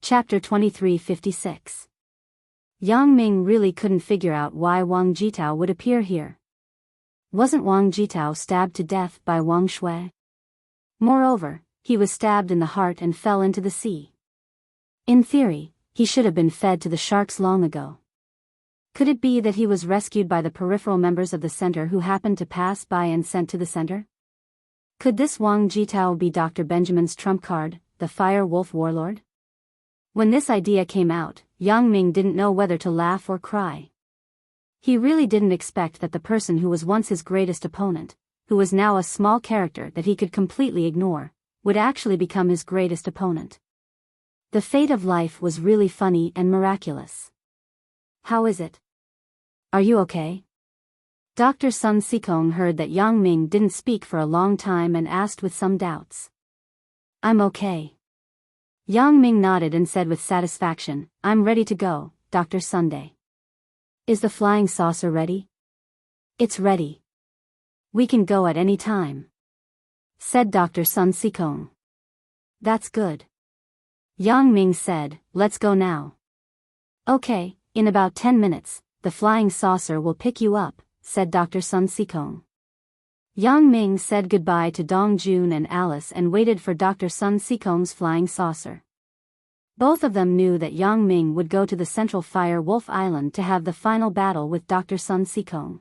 Chapter 2356. Yang Ming really couldn't figure out why Wang Jitao would appear here. Wasn't Wang Jitao stabbed to death by Wang Shui? Moreover, he was stabbed in the heart and fell into the sea. In theory, he should have been fed to the sharks long ago. Could it be that he was rescued by the peripheral members of the center who happened to pass by and sent to the center? Could this Wang Jitao be Dr. Benjamin's trump card, the Fire Wolf Warlord? When this idea came out, Yang Ming didn't know whether to laugh or cry. He really didn't expect that the person who was once his greatest opponent, who was now a small character that he could completely ignore, would actually become his greatest opponent. The fate of life was really funny and miraculous. How is it? Are you okay? Dr. Sun Sikong heard that Yang Ming didn't speak for a long time and asked with some doubts. I'm okay. Yang Ming nodded and said with satisfaction, I'm ready to go, Dr. Sunday. Is the flying saucer ready? It's ready. We can go at any time, said Dr. Sun Sikong. That's good. Yang Ming said, let's go now. Okay, in about 10 minutes, the flying saucer will pick you up, said Dr. Sun Sikong. Yang Ming said goodbye to Dong Jun and Alice and waited for Dr. Sun Sikong's flying saucer. Both of them knew that Yang Ming would go to the Central Fire Wolf Island to have the final battle with Dr. Sun Sikong.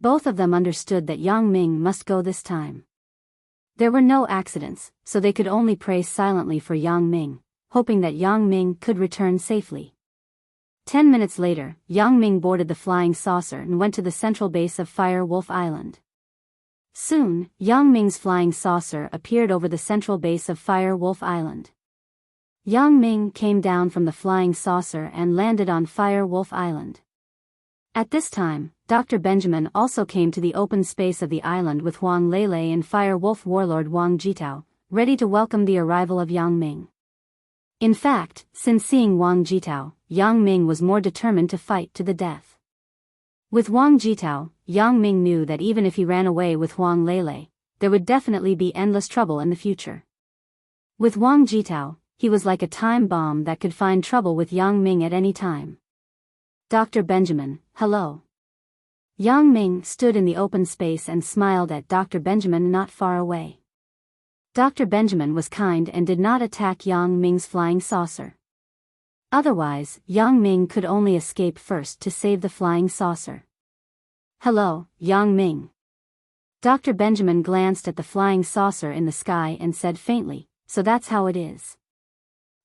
Both of them understood that Yang Ming must go this time. There were no accidents, so they could only pray silently for Yang Ming, hoping that Yang Ming could return safely. 10 minutes later, Yang Ming boarded the flying saucer and went to the central base of Fire Wolf Island. Soon, Yang Ming's flying saucer appeared over the central base of Fire Wolf Island. Yang Ming came down from the flying saucer and landed on Fire Wolf Island. At this time, Dr. Benjamin also came to the open space of the island with Huang Lele and Fire Wolf Warlord Wang Jitao, ready to welcome the arrival of Yang Ming. In fact, since seeing Wang Jitao, Yang Ming was more determined to fight to the death. With Wang Jitao, Yang Ming knew that even if he ran away with Huang Lele, there would definitely be endless trouble in the future. With Wang Jitao, he was like a time bomb that could find trouble with Yang Ming at any time. Dr. Benjamin, hello. Yang Ming stood in the open space and smiled at Dr. Benjamin not far away. Dr. Benjamin was kind and did not attack Yang Ming's flying saucer. Otherwise, Yang Ming could only escape first to save the flying saucer. Hello, Yang Ming. Dr. Benjamin glanced at the flying saucer in the sky and said faintly, so that's how it is.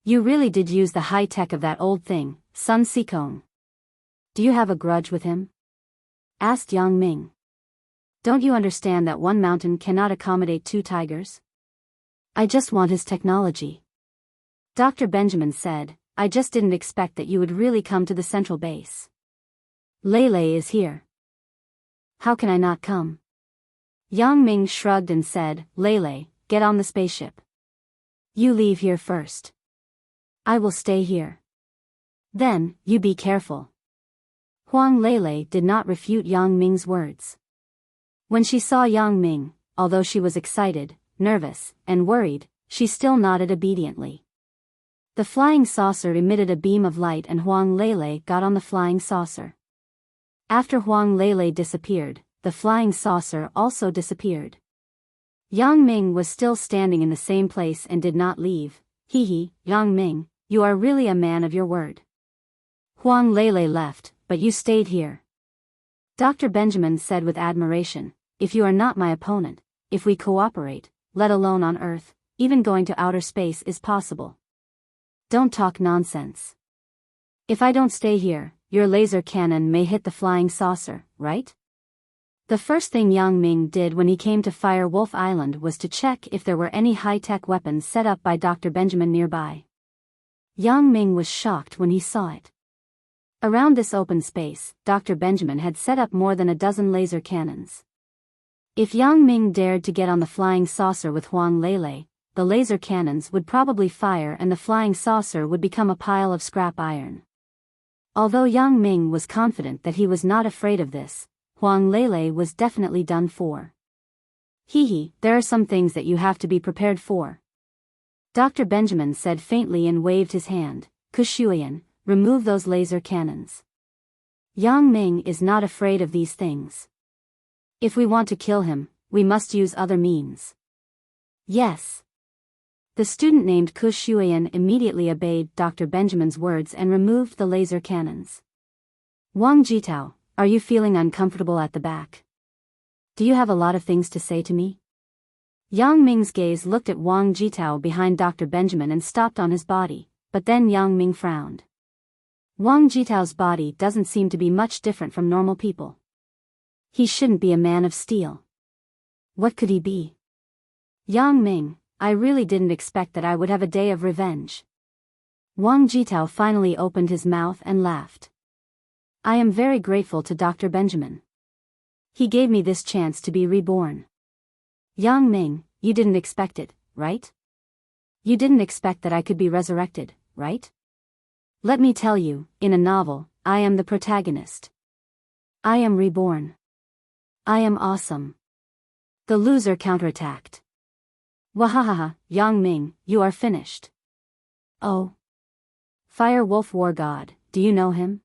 You really did use the high-tech of that old thing, Sun Sikong. Do you have a grudge with him? Asked Yang Ming. Don't you understand that one mountain cannot accommodate two tigers? I just want his technology. Dr. Benjamin said, I just didn't expect that you would really come to the central base. Lele is here. How can I not come? Yang Ming shrugged and said, Lele, get on the spaceship. You leave here first. I will stay here. Then, you be careful. Huang Lele did not refute Yang Ming's words. When she saw Yang Ming, although she was excited, nervous, and worried, she still nodded obediently. The flying saucer emitted a beam of light and Huang Lele got on the flying saucer. After Huang Lele disappeared, the flying saucer also disappeared. Yang Ming was still standing in the same place and did not leave. Hee, Yang Ming, you are really a man of your word. Huang Lele left, but you stayed here. Dr. Benjamin said with admiration, if you are not my opponent, if we cooperate, let alone on Earth, even going to outer space is possible. Don't talk nonsense. If I don't stay here, your laser cannon may hit the flying saucer, right? The first thing Yang Ming did when he came to Fire Wolf Island was to check if there were any high-tech weapons set up by Dr. Benjamin nearby. Yang Ming was shocked when he saw it. Around this open space, Dr. Benjamin had set up more than a dozen laser cannons. If Yang Ming dared to get on the flying saucer with Huang Lele, the laser cannons would probably fire and the flying saucer would become a pile of scrap iron. Although Yang Ming was confident that he was not afraid of this, Huang Lele was definitely done for. There are some things that you have to be prepared for. Dr. Benjamin said faintly and waved his hand. Kushuian, remove those laser cannons. Yang Ming is not afraid of these things. If we want to kill him, we must use other means. Yes. The student named Kushuian immediately obeyed Dr. Benjamin's words and removed the laser cannons. Wang Jitao, are you feeling uncomfortable at the back? Do you have a lot of things to say to me? Yang Ming's gaze looked at Wang Jitao behind Dr. Benjamin and stopped on his body, but then Yang Ming frowned. Wang Jitao's body doesn't seem to be much different from normal people. He shouldn't be a man of steel. What could he be? Yang Ming, I really didn't expect that I would have a day of revenge. Wang Jitao finally opened his mouth and laughed. I am very grateful to Dr. Benjamin. He gave me this chance to be reborn. Yang Ming, you didn't expect it, right? You didn't expect that I could be resurrected, right? Let me tell you, in a novel, I am the protagonist. I am reborn. I am awesome. The loser counterattacked. Wahahaha, Yang Ming, you are finished. Oh. Fire Wolf War God, do you know him?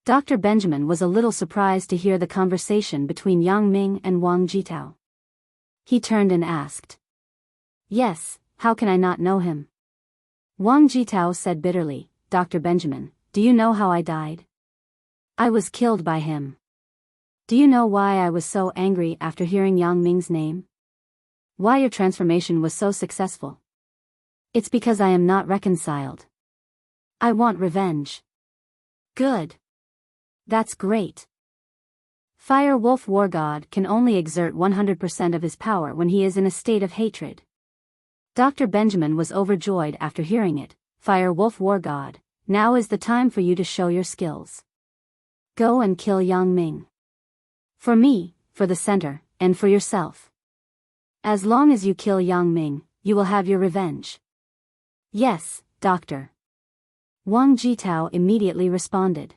Dr. Benjamin was a little surprised to hear the conversation between Yang Ming and Wang Jitao. He turned and asked. Yes, how can I not know him? Wang Jitao said bitterly, Dr. Benjamin, do you know how I died? I was killed by him. Do you know why I was so angry after hearing Yang Ming's name? Why your transformation was so successful? It's because I am not reconciled. I want revenge. Good. That's great. Fire Wolf War God can only exert 100% of his power when he is in a state of hatred. Dr. Benjamin was overjoyed after hearing it. Fire Wolf War God, now is the time for you to show your skills. Go and kill Yang Ming. For me, for the center, and for yourself. As long as you kill Yang Ming, you will have your revenge. Yes, Doctor. Wang Jitao immediately responded.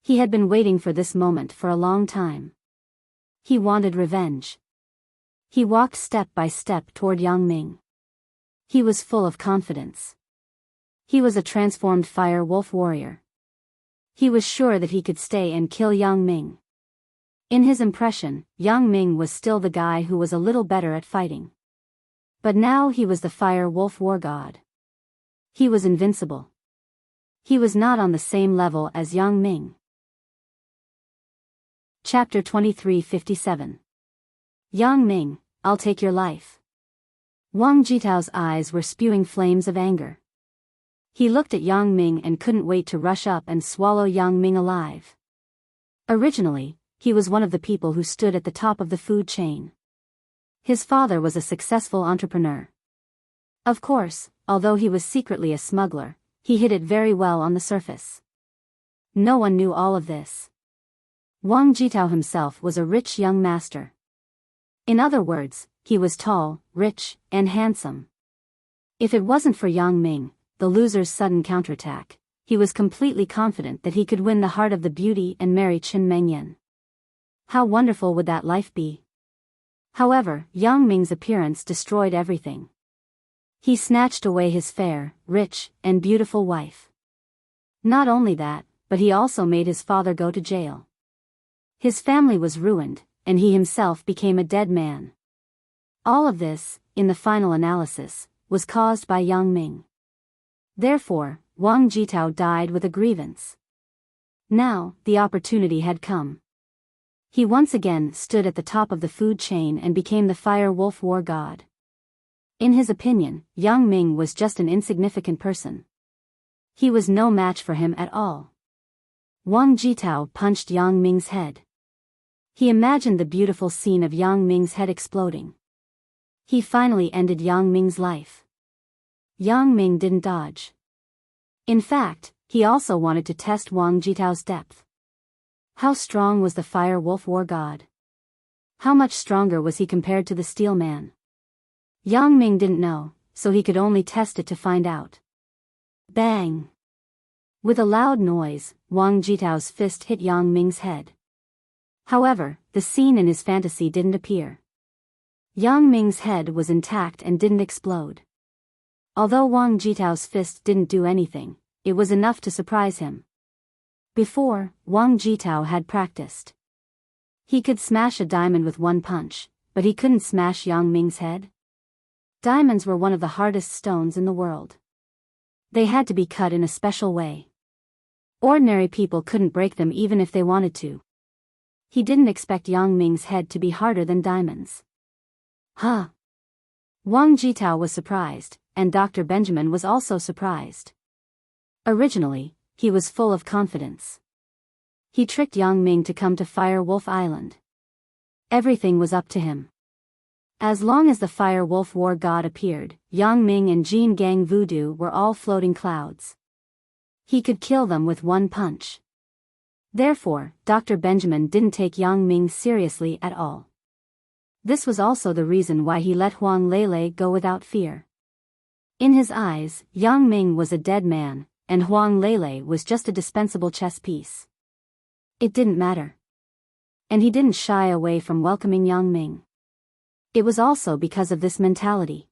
He had been waiting for this moment for a long time. He wanted revenge. He walked step by step toward Yang Ming. He was full of confidence. He was a transformed fire wolf warrior. He was sure that he could stay and kill Yang Ming. In his impression, Yang Ming was still the guy who was a little better at fighting. But now he was the fire wolf war god. He was invincible. He was not on the same level as Yang Ming. Chapter 2357. Yang Ming, I'll take your life. Wang Jitao's eyes were spewing flames of anger. He looked at Yang Ming and couldn't wait to rush up and swallow Yang Ming alive. Originally, he was one of the people who stood at the top of the food chain. His father was a successful entrepreneur. Of course, although he was secretly a smuggler, he hid it very well on the surface. No one knew all of this. Wang Jitao himself was a rich young master. In other words, he was tall, rich, and handsome. If it wasn't for Yang Ming, the loser's sudden counterattack, he was completely confident that he could win the heart of the beauty and marry Chen Mengyan. How wonderful would that life be? However, Yang Ming's appearance destroyed everything. He snatched away his fair, rich, and beautiful wife. Not only that, but he also made his father go to jail. His family was ruined, and he himself became a dead man. All of this, in the final analysis, was caused by Yang Ming. Therefore, Wang Jitao died with a grievance. Now, the opportunity had come. He once again stood at the top of the food chain and became the fire wolf war god. In his opinion, Yang Ming was just an insignificant person. He was no match for him at all. Wang Jitao punched Yang Ming's head. He imagined the beautiful scene of Yang Ming's head exploding. He finally ended Yang Ming's life. Yang Ming didn't dodge. In fact, he also wanted to test Wang Jitao's depth. How strong was the fire wolf war god? How much stronger was he compared to the steel man? Yang Ming didn't know, so he could only test it to find out. Bang! With a loud noise, Wang Jitao's fist hit Yang Ming's head. However, the scene in his fantasy didn't appear. Yang Ming's head was intact and didn't explode. Although Wang Jitao's fist didn't do anything, it was enough to surprise him. Before, Wang Jitao had practiced. He could smash a diamond with one punch, but he couldn't smash Yang Ming's head. Diamonds were one of the hardest stones in the world. They had to be cut in a special way. Ordinary people couldn't break them even if they wanted to. He didn't expect Yang Ming's head to be harder than diamonds. Huh? Wang Jitao was surprised, and Dr. Benjamin was also surprised. Originally, he was full of confidence. He tricked Yang Ming to come to Fire Wolf Island. Everything was up to him. As long as the Fire Wolf War God appeared, Yang Ming and Jin Gang Voodoo were all floating clouds. He could kill them with one punch. Therefore, Dr. Benjamin didn't take Yang Ming seriously at all. This was also the reason why he let Huang Lele go without fear. In his eyes, Yang Ming was a dead man, and Huang Lele was just a dispensable chess piece. It didn't matter. And he didn't shy away from welcoming Yang Ming. It was also because of this mentality.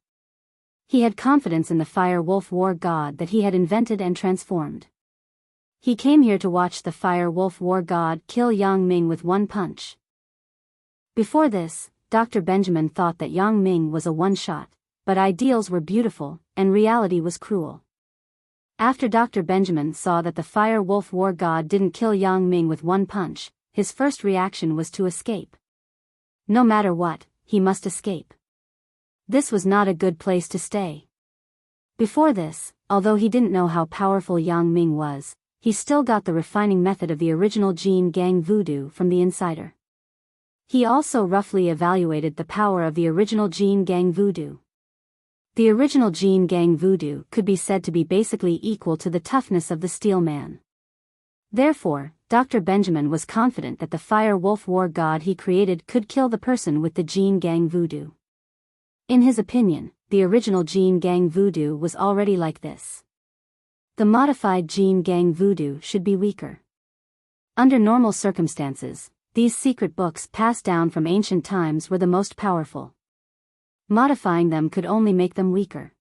He had confidence in the Fire Wolf War God that he had invented and transformed. He came here to watch the Fire Wolf War God kill Yang Ming with one punch. Before this, Dr. Benjamin thought that Yang Ming was a one-shot, but ideals were beautiful, and reality was cruel. After Dr. Benjamin saw that the Fire Wolf War God didn't kill Yang Ming with one punch, his first reaction was to escape. No matter what, he must escape. This was not a good place to stay. Before this, although he didn't know how powerful Yang Ming was, he still got the refining method of the original Jin Gang Voodoo from the insider. He also roughly evaluated the power of the original Jin Gang Voodoo. The original Jin Gang Voodoo could be said to be basically equal to the toughness of the Steel Man. Therefore, Dr. Benjamin was confident that the Fire Wolf War God he created could kill the person with the Jin Gang Voodoo. In his opinion, the original Jin Gang Voodoo was already like this. The modified Jin Gang Voodoo should be weaker. Under normal circumstances, these secret books passed down from ancient times were the most powerful. Modifying them could only make them weaker.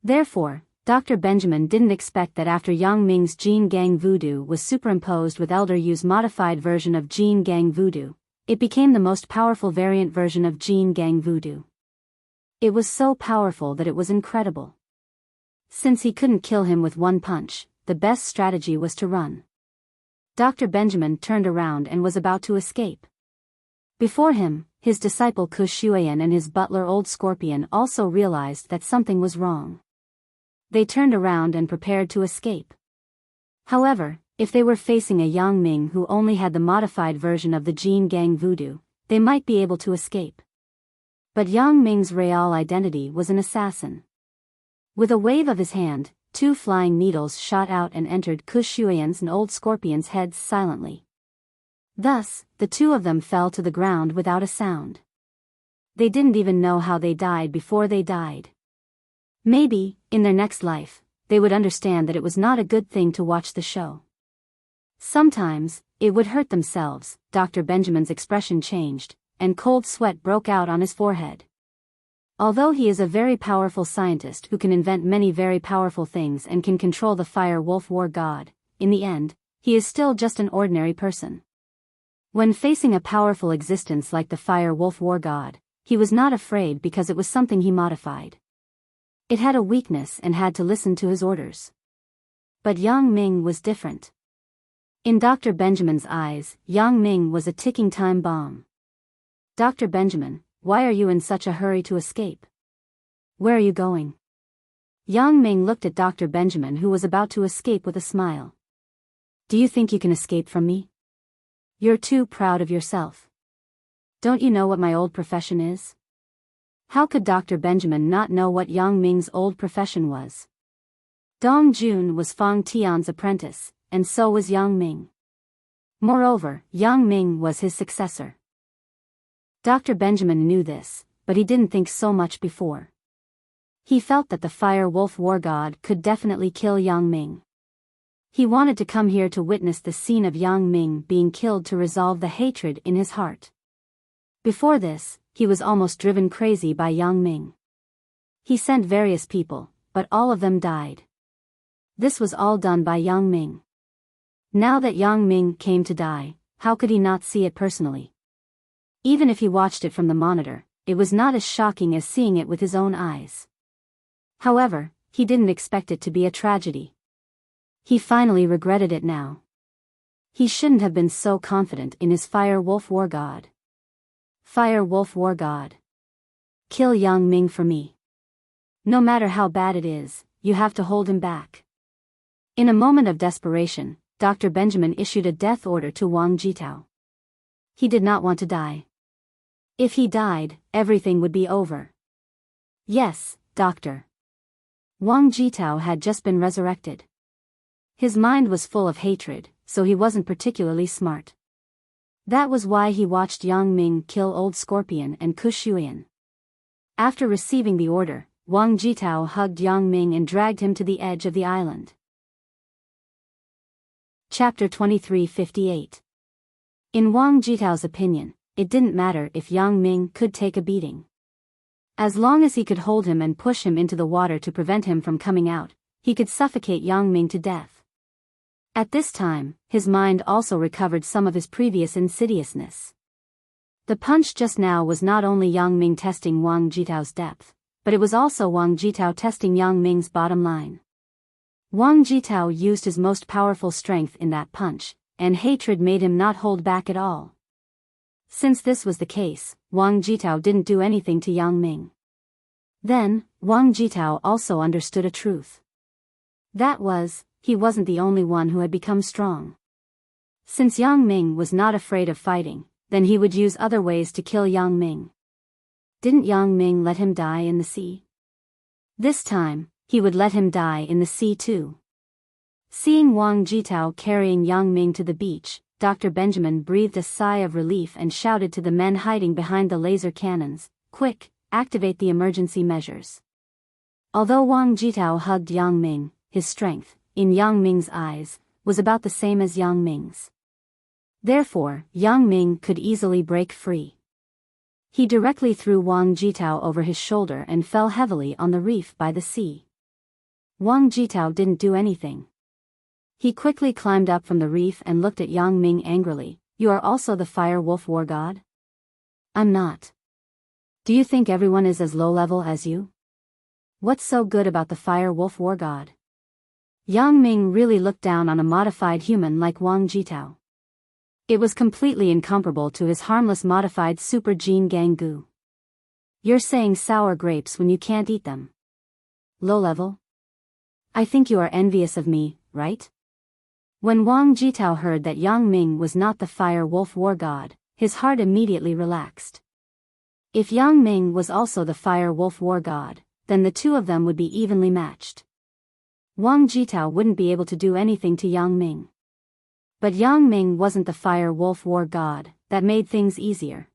Therefore, Dr. Benjamin didn't expect that after Yang Ming's Jin Gang Voodoo was superimposed with Elder Yu's modified version of Jin Gang Voodoo, it became the most powerful variant version of Jin Gang Voodoo. It was so powerful that it was incredible. Since he couldn't kill him with one punch, the best strategy was to run. Dr. Benjamin turned around and was about to escape. Before him, his disciple Ku Shuiyan and his butler Old Scorpion also realized that something was wrong. They turned around and prepared to escape. However, if they were facing a Yang Ming who only had the modified version of the Jin Gang Voodoo, they might be able to escape. But Yang Ming's real identity was an assassin. With a wave of his hand, two flying needles shot out and entered Ku Shuiyan's and Old Scorpion's heads silently. Thus, the two of them fell to the ground without a sound. They didn't even know how they died before they died. Maybe, in their next life, they would understand that it was not a good thing to watch the show. Sometimes, it would hurt themselves. Dr. Benjamin's expression changed, and cold sweat broke out on his forehead. Although he is a very powerful scientist who can invent many very powerful things and can control the Fire Wolf War God, in the end, he is still just an ordinary person. When facing a powerful existence like the Fire Wolf War God, he was not afraid because it was something he modified. It had a weakness and had to listen to his orders. But Yang Ming was different. In Dr. Benjamin's eyes, Yang Ming was a ticking time bomb. Dr. Benjamin, why are you in such a hurry to escape? Where are you going? Yang Ming looked at Dr. Benjamin, who was about to escape, with a smile. Do you think you can escape from me? You're too proud of yourself. Don't you know what my old profession is? How could Dr. Benjamin not know what Yang Ming's old profession was? Dong Jun was Fang Tian's apprentice, and so was Yang Ming. Moreover, Yang Ming was his successor. Dr. Benjamin knew this, but he didn't think so much before. He felt that the Fire Wolf War God could definitely kill Yang Ming. He wanted to come here to witness the scene of Yang Ming being killed to resolve the hatred in his heart. Before this, he was almost driven crazy by Yang Ming. He sent various people, but all of them died. This was all done by Yang Ming. Now that Yang Ming came to die, how could he not see it personally? Even if he watched it from the monitor, it was not as shocking as seeing it with his own eyes. However, he didn't expect it to be a tragedy. He finally regretted it now. He shouldn't have been so confident in his Fire Wolf War God. Fire Wolf War God. Kill Yang Ming for me. No matter how bad it is, you have to hold him back. In a moment of desperation, Dr. Benjamin issued a death order to Wang Jitao. He did not want to die. If he died, everything would be over. Yes, doctor. Wang Jitao had just been resurrected. His mind was full of hatred, so he wasn't particularly smart. That was why he watched Yang Ming kill Old Scorpion and Ku Shuyan. After receiving the order, Wang Jitao hugged Yang Ming and dragged him to the edge of the island. Chapter 2358. In Wang Jitao's opinion, it didn't matter if Yang Ming could take a beating. As long as he could hold him and push him into the water to prevent him from coming out, he could suffocate Yang Ming to death. At this time, his mind also recovered some of his previous insidiousness. The punch just now was not only Yang Ming testing Wang Jitao's depth, but it was also Wang Jitao testing Yang Ming's bottom line. Wang Jitao used his most powerful strength in that punch, and hatred made him not hold back at all. Since this was the case, Wang Jitao didn't do anything to Yang Ming. Then, Wang Jitao also understood a truth. That was, he wasn't the only one who had become strong. Since Yang Ming was not afraid of fighting, then he would use other ways to kill Yang Ming. Didn't Yang Ming let him die in the sea? This time, he would let him die in the sea too. Seeing Wang Jitao carrying Yang Ming to the beach, Dr. Benjamin breathed a sigh of relief and shouted to the men hiding behind the laser cannons, "Quick, activate the emergency measures." Although Wang Jitao hugged Yang Ming, his strength, in Yang Ming's eyes, was about the same as Yang Ming's. Therefore, Yang Ming could easily break free. He directly threw Wang Jitao over his shoulder and fell heavily on the reef by the sea. Wang Jitao didn't do anything. He quickly climbed up from the reef and looked at Yang Ming angrily. "You are also the Fire Wolf War God?" "I'm not. Do you think everyone is as low level as you? What's so good about the Fire Wolf War God?" Yang Ming really looked down on a modified human like Wang Jitao. It was completely incomparable to his harmless modified super gene Gangu. "You're saying sour grapes when you can't eat them. Low level? I think you are envious of me, right?" When Wang Jitao heard that Yang Ming was not the Fire Wolf War God, his heart immediately relaxed. If Yang Ming was also the Fire Wolf War God, then the two of them would be evenly matched. Wang Jitao wouldn't be able to do anything to Yang Ming. But Yang Ming wasn't the Fire Wolf War God, that made things easier.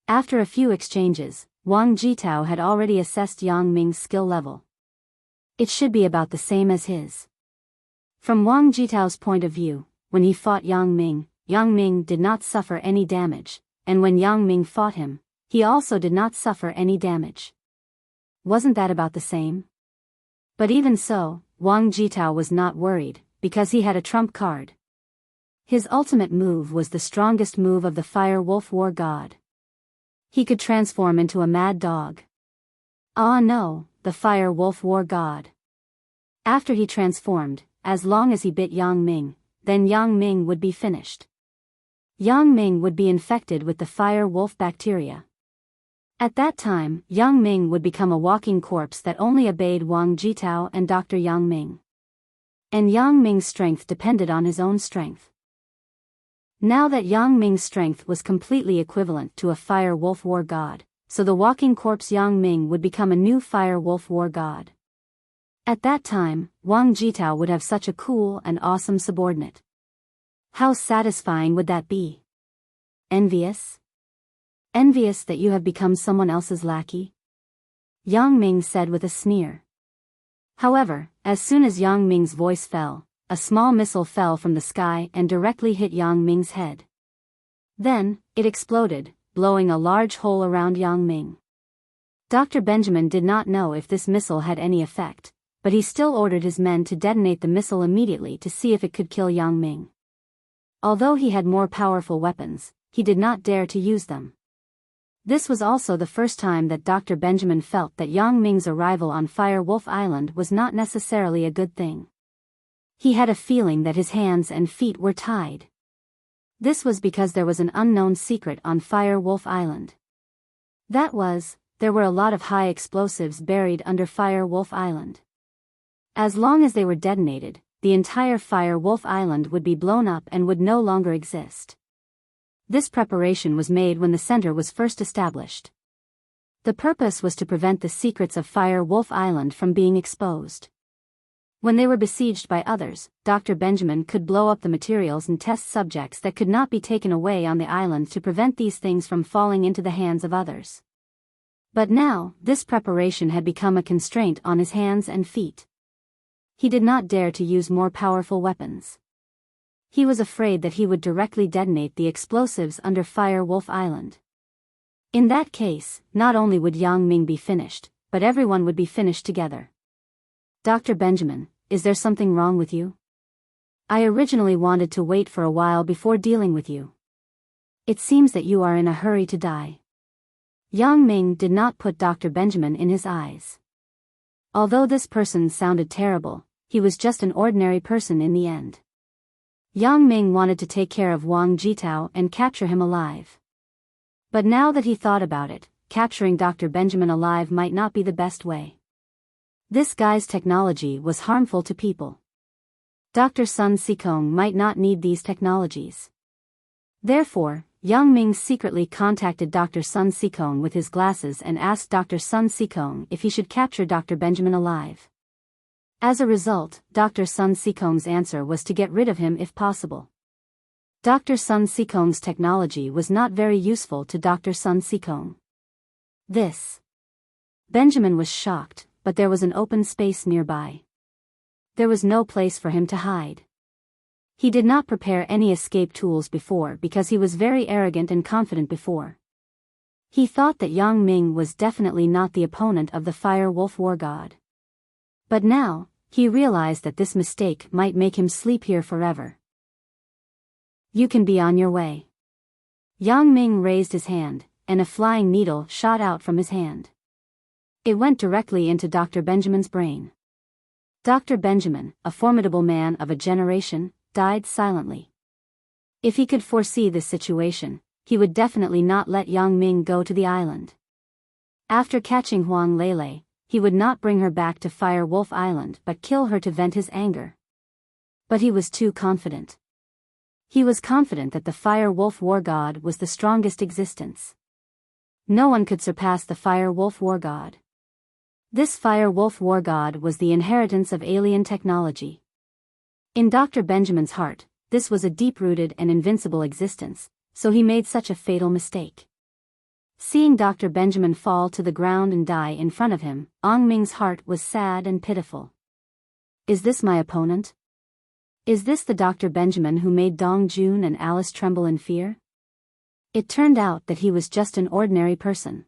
After a few exchanges, Wang Jitao had already assessed Yang Ming's skill level. It should be about the same as his. From Wang Jitao's point of view, when he fought Yang Ming did not suffer any damage, and when Yang Ming fought him, he also did not suffer any damage. Wasn't that about the same? But even so, Wang Jitao was not worried, because he had a trump card. His ultimate move was the strongest move of the Fire Wolf War God. He could transform into a mad dog. Ah no, the Fire Wolf War God. After he transformed, as long as he bit Yang Ming, then Yang Ming would be finished. Yang Ming would be infected with the Fire Wolf bacteria. At that time, Yang Ming would become a walking corpse that only obeyed Wang Jitao and Dr. Yang Ming. And Yang Ming's strength depended on his own strength. Now that Yang Ming's strength was completely equivalent to a Fire Wolf War God, so the walking corpse Yang Ming would become a new Fire Wolf War God. At that time, Wang Jitao would have such a cool and awesome subordinate. How satisfying would that be? Envious? Envious that you have become someone else's lackey? Yang Ming said with a sneer. However, as soon as Yang Ming's voice fell, a small missile fell from the sky and directly hit Yang Ming's head. Then, it exploded, blowing a large hole around Yang Ming. Dr. Benjamin did not know if this missile had any effect, but he still ordered his men to detonate the missile immediately to see if it could kill Yang Ming. Although he had more powerful weapons, he did not dare to use them. This was also the first time that Dr. Benjamin felt that Yang Ming's arrival on Fire Wolf Island was not necessarily a good thing. He had a feeling that his hands and feet were tied. This was because there was an unknown secret on Fire Wolf Island. That was, there were a lot of high explosives buried under Fire Wolf Island. As long as they were detonated, the entire Fire Wolf Island would be blown up and would no longer exist. This preparation was made when the center was first established. The purpose was to prevent the secrets of Fire Wolf Island from being exposed. When they were besieged by others, Dr. Benjamin could blow up the materials and test subjects that could not be taken away on the island to prevent these things from falling into the hands of others. But now, this preparation had become a constraint on his hands and feet. He did not dare to use more powerful weapons. He was afraid that he would directly detonate the explosives under Fire Wolf Island. In that case, not only would Yang Ming be finished, but everyone would be finished together. Dr. Benjamin, is there something wrong with you? I originally wanted to wait for a while before dealing with you. It seems that you are in a hurry to die. Yang Ming did not put Dr. Benjamin in his eyes. Although this person sounded terrible, he was just an ordinary person in the end. Yang Ming wanted to take care of Wang Jitao and capture him alive. But now that he thought about it, capturing Dr. Benjamin alive might not be the best way. This guy's technology was harmful to people. Dr. Sun Sikong might not need these technologies. Therefore, Yang Ming secretly contacted Dr. Sun Sikong with his glasses and asked Dr. Sun Sikong if he should capture Dr. Benjamin alive. As a result, Dr. Sun Sikong's answer was to get rid of him if possible. Dr. Sun Sikong's technology was not very useful to Dr. Sun Sikong. Benjamin was shocked, but there was an open space nearby. There was no place for him to hide. He did not prepare any escape tools before because he was very arrogant and confident before. He thought that Yang Ming was definitely not the opponent of the Fire Wolf War God. But now, he realized that this mistake might make him sleep here forever. You can be on your way. Yang Ming raised his hand, and a flying needle shot out from his hand. It went directly into Dr. Benjamin's brain. Dr. Benjamin, a formidable man of a generation, died silently. If he could foresee this situation, he would definitely not let Yang Ming go to the island. After catching Huang Lele, he would not bring her back to Fire Wolf Island but kill her to vent his anger. But he was too confident. He was confident that the Fire Wolf War God was the strongest existence. No one could surpass the Fire Wolf War God. This Fire Wolf War God was the inheritance of alien technology. In Dr. Benjamin's heart, this was a deep-rooted and invincible existence, so he made such a fatal mistake. Seeing Dr. Benjamin fall to the ground and die in front of him, Yang Ming's heart was sad and pitiful. Is this my opponent? Is this the Dr. Benjamin who made Dong Jun and Alice tremble in fear? It turned out that he was just an ordinary person.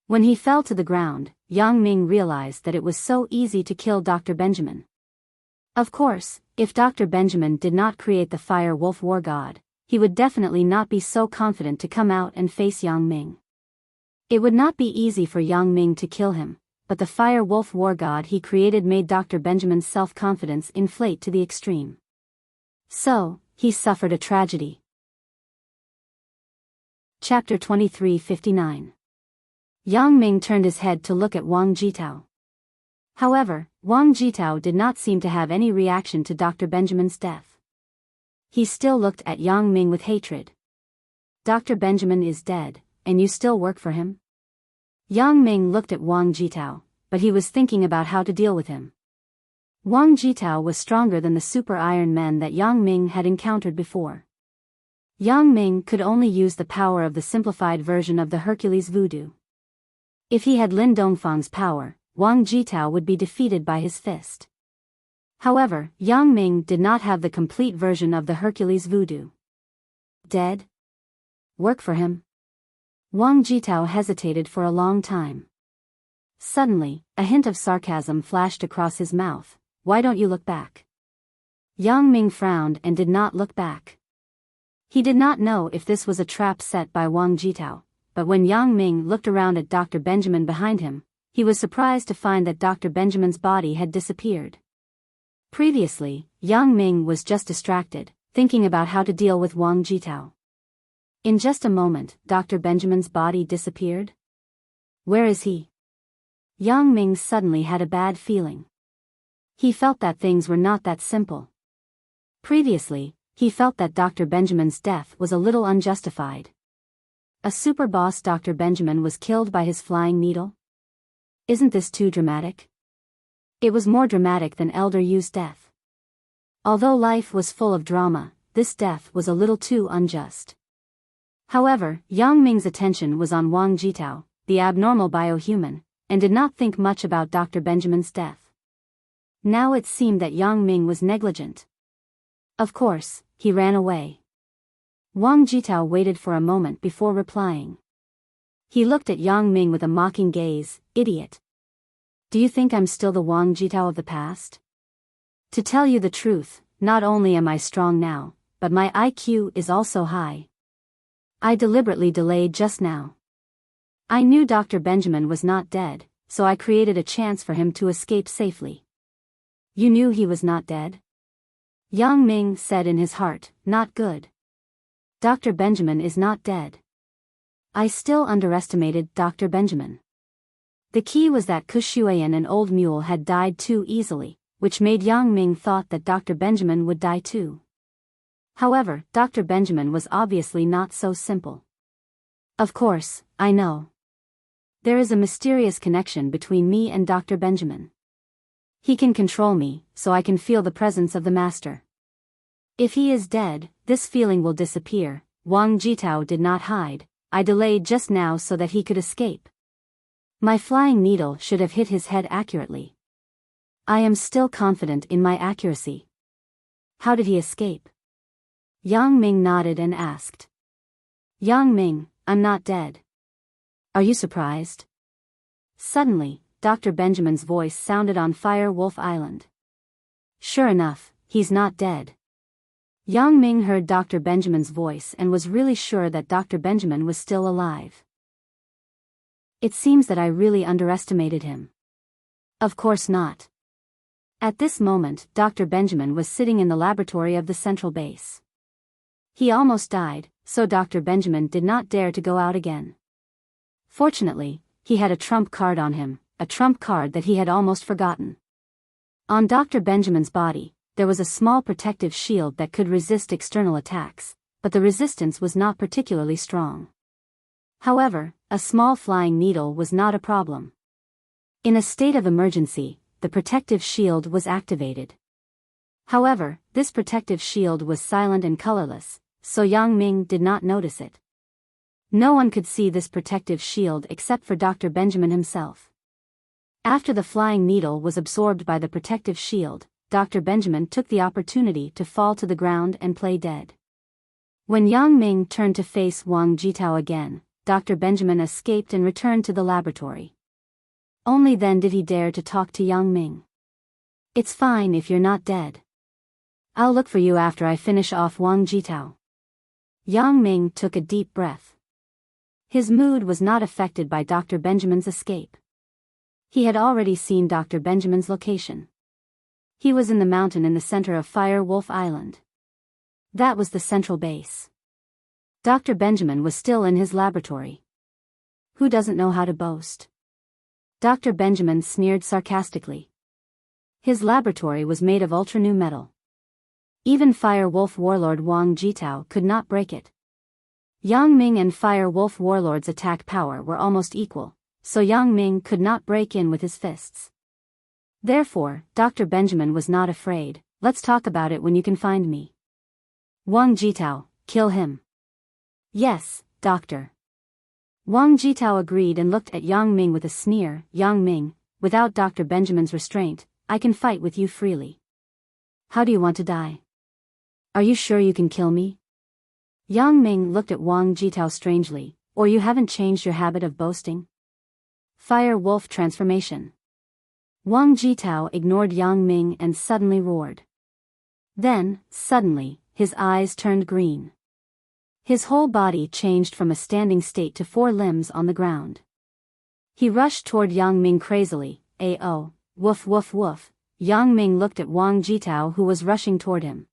When he fell to the ground, Yang Ming realized that it was so easy to kill Dr. Benjamin. Of course, if Dr. Benjamin did not create the Fire Wolf War God, he would definitely not be so confident to come out and face Yang Ming. It would not be easy for Yang Ming to kill him, but the Fire Wolf War God he created made Dr. Benjamin's self-confidence inflate to the extreme. So, he suffered a tragedy. Chapter 2359. Yang Ming turned his head to look at Wang Jitao. However, Wang Jitao did not seem to have any reaction to Dr. Benjamin's death. He still looked at Yang Ming with hatred. Dr. Benjamin is dead, and you still work for him? Yang Ming looked at Wang Jitao, but he was thinking about how to deal with him. Wang Jitao was stronger than the super iron men that Yang Ming had encountered before. Yang Ming could only use the power of the simplified version of the Hercules voodoo. If he had Lin Dongfang's power, Wang Jitao would be defeated by his fist. However, Yang Ming did not have the complete version of the Hercules voodoo. Dead? Work for him? Wang Jitao hesitated for a long time. Suddenly, a hint of sarcasm flashed across his mouth. Why don't you look back? Yang Ming frowned and did not look back. He did not know if this was a trap set by Wang Jitao, but when Yang Ming looked around at Dr. Benjamin behind him, he was surprised to find that Dr. Benjamin's body had disappeared. Previously, Yang Ming was just distracted, thinking about how to deal with Wang Jitao. In just a moment, Dr. Benjamin's body disappeared. Where is he? Yang Ming suddenly had a bad feeling. He felt that things were not that simple. Previously, he felt that Dr. Benjamin's death was a little unjustified. A super boss Dr. Benjamin was killed by his flying needle? Isn't this too dramatic? It was more dramatic than Elder Yu's death. Although life was full of drama, this death was a little too unjust. However, Yang Ming's attention was on Wang Jitao, the abnormal biohuman, and did not think much about Dr. Benjamin's death. Now it seemed that Yang Ming was negligent. Of course, he ran away. Wang Jitao waited for a moment before replying. He looked at Yang Ming with a mocking gaze. Idiot. Do you think I'm still the Wang Jitao of the past? To tell you the truth, not only am I strong now, but my IQ is also high. I deliberately delayed just now. I knew Dr. Benjamin was not dead, so I created a chance for him to escape safely. You knew he was not dead? Yang Ming said in his heart, not good. Dr. Benjamin is not dead. I still underestimated Dr. Benjamin. The key was that Kushuayan and Old Mule had died too easily, which made Yang Ming thought that Dr. Benjamin would die too. However, Dr. Benjamin was obviously not so simple. Of course, I know. There is a mysterious connection between me and Dr. Benjamin. He can control me, so I can feel the presence of the master. If he is dead, this feeling will disappear. Wang Jitao did not hide. I delayed just now so that he could escape. My flying needle should have hit his head accurately. I am still confident in my accuracy. How did he escape? Yang Ming nodded and asked. Yang Ming, I'm not dead. Are you surprised? Suddenly, Dr. Benjamin's voice sounded on Fire Wolf Island. Sure enough, he's not dead. Yang Ming heard Dr. Benjamin's voice and was really sure that Dr. Benjamin was still alive. It seems that I really underestimated him. Of course not. At this moment, Dr. Benjamin was sitting in the laboratory of the central base. He almost died, so Dr. Benjamin did not dare to go out again. Fortunately, he had a trump card on him, a trump card that he had almost forgotten. On Dr. Benjamin's body, there was a small protective shield that could resist external attacks, but the resistance was not particularly strong. However, a small flying needle was not a problem. In a state of emergency, the protective shield was activated. However, this protective shield was silent and colorless, so Yang Ming did not notice it. No one could see this protective shield except for Dr. Benjamin himself. After the flying needle was absorbed by the protective shield, Dr. Benjamin took the opportunity to fall to the ground and play dead. When Yang Ming turned to face Wang Jitao again, Dr. Benjamin escaped and returned to the laboratory. Only then did he dare to talk to Yang Ming. It's fine if you're not dead. I'll look for you after I finish off Wang Jitao. Yang Ming took a deep breath. His mood was not affected by Dr. Benjamin's escape. He had already seen Dr. Benjamin's location. He was in the mountain in the center of Fire Wolf Island. That was the central base. Dr. Benjamin was still in his laboratory. Who doesn't know how to boast? Dr. Benjamin sneered sarcastically. His laboratory was made of ultra-new metal. Even Fire Wolf Warlord Wang Jitao could not break it. Yang Ming and Fire Wolf Warlord's attack power were almost equal, so Yang Ming could not break in with his fists. Therefore, Dr. Benjamin was not afraid. Let's talk about it when you can find me. Wang Jitao, kill him. Yes, Doctor. Wang Jitao agreed and looked at Yang Ming with a sneer. Yang Ming, without Dr. Benjamin's restraint, I can fight with you freely. How do you want to die? Are you sure you can kill me? Yang Ming looked at Wang Jitao strangely. Or you haven't changed your habit of boasting? Fire wolf transformation. Wang Jitao ignored Yang Ming and suddenly roared. Then, suddenly, his eyes turned green. His whole body changed from a standing state to 4 limbs on the ground. He rushed toward Yang Ming crazily. "Ao, woof woof woof." Yang Ming looked at Wang Jitao, who was rushing toward him.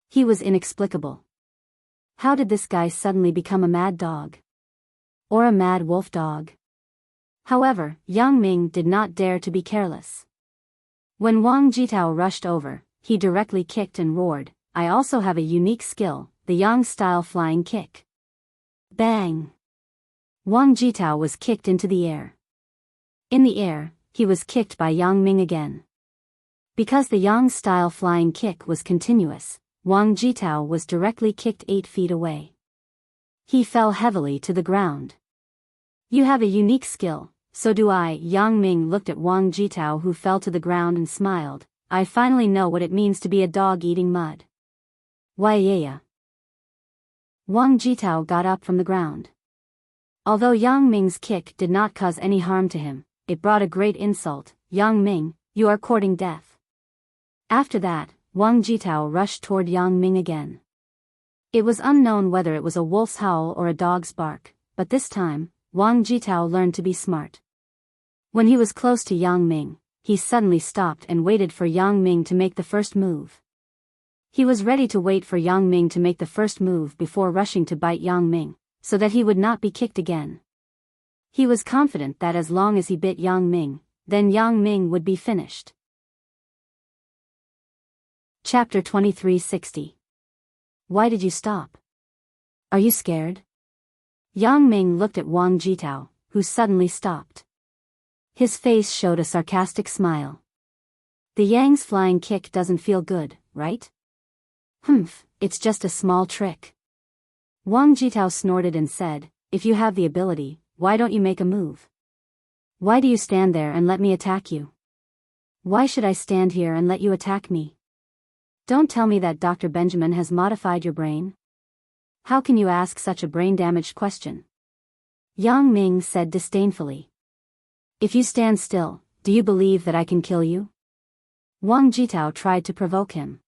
He was inexplicable. How did this guy suddenly become a mad dog? Or a mad wolf dog? However, Yang Ming did not dare to be careless. When Wang Jitao rushed over, he directly kicked and roared, "I also have a unique skill, the Yang-style flying kick." Bang! Wang Jitao was kicked into the air. In the air, he was kicked by Yang Ming again. Because the Yang-style flying kick was continuous, Wang Jitao was directly kicked 8 feet away. He fell heavily to the ground. "You have a unique skill, so do I." Yang Ming looked at Wang Jitao, who fell to the ground, and smiled. "I finally know what it means to be a dog eating mud." Why yeah. Wang Jitao got up from the ground. Although Yang Ming's kick did not cause any harm to him, it brought a great insult. "Yang Ming, you are courting death." After that, Wang Jitao rushed toward Yang Ming again. It was unknown whether it was a wolf's howl or a dog's bark, but this time, Wang Jitao learned to be smart. When he was close to Yang Ming, he suddenly stopped and waited for Yang Ming to make the first move. He was ready to wait for Yang Ming to make the first move before rushing to bite Yang Ming, so that he would not be kicked again. He was confident that as long as he bit Yang Ming, then Yang Ming would be finished. Chapter 2360. Why did you stop? Are you scared? Yang Ming looked at Wang Jitao, who suddenly stopped. His face showed a sarcastic smile. "The Yang's flying kick doesn't feel good, right?" "Humph, it's just a small trick." Wang Jitao snorted and said, "If you have the ability, why don't you make a move? Why do you stand there and let me attack you?" "Why should I stand here and let you attack me? Don't tell me that Dr. Benjamin has modified your brain. How can you ask such a brain-damaged question?" Yang Ming said disdainfully. "If you stand still, do you believe that I can kill you?" Wang Jitao tried to provoke him.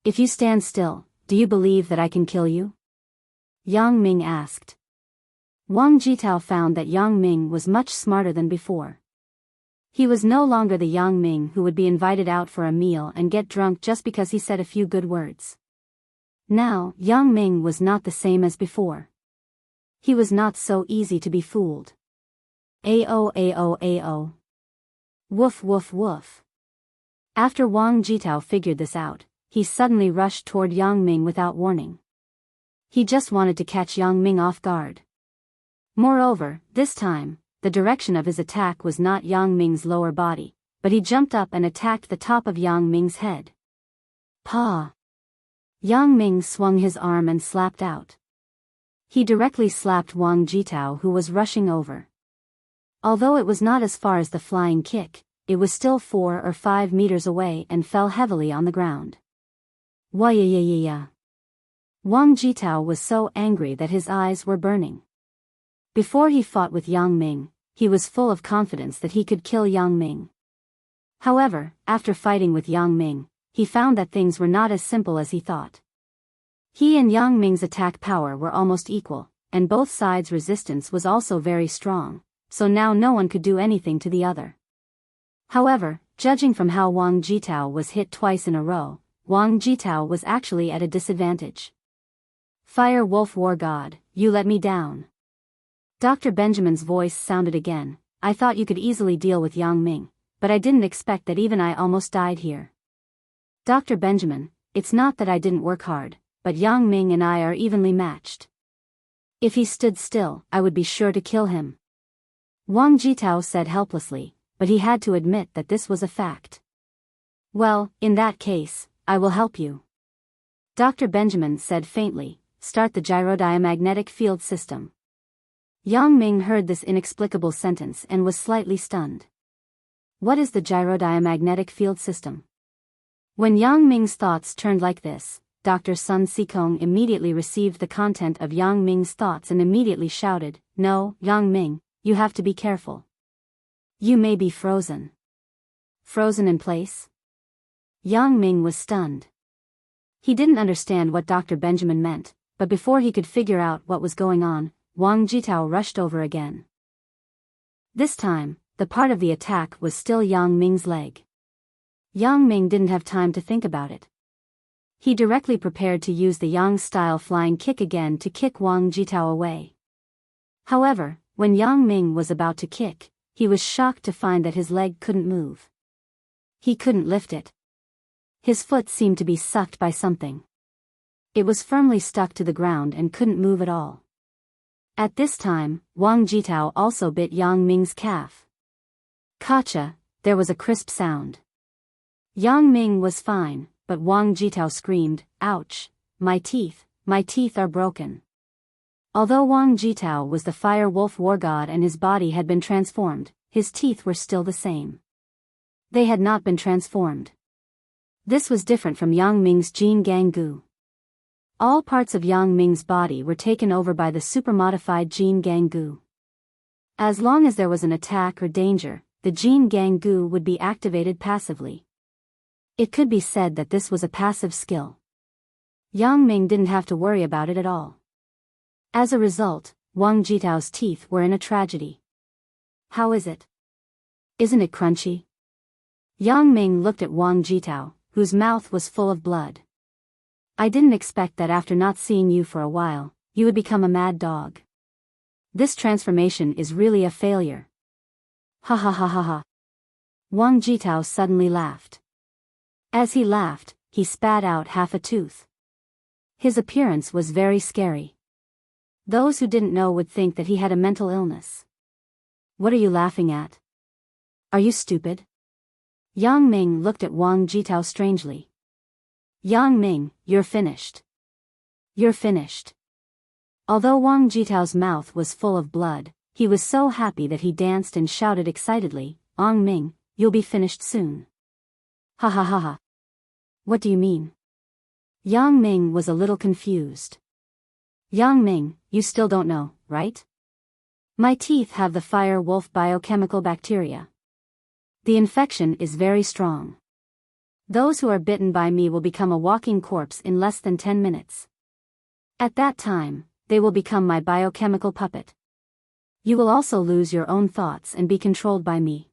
"If you stand still, do you believe that I can kill you?" Yang Ming asked. Wang Jitao found that Yang Ming was much smarter than before. He was no longer the Yang Ming who would be invited out for a meal and get drunk just because he said a few good words. Now, Yang Ming was not the same as before. He was not so easy to be fooled. "Ao ao ao. Woof woof woof." After Wang Jitao figured this out, he suddenly rushed toward Yang Ming without warning. He just wanted to catch Yang Ming off guard. Moreover, this time, the direction of his attack was not Yang Ming's lower body, but he jumped up and attacked the top of Yang Ming's head. "Pa!" Yang Ming swung his arm and slapped out. He directly slapped Wang Jitao, who was rushing over. Although it was not as far as the flying kick, it was still 4 or 5 meters away and fell heavily on the ground. Why. Wang Jitao was so angry that his eyes were burning. Before he fought with Yang Ming, he was full of confidence that he could kill Yang Ming. However, after fighting with Yang Ming, he found that things were not as simple as he thought. He and Yang Ming's attack power were almost equal, and both sides' resistance was also very strong, so now no one could do anything to the other. However, judging from how Wang Jitao was hit twice in a row, Wang Jitao was actually at a disadvantage. "Fire Wolf War God, you let me down." Dr. Benjamin's voice sounded again. "I thought you could easily deal with Yang Ming, but I didn't expect that even I almost died here." "Dr. Benjamin, it's not that I didn't work hard, but Yang Ming and I are evenly matched. If he stood still, I would be sure to kill him." Wang Jitao said helplessly, but he had to admit that this was a fact. "Well, in that case, I will help you." Dr. Benjamin said faintly, "Start the gyrodiamagnetic field system." Yang Ming heard this inexplicable sentence and was slightly stunned. What is the gyrodiamagnetic field system? When Yang Ming's thoughts turned like this, Dr. Sun Sikong immediately received the content of Yang Ming's thoughts and immediately shouted, "No, Yang Ming, you have to be careful. You may be frozen. Frozen in place? Yang Ming was stunned. He didn't understand what Dr. Benjamin meant, but before he could figure out what was going on, Wang Jitao rushed over again. This time, the part of the attack was still Yang Ming's leg. Yang Ming didn't have time to think about it. He directly prepared to use the Yang-style flying kick again to kick Wang Jitao away. However, when Yang Ming was about to kick, he was shocked to find that his leg couldn't move. He couldn't lift it. His foot seemed to be sucked by something. It was firmly stuck to the ground and couldn't move at all. At this time, Wang Jitao also bit Yang Ming's calf. Gotcha, there was a crisp sound. Yang Ming was fine, but Wang Jitao screamed, "Ouch, my teeth are broken." Although Wang Jitao was the fire wolf war god and his body had been transformed, his teeth were still the same. They had not been transformed. This was different from Yang Ming's Jin Gang Gu. All parts of Yang Ming's body were taken over by the super-modified Jin Gang Gu. As long as there was an attack or danger, the Jin Gang Gu would be activated passively. It could be said that this was a passive skill. Yang Ming didn't have to worry about it at all. As a result, Wang Jitao's teeth were in a tragedy. How is it? Isn't it crunchy? Yang Ming looked at Wang Jitao, whose mouth was full of blood. I didn't expect that after not seeing you for a while, you would become a mad dog. This transformation is really a failure. Ha ha ha ha ha. Wang Jitao suddenly laughed. As he laughed, he spat out half a tooth. His appearance was very scary. Those who didn't know would think that he had a mental illness. What are you laughing at? Are you stupid? Yang Ming looked at Wang Jitao strangely. Yang Ming, you're finished. You're finished. Although Wang Jitao's mouth was full of blood, he was so happy that he danced and shouted excitedly, "Yang Ming, you'll be finished soon." Ha ha ha ha. What do you mean? Yang Ming was a little confused. Yang Ming, you still don't know, right? My teeth have the fire wolf biochemical bacteria. The infection is very strong. Those who are bitten by me will become a walking corpse in less than 10 minutes. At that time, they will become my biochemical puppet. You will also lose your own thoughts and be controlled by me.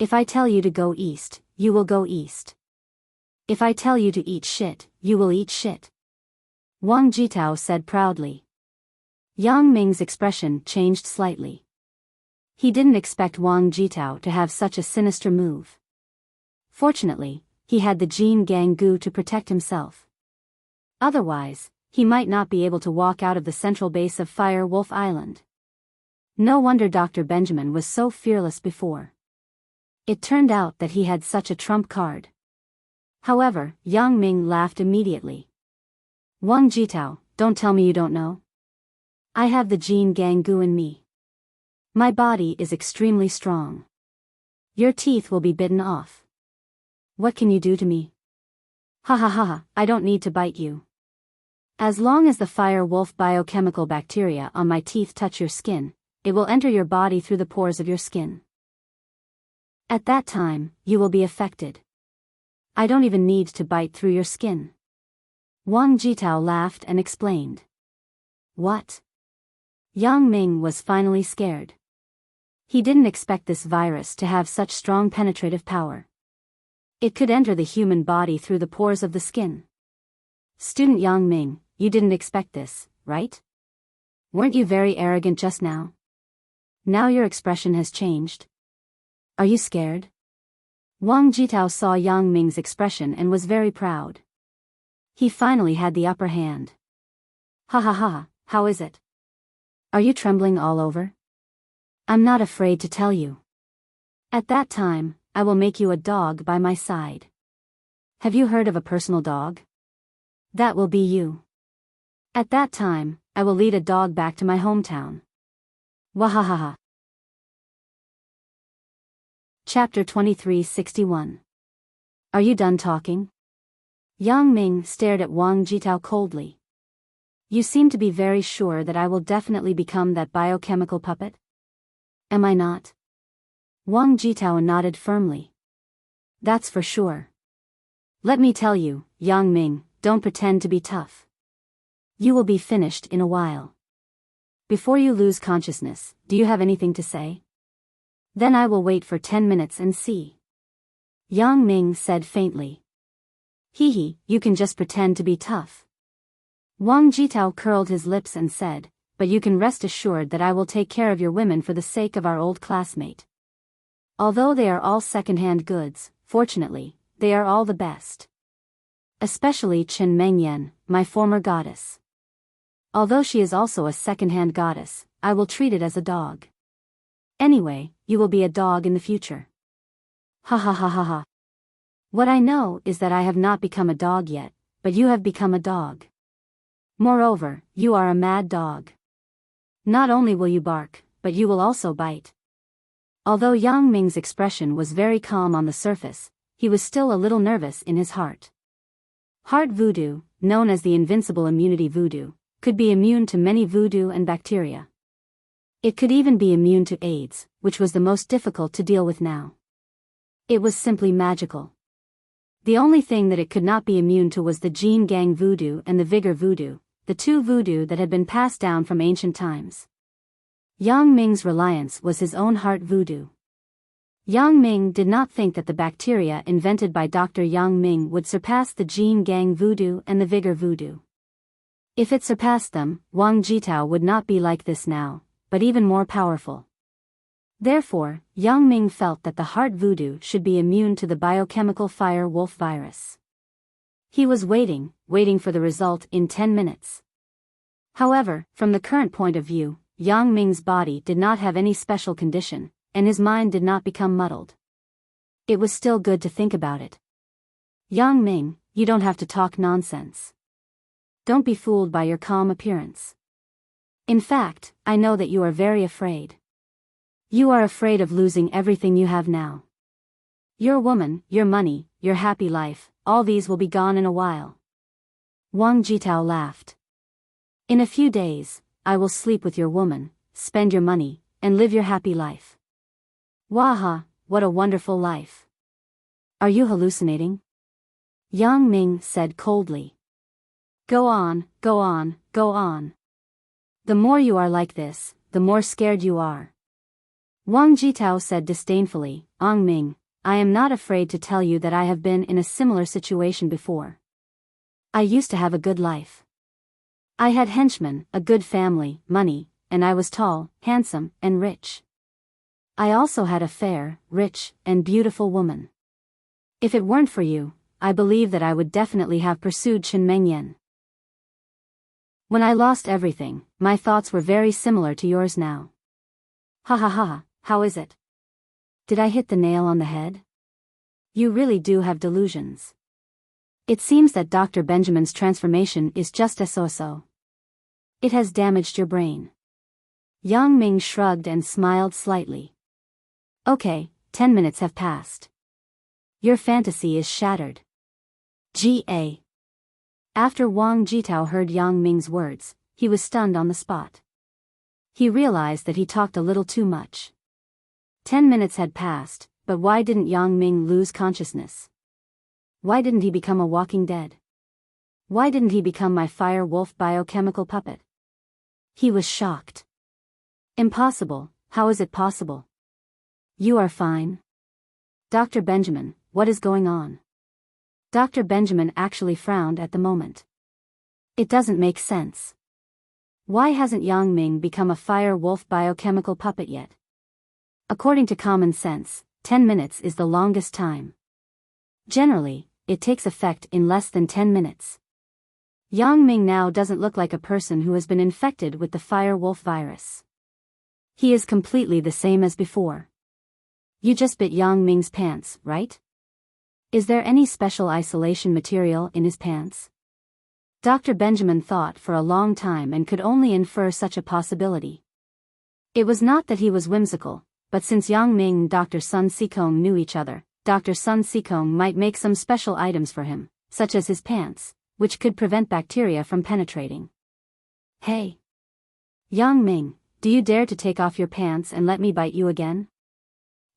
If I tell you to go east, you will go east. If I tell you to eat shit, you will eat shit. Wang Jitao said proudly. Yang Ming's expression changed slightly. He didn't expect Wang Jitao to have such a sinister move. Fortunately, he had the Jin Gang Gu to protect himself. Otherwise, he might not be able to walk out of the central base of Fire Wolf Island. No wonder Dr. Benjamin was so fearless before. It turned out that he had such a trump card. However, Yang Ming laughed immediately. Wang Jitao, don't tell me you don't know. I have the Jin Gang Gu in me. My body is extremely strong. Your teeth will be bitten off. What can you do to me? Ha ha ha ha, I don't need to bite you. As long as the fire wolf biochemical bacteria on my teeth touch your skin, it will enter your body through the pores of your skin. At that time, you will be affected. I don't even need to bite through your skin. Wang Jitao laughed and explained. What? Yang Ming was finally scared. He didn't expect this virus to have such strong penetrative power. It could enter the human body through the pores of the skin. Student Yang Ming, you didn't expect this, right? Weren't you very arrogant just now? Now your expression has changed. Are you scared? Wang Jitao saw Yang Ming's expression and was very proud. He finally had the upper hand. Ha ha ha, how is it? Are you trembling all over? I'm not afraid to tell you. At that time, I will make you a dog by my side. Have you heard of a personal dog? That will be you. At that time, I will lead a dog back to my hometown. Wahahaha. Chapter 2361. Are you done talking? Yang Ming stared at Wang Jitao coldly. You seem to be very sure that I will definitely become that biochemical puppet? Am I not? Wang Jitao nodded firmly. That's for sure. Let me tell you, Yang Ming, don't pretend to be tough. You will be finished in a while. Before you lose consciousness, do you have anything to say? Then I will wait for 10 minutes and see. Yang Ming said faintly. Hee, you can just pretend to be tough. Wang Jitao curled his lips and said, but you can rest assured that I will take care of your women for the sake of our old classmate. Although they are all second-hand goods, fortunately, they are all the best. Especially Chen Mengyan, my former goddess. Although she is also a second-hand goddess, I will treat it as a dog. Anyway, you will be a dog in the future. Ha ha ha ha ha. What I know is that I have not become a dog yet, but you have become a dog. Moreover, you are a mad dog. Not only will you bark, but you will also bite. Although Yang Ming's expression was very calm on the surface, he was still a little nervous in his heart. Heart voodoo, known as the invincible immunity voodoo, could be immune to many voodoo and bacteria. It could even be immune to AIDS, which was the most difficult to deal with now. It was simply magical. The only thing that it could not be immune to was the Jin Gang voodoo and the Vigor voodoo, the two voodoo that had been passed down from ancient times. Yang Ming's reliance was his own heart voodoo. Yang Ming did not think that the bacteria invented by Dr. Yang Ming would surpass the Jin Gang voodoo and the Vigor voodoo. If it surpassed them, Wang Jitao would not be like this now, but even more powerful. Therefore, Yang Ming felt that the heart voodoo should be immune to the biochemical fire wolf virus. He was waiting for the result in 10 minutes. However, from the current point of view, Yang Ming's body did not have any special condition, and his mind did not become muddled. It was still good to think about it. Yang Ming, you don't have to talk nonsense. Don't be fooled by your calm appearance. In fact, I know that you are very afraid. You are afraid of losing everything you have now. Your woman, your money, your happy life, all these will be gone in a while. Wang Jitao laughed. In a few days, I will sleep with your woman, spend your money, and live your happy life. Waha, what a wonderful life. Are you hallucinating? Yang Ming said coldly. Go on, go on, go on. The more you are like this, the more scared you are. Wang Jitao said disdainfully, Ang Ming, I am not afraid to tell you that I have been in a similar situation before. I used to have a good life. I had henchmen, a good family, money, and I was tall, handsome, and rich. I also had a fair, rich, and beautiful woman. If it weren't for you, I believe that I would definitely have pursued Chen Mengyan. When I lost everything, my thoughts were very similar to yours now. Ha ha ha, how is it? Did I hit the nail on the head? You really do have delusions. It seems that Dr. Benjamin's transformation is just so. It has damaged your brain. Yang Ming shrugged and smiled slightly. Okay, 10 minutes have passed. Your fantasy is shattered. G.A. After Wang Jitao heard Yang Ming's words, he was stunned on the spot. He realized that he talked a little too much. 10 minutes had passed, but why didn't Yang Ming lose consciousness? Why didn't he become a walking dead? Why didn't he become my fire wolf biochemical puppet? He was shocked. Impossible, how is it possible? You are fine. Dr. Benjamin, what is going on? Dr. Benjamin actually frowned at the moment. It doesn't make sense. Why hasn't Yang Ming become a fire wolf biochemical puppet yet? According to common sense, 10 minutes is the longest time. Generally, it takes effect in less than 10 minutes. Yang Ming now doesn't look like a person who has been infected with the fire wolf virus. He is completely the same as before. You just bit Yang Ming's pants, right? Is there any special isolation material in his pants? Dr. Benjamin thought for a long time and could only infer such a possibility. It was not that he was whimsical, but since Yang Ming and Dr. Sun Sikong knew each other, Dr. Sun Sikong might make some special items for him, such as his pants, which could prevent bacteria from penetrating. Hey! Yang Ming, do you dare to take off your pants and let me bite you again?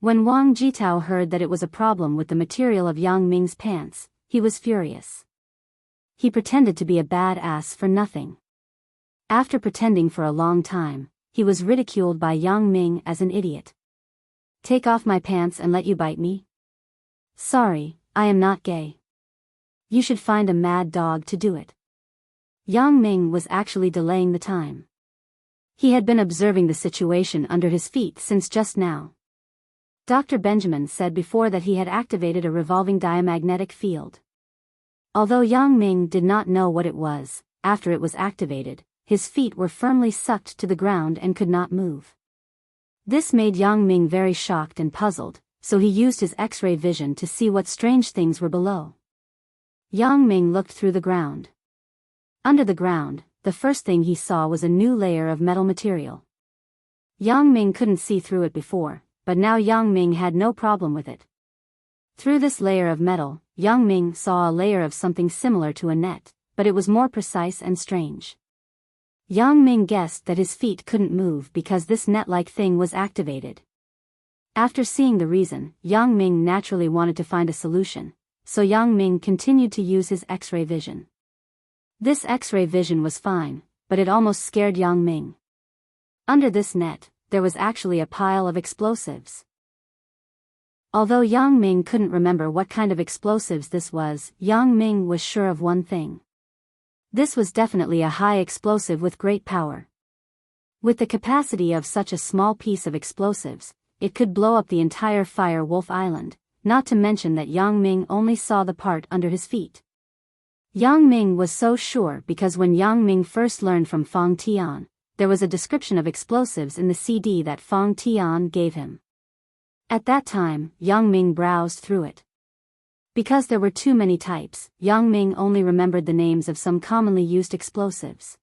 When Wang Jitao heard that it was a problem with the material of Yang Ming's pants, he was furious. He pretended to be a bad-ass for nothing. After pretending for a long time, he was ridiculed by Yang Ming as an idiot. Take off my pants and let you bite me? Sorry, I am not gay. You should find a mad dog to do it. Yang Ming was actually delaying the time. He had been observing the situation under his feet since just now. Dr. Benjamin said before that he had activated a revolving diamagnetic field. Although Yang Ming did not know what it was, after it was activated, his feet were firmly sucked to the ground and could not move. This made Yang Ming very shocked and puzzled, so he used his X-ray vision to see what strange things were below. Yang Ming looked through the ground. Under the ground, the first thing he saw was a new layer of metal material. Yang Ming couldn't see through it before, but now Yang Ming had no problem with it. Through this layer of metal, Yang Ming saw a layer of something similar to a net, but it was more precise and strange. Yang Ming guessed that his feet couldn't move because this net-like thing was activated. After seeing the reason, Yang Ming naturally wanted to find a solution, so Yang Ming continued to use his X-ray vision. This X-ray vision was fine, but it almost scared Yang Ming. Under this net, there was actually a pile of explosives. Although Yang Ming couldn't remember what kind of explosives this was, Yang Ming was sure of one thing. This was definitely a high explosive with great power. With the capacity of such a small piece of explosives, it could blow up the entire Fire Wolf Island, not to mention that Yang Ming only saw the part under his feet. Yang Ming was so sure because when Yang Ming first learned from Fang Tian, there was a description of explosives in the CD that Fang Tian gave him. At that time, Yang Ming browsed through it. Because there were too many types, Yang Ming only remembered the names of some commonly used explosives.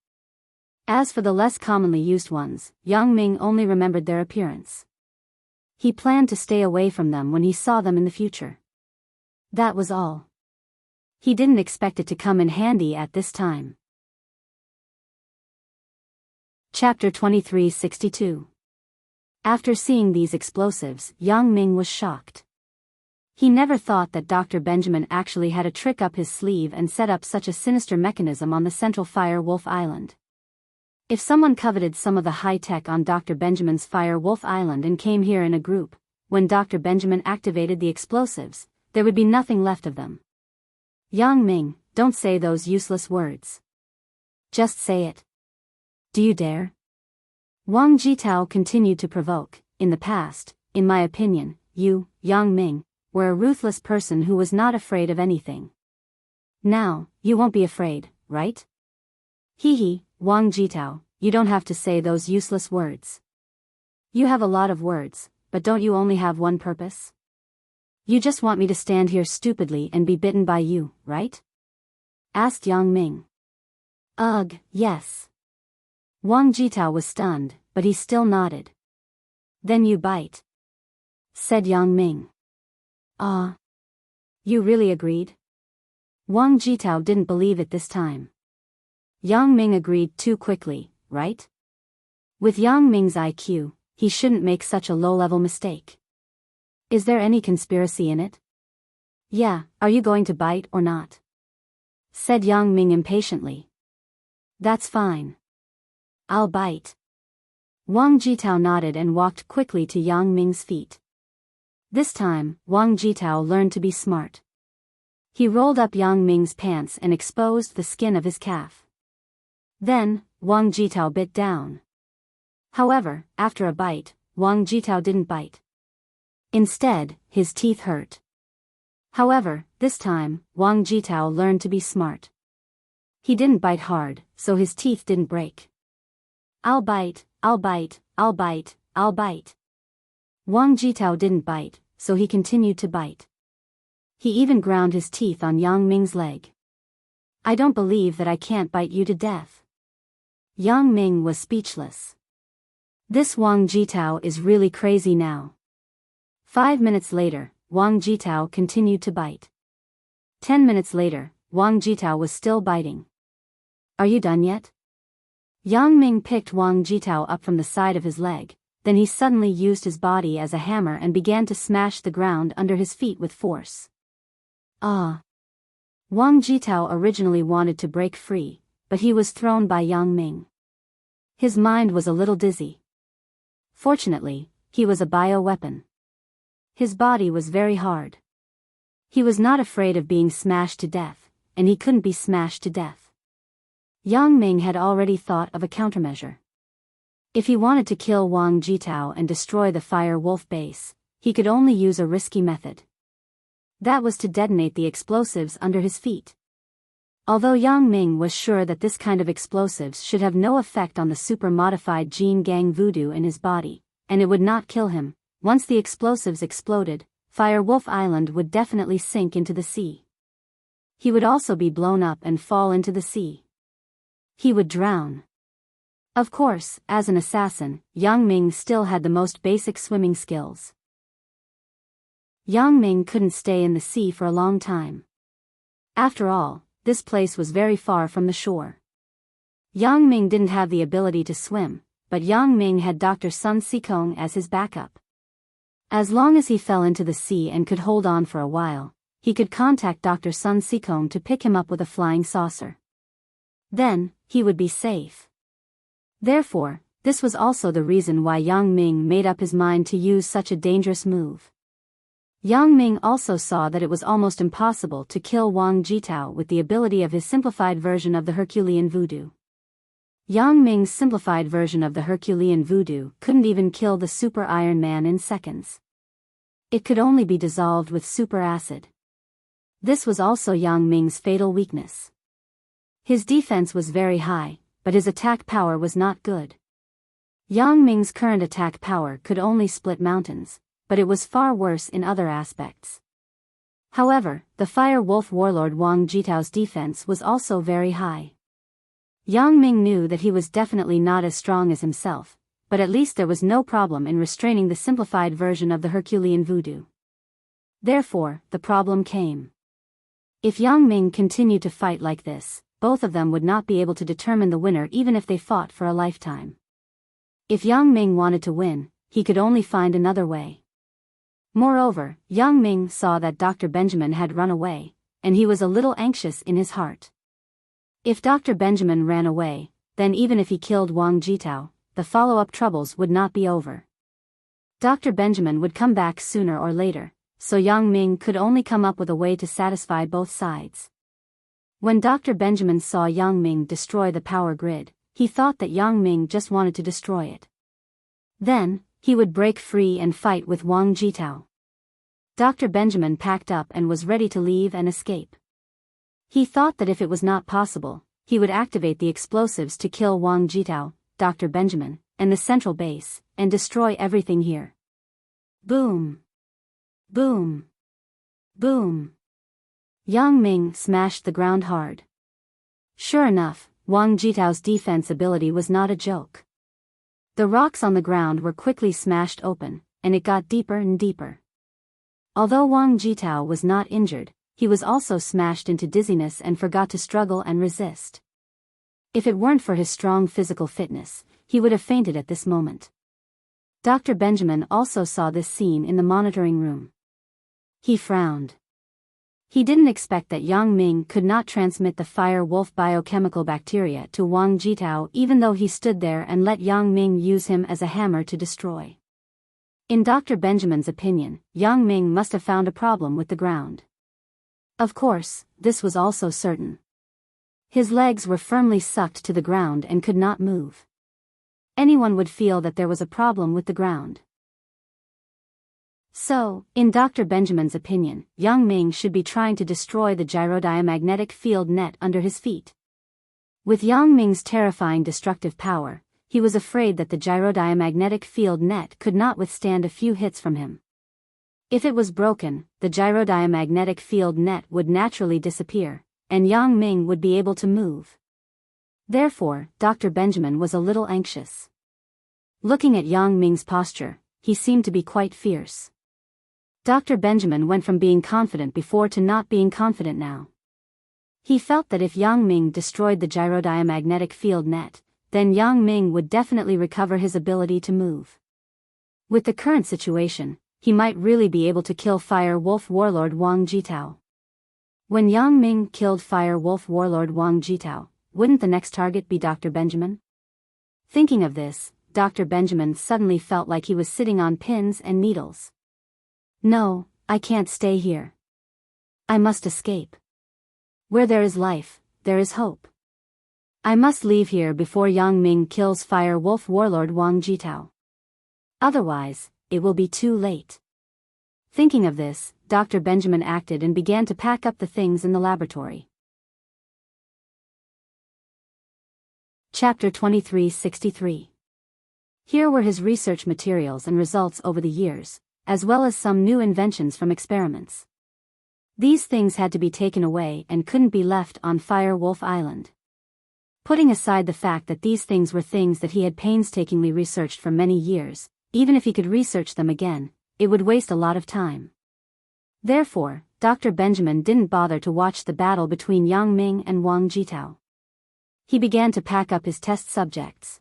As for the less commonly used ones, Yang Ming only remembered their appearance. He planned to stay away from them when he saw them in the future. That was all. He didn't expect it to come in handy at this time. Chapter 2362. After seeing these explosives, Yang Ming was shocked. He never thought that Dr. Benjamin actually had a trick up his sleeve and set up such a sinister mechanism on the central Fire Wolf Island. If someone coveted some of the high-tech on Dr. Benjamin's Fire Wolf Island and came here in a group, when Dr. Benjamin activated the explosives, there would be nothing left of them. Yang Ming, don't say those useless words. Just say it. Do you dare? Wang Jitao continued to provoke. In the past, in my opinion, you, Yang Ming, were a ruthless person who was not afraid of anything. Now, you won't be afraid, right? Hee, Wang Jitao, you don't have to say those useless words. You have a lot of words, but don't you only have one purpose? You just want me to stand here stupidly and be bitten by you, right? Asked Yang Ming. Ugh, yes. Wang Jitao was stunned, but he still nodded. Then you bite. Said Yang Ming. Ah. You really agreed? Wang Jitao didn't believe it this time. Yang Ming agreed too quickly, right? With Yang Ming's IQ, he shouldn't make such a low-level mistake. Is there any conspiracy in it? Yeah, are you going to bite or not? Said Yang Ming impatiently. That's fine. I'll bite. Wang Jitao nodded and walked quickly to Yang Ming's feet. This time, Wang Jitao learned to be smart. He rolled up Yang Ming's pants and exposed the skin of his calf. Then, Wang Jitao bit down. However, after a bite, Wang Jitao didn't bite. Instead, his teeth hurt. However, this time, Wang Jitao learned to be smart. He didn't bite hard, so his teeth didn't break. I'll bite, I'll bite, I'll bite, I'll bite. Wang Jitao didn't bite, so he continued to bite. He even ground his teeth on Yang Ming's leg. I don't believe that I can't bite you to death. Yang Ming was speechless. This Wang Jitao is really crazy now. 5 minutes later, Wang Jitao continued to bite. 10 minutes later, Wang Jitao was still biting. Are you done yet? Yang Ming picked Wang Jitao up from the side of his leg, then he suddenly used his body as a hammer and began to smash the ground under his feet with force. Ah! Wang Jitao originally wanted to break free, but he was thrown by Yang Ming. His mind was a little dizzy. Fortunately, he was a bioweapon. His body was very hard. He was not afraid of being smashed to death, and he couldn't be smashed to death. Yang Ming had already thought of a countermeasure. If he wanted to kill Wang Jitao and destroy the Fire Wolf base, he could only use a risky method. That was to detonate the explosives under his feet. Although Yang Ming was sure that this kind of explosives should have no effect on the super-modified Jin Gang voodoo in his body, and it would not kill him, once the explosives exploded, Fire Wolf Island would definitely sink into the sea. He would also be blown up and fall into the sea. He would drown. Of course, as an assassin, Yang Ming still had the most basic swimming skills. Yang Ming couldn't stay in the sea for a long time. After all, this place was very far from the shore. Yang Ming didn't have the ability to swim, but Yang Ming had Dr. Sun Sikong as his backup. As long as he fell into the sea and could hold on for a while, he could contact Dr. Sun Sikong to pick him up with a flying saucer. Then, he would be safe. Therefore, this was also the reason why Yang Ming made up his mind to use such a dangerous move. Yang Ming also saw that it was almost impossible to kill Wang Jitao with the ability of his simplified version of the Herculean voodoo. Yang Ming's simplified version of the Herculean voodoo couldn't even kill the Super Iron Man in seconds. It could only be dissolved with super acid. This was also Yang Ming's fatal weakness. His defense was very high, but his attack power was not good. Yang Ming's current attack power could only split mountains, but it was far worse in other aspects. However, the Fire Wolf warlord Wang Jitao's defense was also very high. Yang Ming knew that he was definitely not as strong as himself, but at least there was no problem in restraining the simplified version of the Herculean voodoo. Therefore, the problem came. If Yang Ming continued to fight like this, both of them would not be able to determine the winner even if they fought for a lifetime. If Yang Ming wanted to win, he could only find another way. Moreover, Yang Ming saw that Dr. Benjamin had run away, and he was a little anxious in his heart. If Dr. Benjamin ran away, then even if he killed Wang Jitao, the follow-up troubles would not be over. Dr. Benjamin would come back sooner or later, so Yang Ming could only come up with a way to satisfy both sides. When Dr. Benjamin saw Yang Ming destroy the power grid, he thought that Yang Ming just wanted to destroy it. Then, he would break free and fight with Wang Jitao. Dr. Benjamin packed up and was ready to leave and escape. He thought that if it was not possible, he would activate the explosives to kill Wang Jitao, Dr. Benjamin, and the central base, and destroy everything here. Boom! Boom! Boom! Yang Ming smashed the ground hard. Sure enough, Wang Jitao's defense ability was not a joke. The rocks on the ground were quickly smashed open, and it got deeper and deeper. Although Wang Jitao was not injured, he was also smashed into dizziness and forgot to struggle and resist. If it weren't for his strong physical fitness, he would have fainted at this moment. Dr. Benjamin also saw this scene in the monitoring room. He frowned. He didn't expect that Yang Ming could not transmit the Fire Wolf biochemical bacteria to Wang Jitao even though he stood there and let Yang Ming use him as a hammer to destroy. In Dr. Benjamin's opinion, Yang Ming must have found a problem with the ground. Of course, this was also certain. His legs were firmly sucked to the ground and could not move. Anyone would feel that there was a problem with the ground. So, in Dr. Benjamin's opinion, Yang Ming should be trying to destroy the gyrodiamagnetic field net under his feet. With Yang Ming's terrifying destructive power, he was afraid that the gyrodiamagnetic field net could not withstand a few hits from him. If it was broken, the gyrodiamagnetic field net would naturally disappear, and Yang Ming would be able to move. Therefore, Dr. Benjamin was a little anxious. Looking at Yang Ming's posture, he seemed to be quite fierce. Dr. Benjamin went from being confident before to not being confident now. He felt that if Yang Ming destroyed the gyrodiamagnetic field net, then Yang Ming would definitely recover his ability to move. With the current situation, he might really be able to kill Fire Wolf Warlord Wang Jitao. When Yang Ming killed Fire Wolf Warlord Wang Jitao, wouldn't the next target be Dr. Benjamin? Thinking of this, Dr. Benjamin suddenly felt like he was sitting on pins and needles. No, I can't stay here. I must escape. Where there is life, there is hope. I must leave here before Yang Ming kills Fire Wolf Warlord Wang Jitao. Otherwise, it will be too late. Thinking of this, Dr. Benjamin acted and began to pack up the things in the laboratory. Chapter 2363. Here were his research materials and results over the years, as well as some new inventions from experiments. These things had to be taken away and couldn't be left on Fire Wolf Island. Putting aside the fact that these things were things that he had painstakingly researched for many years, even if he could research them again, it would waste a lot of time. Therefore, Dr. Benjamin didn't bother to watch the battle between Yang Ming and Wang Jitao. He began to pack up his test subjects.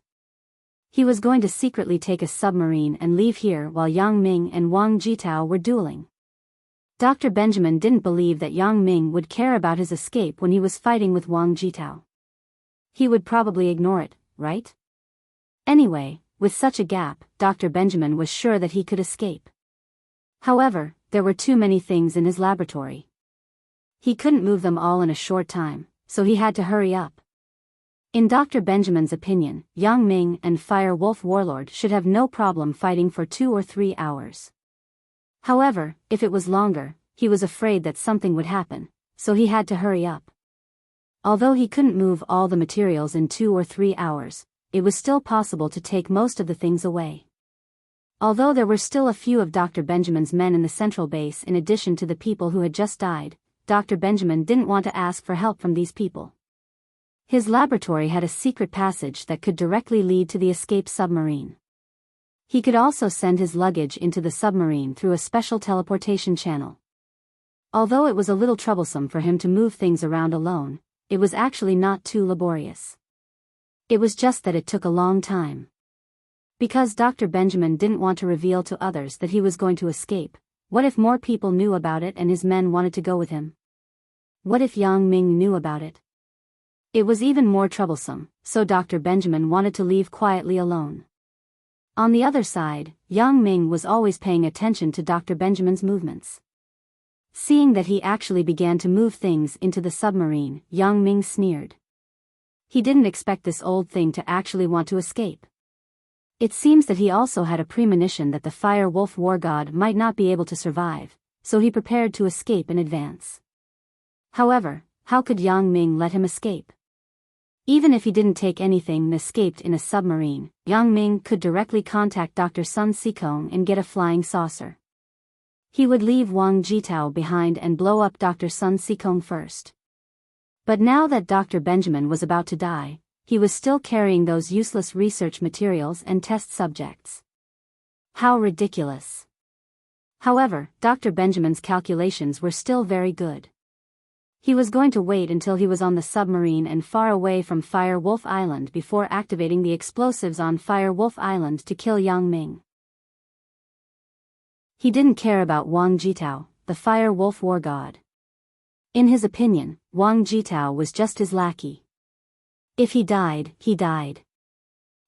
He was going to secretly take a submarine and leave here while Yang Ming and Wang Jitao were dueling. Dr. Benjamin didn't believe that Yang Ming would care about his escape when he was fighting with Wang Jitao. He would probably ignore it, right? Anyway, with such a gap, Dr. Benjamin was sure that he could escape. However, there were too many things in his laboratory. He couldn't move them all in a short time, so he had to hurry up. In Dr. Benjamin's opinion, Yang Ming and Fire Wolf Warlord should have no problem fighting for 2 or 3 hours. However, if it was longer, he was afraid that something would happen, so he had to hurry up. Although he couldn't move all the materials in 2 or 3 hours, it was still possible to take most of the things away. Although there were still a few of Dr. Benjamin's men in the central base in addition to the people who had just died, Dr. Benjamin didn't want to ask for help from these people. His laboratory had a secret passage that could directly lead to the escape submarine. He could also send his luggage into the submarine through a special teleportation channel. Although it was a little troublesome for him to move things around alone, it was actually not too laborious. It was just that it took a long time. Because Dr. Benjamin didn't want to reveal to others that he was going to escape, what if more people knew about it and his men wanted to go with him? What if Yang Ming knew about it? It was even more troublesome, so Dr. Benjamin wanted to leave quietly alone. On the other side, Yang Ming was always paying attention to Dr. Benjamin's movements. Seeing that he actually began to move things into the submarine, Yang Ming sneered. He didn't expect this old thing to actually want to escape. It seems that he also had a premonition that the Fire Wolf War God might not be able to survive, so he prepared to escape in advance. However, how could Yang Ming let him escape? Even if he didn't take anything and escaped in a submarine, Yang Ming could directly contact Dr. Sun Sikong and get a flying saucer. He would leave Wang Jitao behind and blow up Dr. Sun Sikong first. But now that Dr. Benjamin was about to die, he was still carrying those useless research materials and test subjects. How ridiculous. However, Dr. Benjamin's calculations were still very good. He was going to wait until he was on the submarine and far away from Fire Wolf Island before activating the explosives on Fire Wolf Island to kill Yang Ming. He didn't care about Wang Jitao, the Fire Wolf War God. In his opinion, Wang Jitao was just his lackey. If he died, he died.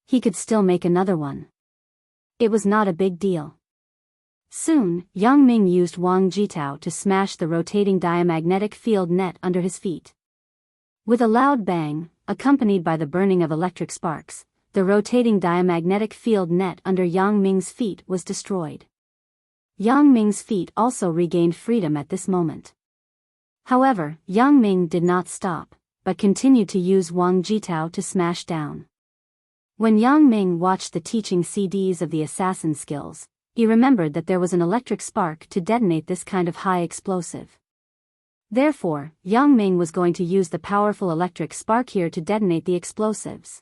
He could still make another one. It was not a big deal. Soon, Yang Ming used Wang Jitao to smash the rotating diamagnetic field net under his feet. With a loud bang, accompanied by the burning of electric sparks, the rotating diamagnetic field net under Yang Ming's feet was destroyed. Yang Ming's feet also regained freedom at this moment. However, Yang Ming did not stop, but continued to use Wang Jitao to smash down. When Yang Ming watched the teaching CDs of the assassin skills, he remembered that there was an electric spark to detonate this kind of high explosive. Therefore, Yang Ming was going to use the powerful electric spark here to detonate the explosives.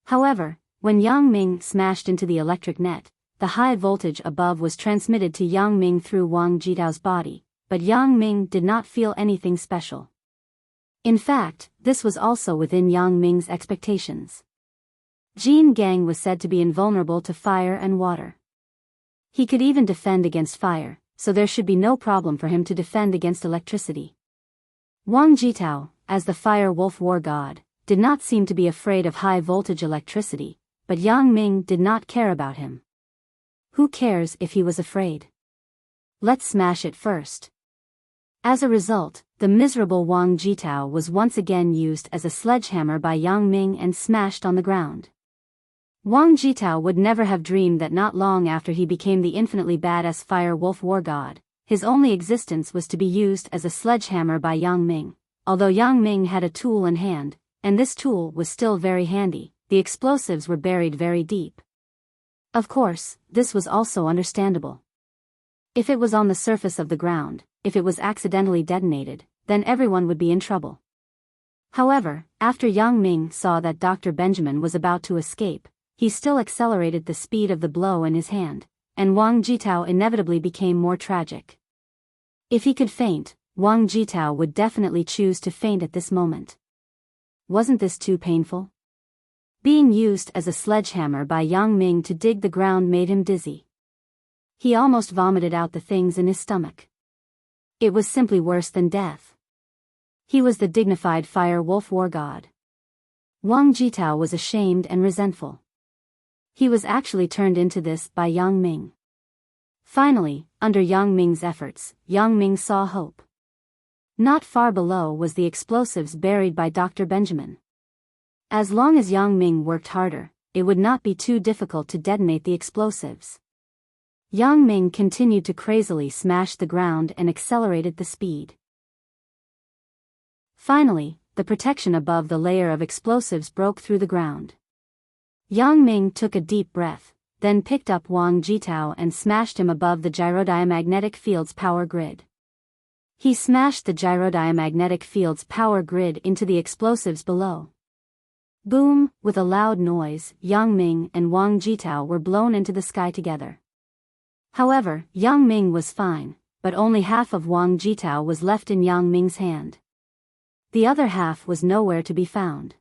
However, when Yang Ming smashed into the electric net, the high voltage above was transmitted to Yang Ming through Wang Jitao's body, but Yang Ming did not feel anything special. In fact, this was also within Yang Ming's expectations. Jin Gang was said to be invulnerable to fire and water. He could even defend against fire, so there should be no problem for him to defend against electricity. Wang Jitao, as the fire wolf war god, did not seem to be afraid of high-voltage electricity, but Yang Ming did not care about him. Who cares if he was afraid? Let's smash it first. As a result, the miserable Wang Jitao was once again used as a sledgehammer by Yang Ming and smashed on the ground. Wang Jitao would never have dreamed that not long after he became the infinitely badass fire wolf war god, his only existence was to be used as a sledgehammer by Yang Ming. Although Yang Ming had a tool in hand, and this tool was still very handy, the explosives were buried very deep. Of course, this was also understandable. If it was on the surface of the ground, if it was accidentally detonated, then everyone would be in trouble. However, after Yang Ming saw that Dr. Benjamin was about to escape, he still accelerated the speed of the blow in his hand, and Wang Jitao inevitably became more tragic. If he could faint, Wang Jitao would definitely choose to faint at this moment. Wasn't this too painful? Being used as a sledgehammer by Yang Ming to dig the ground made him dizzy. He almost vomited out the things in his stomach. It was simply worse than death. He was the dignified fire wolf war god. Wang Jitao was ashamed and resentful. He was actually turned into this by Yang Ming. Finally, under Yang Ming's efforts, Yang Ming saw hope. Not far below was the explosives buried by Dr. Benjamin. As long as Yang Ming worked harder, it would not be too difficult to detonate the explosives. Yang Ming continued to crazily smash the ground and accelerated the speed. Finally, the protection above the layer of explosives broke through the ground. Yang Ming took a deep breath, then picked up Wang Jitao and smashed him above the gyrodiamagnetic field's power grid. He smashed the gyrodiamagnetic field's power grid into the explosives below. Boom! With a loud noise, Yang Ming and Wang Jitao were blown into the sky together. However, Yang Ming was fine, but only half of Wang Jitao was left in Yang Ming's hand. The other half was nowhere to be found.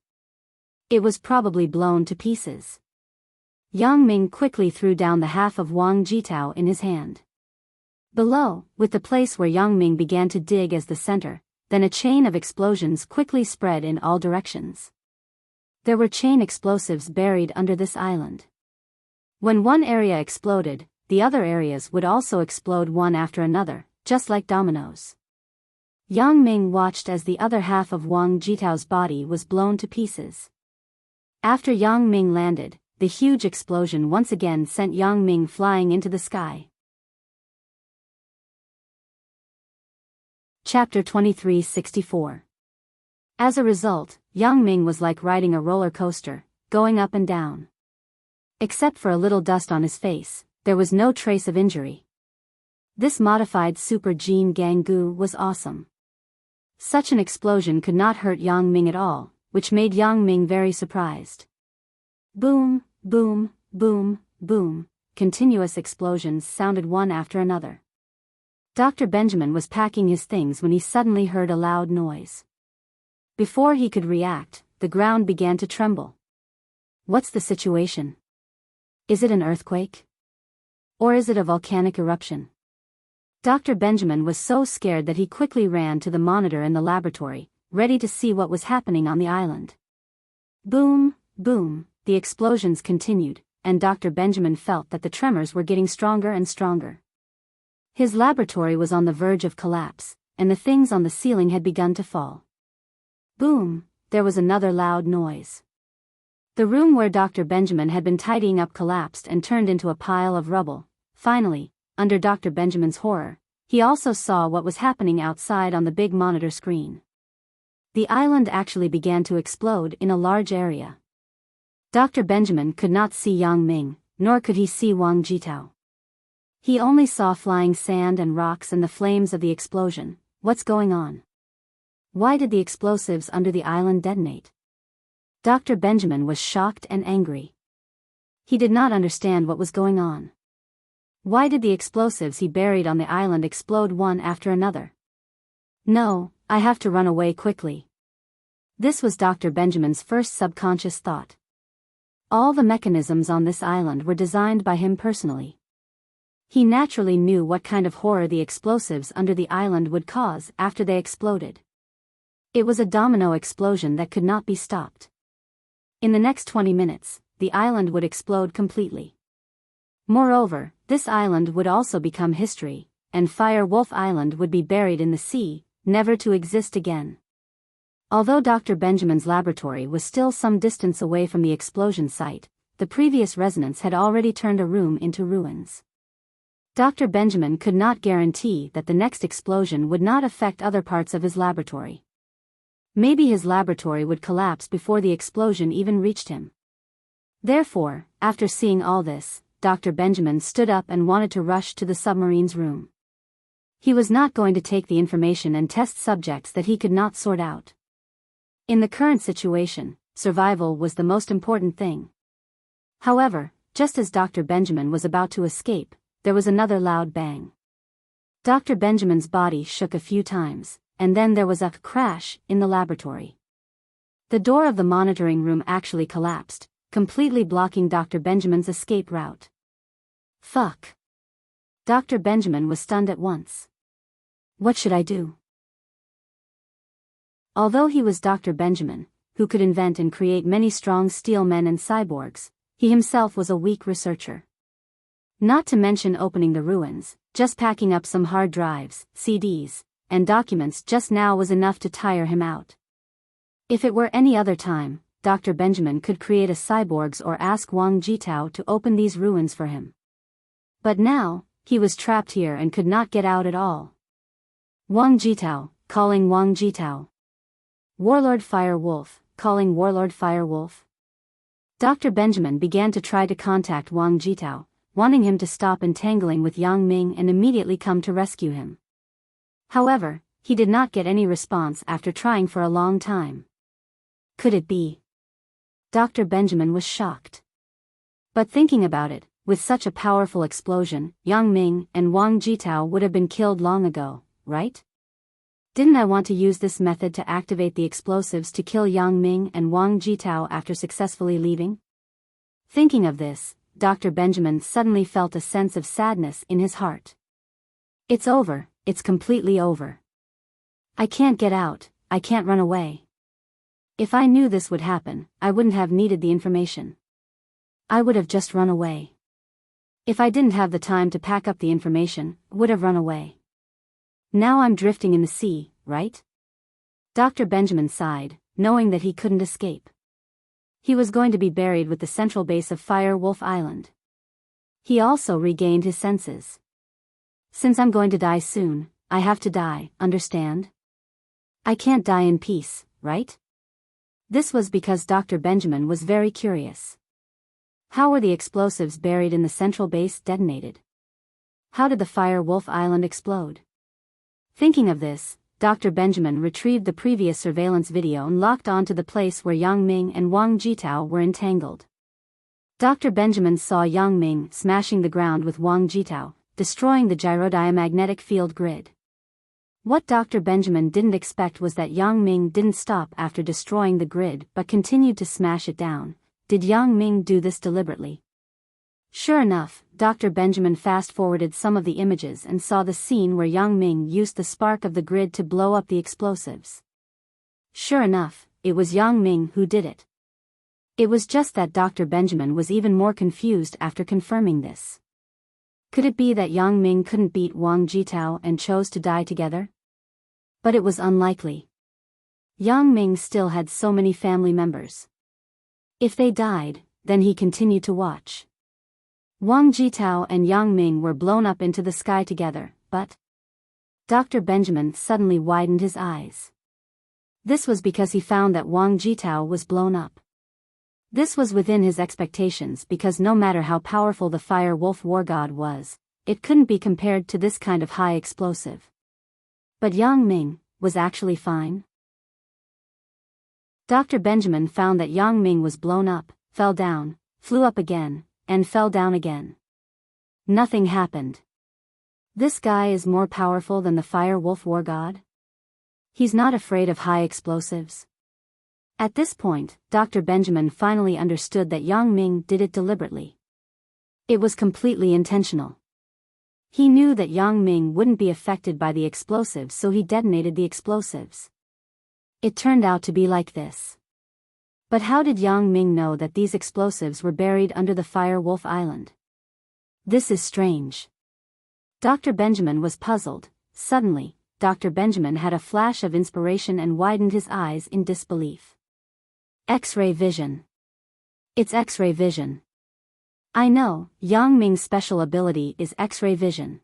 It was probably blown to pieces. Yang Ming quickly threw down the half of Wang Jitao in his hand. Below, with the place where Yang Ming began to dig as the center, then a chain of explosions quickly spread in all directions. There were chain explosives buried under this island. When one area exploded, the other areas would also explode one after another, just like dominoes. Yang Ming watched as the other half of Wang Jitao's body was blown to pieces. After Yang Ming landed, the huge explosion once again sent Yang Ming flying into the sky. Chapter 2364. As a result, Yang Ming was like riding a roller coaster, going up and down. Except for a little dust on his face, there was no trace of injury. This modified Super Gene Gangu was awesome. Such an explosion could not hurt Yang Ming at all, which made Yang Ming very surprised. Boom, boom, boom, boom, continuous explosions sounded one after another. Dr. Benjamin was packing his things when he suddenly heard a loud noise. Before he could react, the ground began to tremble. What's the situation? Is it an earthquake? Or is it a volcanic eruption? Dr. Benjamin was so scared that he quickly ran to the monitor in the laboratory, ready to see what was happening on the island. Boom, boom, the explosions continued, and Dr. Benjamin felt that the tremors were getting stronger and stronger. His laboratory was on the verge of collapse, and the things on the ceiling had begun to fall. Boom, there was another loud noise. The room where Dr. Benjamin had been tidying up collapsed and turned into a pile of rubble. Finally, under Dr. Benjamin's horror, he also saw what was happening outside on the big monitor screen. The island actually began to explode in a large area. Dr. Benjamin could not see Yang Ming, nor could he see Wang Jitao. He only saw flying sand and rocks and the flames of the explosion. What's going on? Why did the explosives under the island detonate? Dr. Benjamin was shocked and angry. He did not understand what was going on. Why did the explosives he buried on the island explode one after another? No, I have to run away quickly. This was Dr. Benjamin's first subconscious thought. All the mechanisms on this island were designed by him personally. He naturally knew what kind of horror the explosives under the island would cause after they exploded. It was a domino explosion that could not be stopped. In the next 20 minutes, the island would explode completely. Moreover, this island would also become history, and Fire Wolf Island would be buried in the sea, never to exist again. Although Dr. Benjamin's laboratory was still some distance away from the explosion site, the previous resonance had already turned a room into ruins. Dr. Benjamin could not guarantee that the next explosion would not affect other parts of his laboratory. Maybe his laboratory would collapse before the explosion even reached him. Therefore, after seeing all this, Dr. Benjamin stood up and wanted to rush to the submarine's room. He was not going to take the information and test subjects that he could not sort out. In the current situation, survival was the most important thing. However, just as Dr. Benjamin was about to escape, there was another loud bang. Dr. Benjamin's body shook a few times, and then there was a crash in the laboratory. The door of the monitoring room actually collapsed, completely blocking Dr. Benjamin's escape route. Fuck. Dr. Benjamin was stunned at once. What should I do? Although he was Dr. Benjamin, who could invent and create many strong steel men and cyborgs, he himself was a weak researcher. Not to mention opening the ruins, just packing up some hard drives, CDs, and documents just now was enough to tire him out. If it were any other time, Dr. Benjamin could create a cyborgs or ask Wang Jitao to open these ruins for him. But now, he was trapped here and could not get out at all. Wang Jitao, calling Wang Jitao. Warlord Fire Wolf, calling Warlord Fire Wolf. Dr. Benjamin began to try to contact Wang Jitao, wanting him to stop entangling with Yang Ming and immediately come to rescue him. However, he did not get any response after trying for a long time. Could it be? Dr. Benjamin was shocked. But thinking about it, with such a powerful explosion, Yang Ming and Wang Jitao would have been killed long ago, right? Didn't I want to use this method to activate the explosives to kill Yang Ming and Wang Jitao after successfully leaving? Thinking of this, Dr. Benjamin suddenly felt a sense of sadness in his heart. It's over, it's completely over. I can't get out, I can't run away. If I knew this would happen, I wouldn't have needed the information. I would have just run away. If I didn't have the time to pack up the information, would have run away. Now I'm drifting in the sea, right? Dr. Benjamin sighed, knowing that he couldn't escape. He was going to be buried with the central base of Fire Wolf Island. He also regained his senses. Since I'm going to die soon, I have to die, understand? I can't die in peace, right? This was because Dr. Benjamin was very curious. How were the explosives buried in the central base detonated? How did the Fire Wolf Island explode? Thinking of this, Dr. Benjamin retrieved the previous surveillance video and locked on to the place where Yang Ming and Wang Jitao were entangled. Dr. Benjamin saw Yang Ming smashing the ground with Wang Jitao, destroying the gyrodiamagnetic field grid. What Dr. Benjamin didn't expect was that Yang Ming didn't stop after destroying the grid but continued to smash it down. Did Yang Ming do this deliberately? Sure enough, Dr. Benjamin fast-forwarded some of the images and saw the scene where Yang Ming used the spark of the grid to blow up the explosives. Sure enough, it was Yang Ming who did it. It was just that Dr. Benjamin was even more confused after confirming this. Could it be that Yang Ming couldn't beat Wang Jitao and chose to die together? But it was unlikely. Yang Ming still had so many family members. If they died, then he continued to watch. Wang Jitao and Yang Ming were blown up into the sky together, but Dr. Benjamin suddenly widened his eyes. This was because he found that Wang Jitao was blown up. This was within his expectations because no matter how powerful the Fire Wolf War God was, it couldn't be compared to this kind of high explosive. But Yang Ming was actually fine. Dr. Benjamin found that Yang Ming was blown up, fell down, flew up again, and fell down again. Nothing happened. This guy is more powerful than the Fire Wolf War God? He's not afraid of high explosives. At this point, Dr. Benjamin finally understood that Yang Ming did it deliberately. It was completely intentional. He knew that Yang Ming wouldn't be affected by the explosives, so he detonated the explosives. It turned out to be like this. But how did Yang Ming know that these explosives were buried under the Fire Wolf Island? This is strange. Dr. Benjamin was puzzled. Suddenly, Dr. Benjamin had a flash of inspiration and widened his eyes in disbelief. X-ray vision. It's X-ray vision. I know, Yang Ming's special ability is X-ray vision.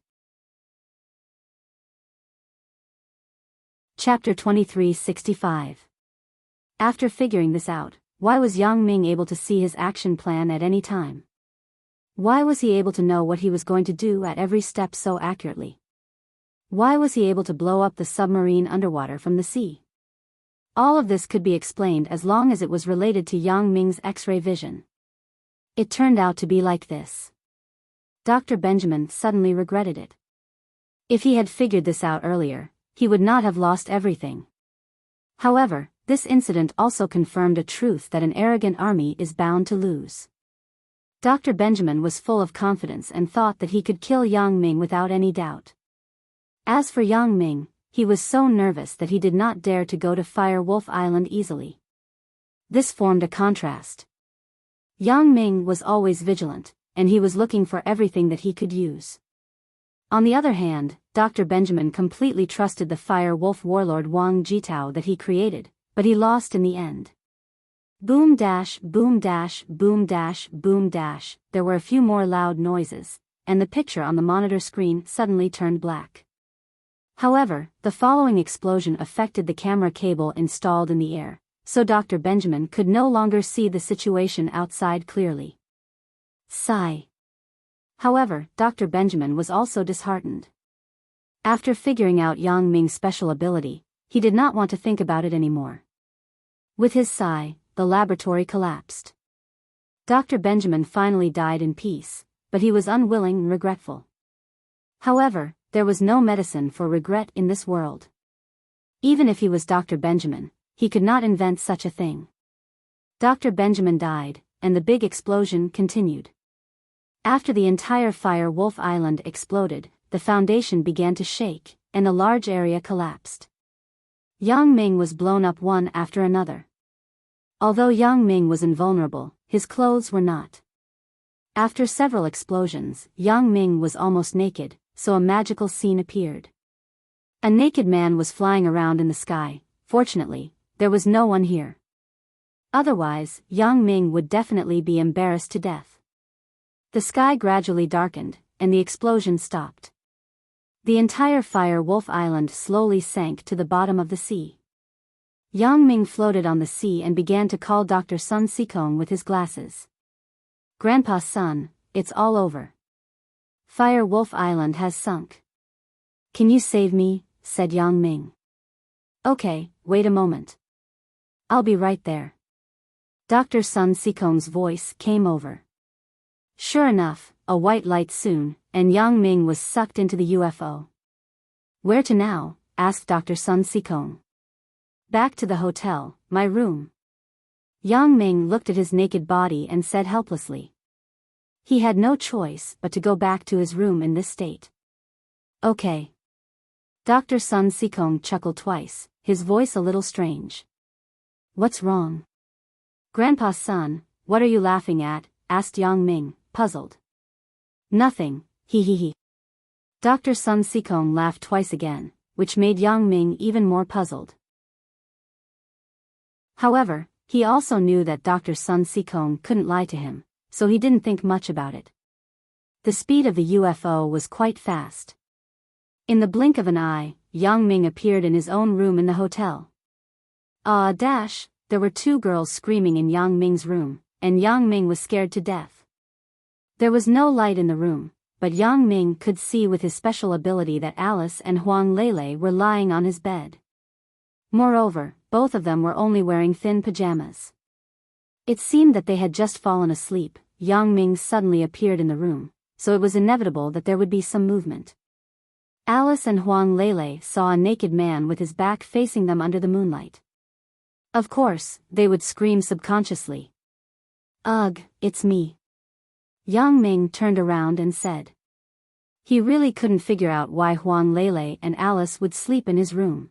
Chapter 2365. After figuring this out, why was Yang Ming able to see his action plan at any time? Why was he able to know what he was going to do at every step so accurately? Why was he able to blow up the submarine underwater from the sea? All of this could be explained as long as it was related to Yang Ming's X-ray vision. It turned out to be like this. Dr. Benjamin suddenly regretted it. If he had figured this out earlier, he would not have lost everything. However, this incident also confirmed a truth that an arrogant army is bound to lose. Dr. Benjamin was full of confidence and thought that he could kill Yang Ming without any doubt. As for Yang Ming, he was so nervous that he did not dare to go to Fire Wolf Island easily. This formed a contrast. Yang Ming was always vigilant, and he was looking for everything that he could use. On the other hand, Dr. Benjamin completely trusted the Fire Wolf warlord Wang Jitao that he created, but he lost in the end. Boom dash, boom dash, boom dash, boom dash. There were a few more loud noises, and the picture on the monitor screen suddenly turned black. However, the following explosion affected the camera cable installed in the air, so Dr. Benjamin could no longer see the situation outside clearly. Sigh. However, Dr. Benjamin was also disheartened. After figuring out Yang Ming's special ability, he did not want to think about it anymore. With his sigh, the laboratory collapsed. Dr. Benjamin finally died in peace, but he was unwilling and regretful. However, there was no medicine for regret in this world. Even if he was Dr. Benjamin, he could not invent such a thing. Dr. Benjamin died, and the big explosion continued. After the entire Fire Wolf Island exploded, the foundation began to shake, and a large area collapsed. Yang Ming was blown up one after another. Although Yang Ming was invulnerable, his clothes were not. After several explosions, Yang Ming was almost naked, so a magical scene appeared. A naked man was flying around in the sky. Fortunately, there was no one here. Otherwise, Yang Ming would definitely be embarrassed to death. The sky gradually darkened, and the explosion stopped. The entire Fire Wolf Island slowly sank to the bottom of the sea. Yang Ming floated on the sea and began to call Dr. Sun Sikong with his glasses. Grandpa Sun, it's all over. Fire Wolf Island has sunk. Can you save me? Said Yang Ming. Okay, wait a moment. I'll be right there. Dr. Sun Sikong's voice came over. Sure enough, a white light soon, and Yang Ming was sucked into the UFO. Where to now? Asked Dr. Sun Sikong. Back to the hotel, my room. Yang Ming looked at his naked body and said helplessly. He had no choice but to go back to his room in this state. Okay. Dr. Sun Sikong chuckled twice, his voice a little strange. What's wrong? Grandpa Sun, what are you laughing at? Asked Yang Ming, puzzled. Nothing, he. Dr. Sun Sikong laughed twice again, which made Yang Ming even more puzzled. However, he also knew that Dr. Sun Sikong couldn't lie to him, so he didn't think much about it. The speed of the UFO was quite fast. In the blink of an eye, Yang Ming appeared in his own room in the hotel. There were two girls screaming in Yang Ming's room, and Yang Ming was scared to death. There was no light in the room, but Yang Ming could see with his special ability that Alice and Huang Lele were lying on his bed. Moreover, both of them were only wearing thin pajamas. It seemed that they had just fallen asleep. Yang Ming suddenly appeared in the room, so it was inevitable that there would be some movement. Alice and Huang Lele saw a naked man with his back facing them under the moonlight. Of course, they would scream subconsciously. Ugh, it's me. Yang Ming turned around and said. He really couldn't figure out why Huang Lele and Alice would sleep in his room.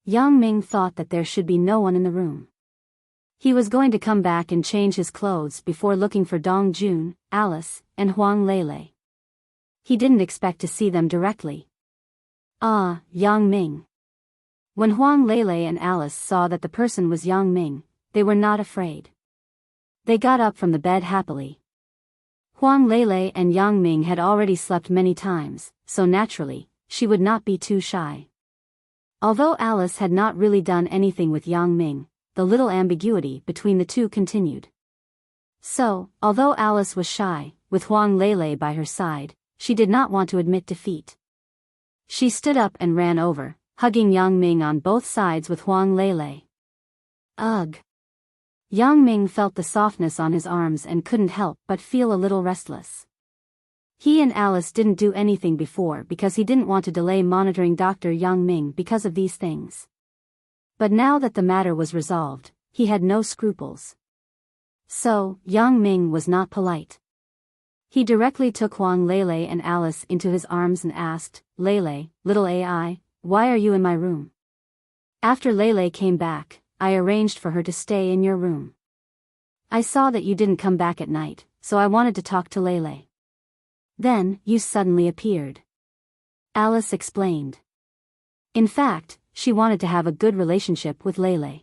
Yang Ming thought that there should be no one in the room. He was going to come back and change his clothes before looking for Dong Jun, Alice, and Huang Lele. He didn't expect to see them directly. Ah, Yang Ming. When Huang Lele and Alice saw that the person was Yang Ming, they were not afraid. They got up from the bed happily. Huang Lele and Yang Ming had already slept many times, so naturally, she would not be too shy. Although Alice had not really done anything with Yang Ming, the little ambiguity between the two continued. So, although Alice was shy, with Huang Lele by her side, she did not want to admit defeat. She stood up and ran over, hugging Yang Ming on both sides with Huang Lele. Ugh! Yang Ming felt the softness on his arms and couldn't help but feel a little restless. He and Alice didn't do anything before because he didn't want to delay monitoring Dr. Yang Ming because of these things. But now that the matter was resolved, he had no scruples. So, Yang Ming was not polite. He directly took Huang Lele and Alice into his arms and asked, "Lele, little AI, why are you in my room?" After Lele came back, I arranged for her to stay in your room. I saw that you didn't come back at night, so I wanted to talk to Lele. Then, you suddenly appeared. Alice explained. In fact, she wanted to have a good relationship with Lele.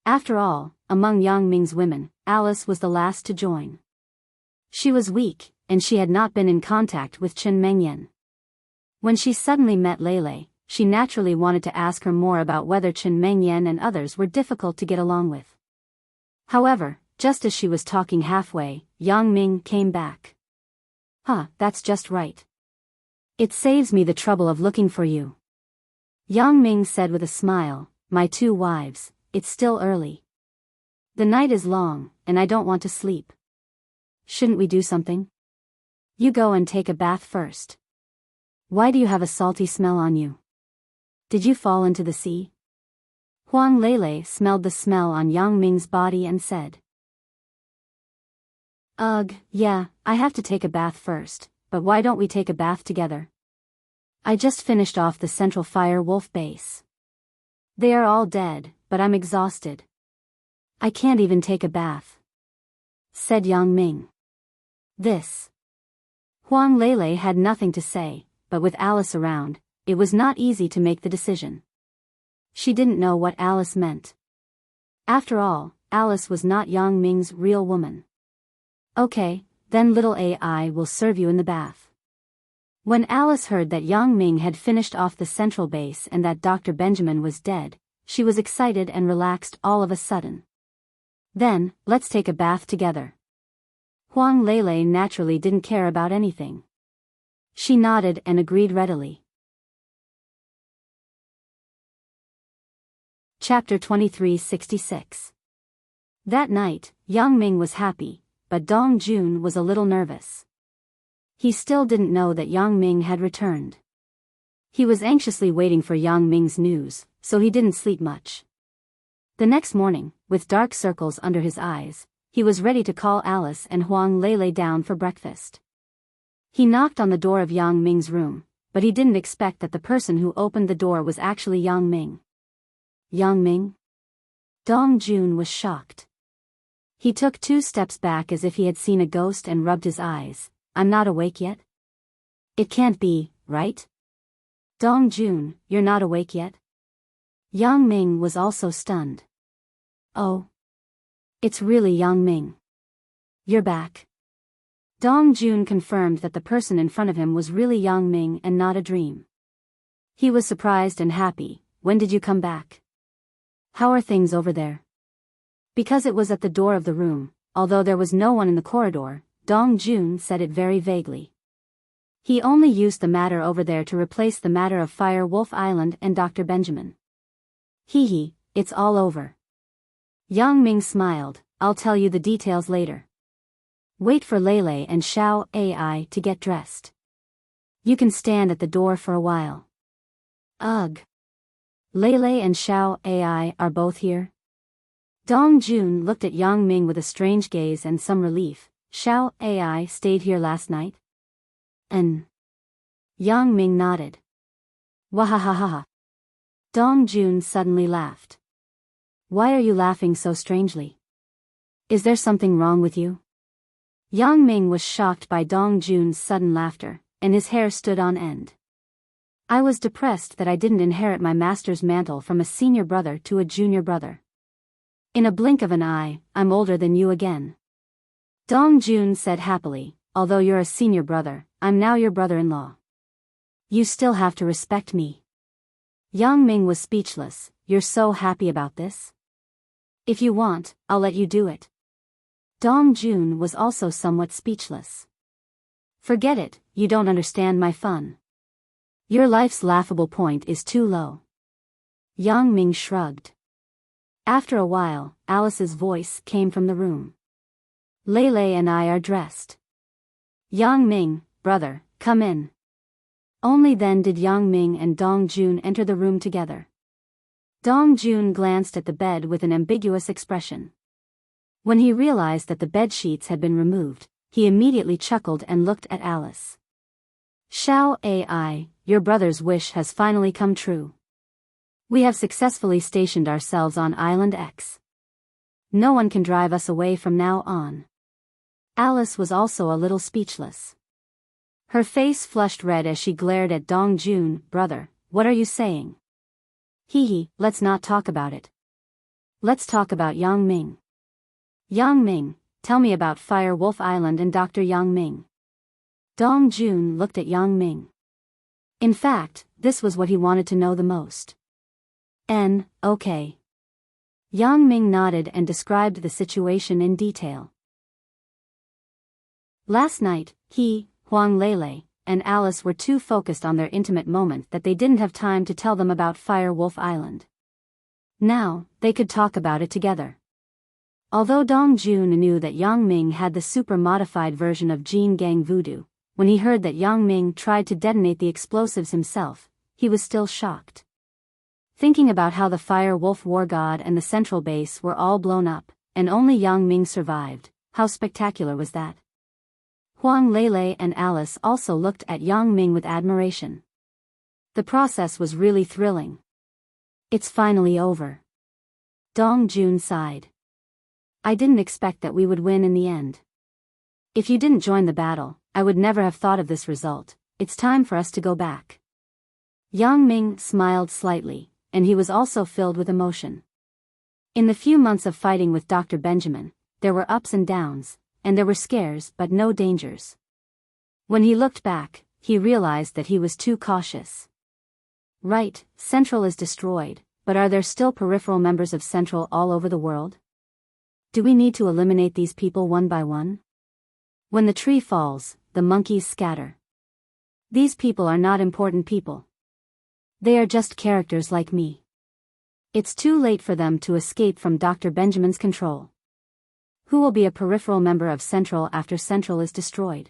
After all, among Yang Ming's women, Alice was the last to join. She was weak, and she had not been in contact with Chen Mengyan. When she suddenly met Lele, she naturally wanted to ask her more about whether Chen Mengyan and others were difficult to get along with. However, just as she was talking halfway, Yang Ming came back. Huh, that's just right. It saves me the trouble of looking for you. Yang Ming said with a smile, my two wives, it's still early. The night is long, and I don't want to sleep. Shouldn't we do something? You go and take a bath first. Why do you have a salty smell on you? Did you fall into the sea? Huang Lele smelled the smell on Yang Ming's body and said. Ugh, yeah, I have to take a bath first, but why don't we take a bath together? I just finished off the Central Fire Wolf base. They are all dead, but I'm exhausted. I can't even take a bath, said Yang Ming. This. Huang Lele had nothing to say, but with Alice around, it was not easy to make the decision. She didn't know what Alice meant. After all, Alice was not Yang Ming's real woman. Okay, then little AI will serve you in the bath. When Alice heard that Yang Ming had finished off the central base and that Dr. Benjamin was dead, she was excited and relaxed all of a sudden. Then, let's take a bath together. Huang Lele naturally didn't care about anything. She nodded and agreed readily. Chapter 2366. That night, Yang Ming was happy, but Dong Jun was a little nervous. He still didn't know that Yang Ming had returned. He was anxiously waiting for Yang Ming's news, so he didn't sleep much. The next morning, with dark circles under his eyes, he was ready to call Alice and Huang Lele down for breakfast. He knocked on the door of Yang Ming's room, but he didn't expect that the person who opened the door was actually Yang Ming. Yang Ming? Dong Jun was shocked. He took 2 steps back as if he had seen a ghost and rubbed his eyes. I'm not awake yet? It can't be, right? Dong Jun, you're not awake yet? Yang Ming was also stunned. Oh. It's really Yang Ming. You're back. Dong Jun confirmed that the person in front of him was really Yang Ming and not a dream. He was surprised and happy. When did you come back? How are things over there? Because it was at the door of the room, although there was no one in the corridor, Dong Jun said it very vaguely. He only used the matter over there to replace the matter of Fire Wolf Island and Dr. Benjamin. Hee, it's all over. Yang Ming smiled, I'll tell you the details later. Wait for Lele and Xiao AI to get dressed. You can stand at the door for a while. Ugh. Lele and Xiao AI are both here? Dong Jun looked at Yang Ming with a strange gaze and some relief. Xiao AI stayed here last night? Yang Ming nodded. Wahahaha. Dong Jun suddenly laughed. Why are you laughing so strangely? Is there something wrong with you? Yang Ming was shocked by Dong Jun's sudden laughter, and his hair stood on end. I was depressed that I didn't inherit my master's mantle from a senior brother to a junior brother. In a blink of an eye, I'm older than you again. Dong Jun said happily, although you're a senior brother, I'm now your brother-in-law. You still have to respect me. Yang Ming was speechless. You're so happy about this? If you want, I'll let you do it. Dong Jun was also somewhat speechless. Forget it, you don't understand my fun. Your life's laughable point is too low. Yang Ming shrugged. After a while, Alice's voice came from the room. Lele and I are dressed. Yang Ming, brother, come in. Only then did Yang Ming and Dong Jun enter the room together. Dong Jun glanced at the bed with an ambiguous expression. When he realized that the bed sheets had been removed, he immediately chuckled and looked at Alice. Xiao Ai, your brother's wish has finally come true. We have successfully stationed ourselves on Island X. No one can drive us away from now on. Alice was also a little speechless. Her face flushed red as she glared at Dong Jun. Brother, what are you saying? Hee, let's not talk about it. Let's talk about Yang Ming. Yang Ming, tell me about Fire Wolf Island and Dr. Yang Ming. Dong Jun looked at Yang Ming. In fact, this was what he wanted to know the most. Okay. Yang Ming nodded and described the situation in detail. Last night, he, Huang Lele, and Alice were too focused on their intimate moment that they didn't have time to tell them about Fire Wolf Island. Now, they could talk about it together. Although Dong Jun knew that Yang Ming had the super-modified version of Jin Gang Voodoo, when he heard that Yang Ming tried to detonate the explosives himself, he was still shocked. Thinking about how the Fire Wolf War God and the central base were all blown up, and only Yang Ming survived, how spectacular was that? Huang Lele and Alice also looked at Yang Ming with admiration. The process was really thrilling. It's finally over. Dong Jun sighed. I didn't expect that we would win in the end. If you didn't join the battle, I would never have thought of this result. It's time for us to go back. Yang Ming smiled slightly, and he was also filled with emotion. In the few months of fighting with Dr. Benjamin, there were ups and downs, and there were scares but no dangers. When he looked back, he realized that he was too cautious. Right, Central is destroyed, but are there still peripheral members of Central all over the world? Do we need to eliminate these people one by one? When the tree falls, the monkeys scatter. These people are not important people. They are just characters like me. It's too late for them to escape from Dr. Benjamin's control. Who will be a peripheral member of Central after Central is destroyed?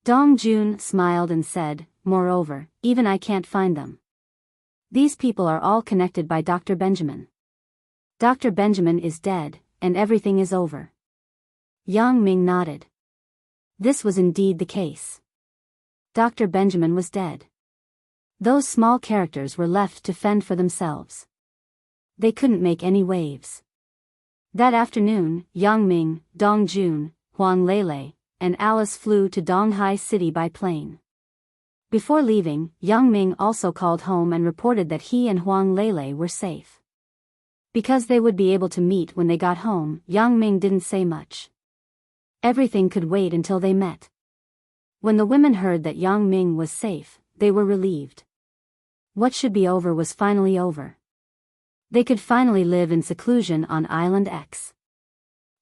Dong Jun smiled and said, moreover, even I can't find them. These people are all connected by Dr. Benjamin. Dr. Benjamin is dead, and everything is over. Yang Ming nodded. This was indeed the case. Dr. Benjamin was dead. Those small characters were left to fend for themselves. They couldn't make any waves. That afternoon, Yang Ming, Dong Jun, Huang Lele, and Alice flew to Donghai City by plane. Before leaving, Yang Ming also called home and reported that he and Huang Lele were safe. Because they would be able to meet when they got home, Yang Ming didn't say much. Everything could wait until they met. When the women heard that Yang Ming was safe, they were relieved. What should be over was finally over. They could finally live in seclusion on Island X.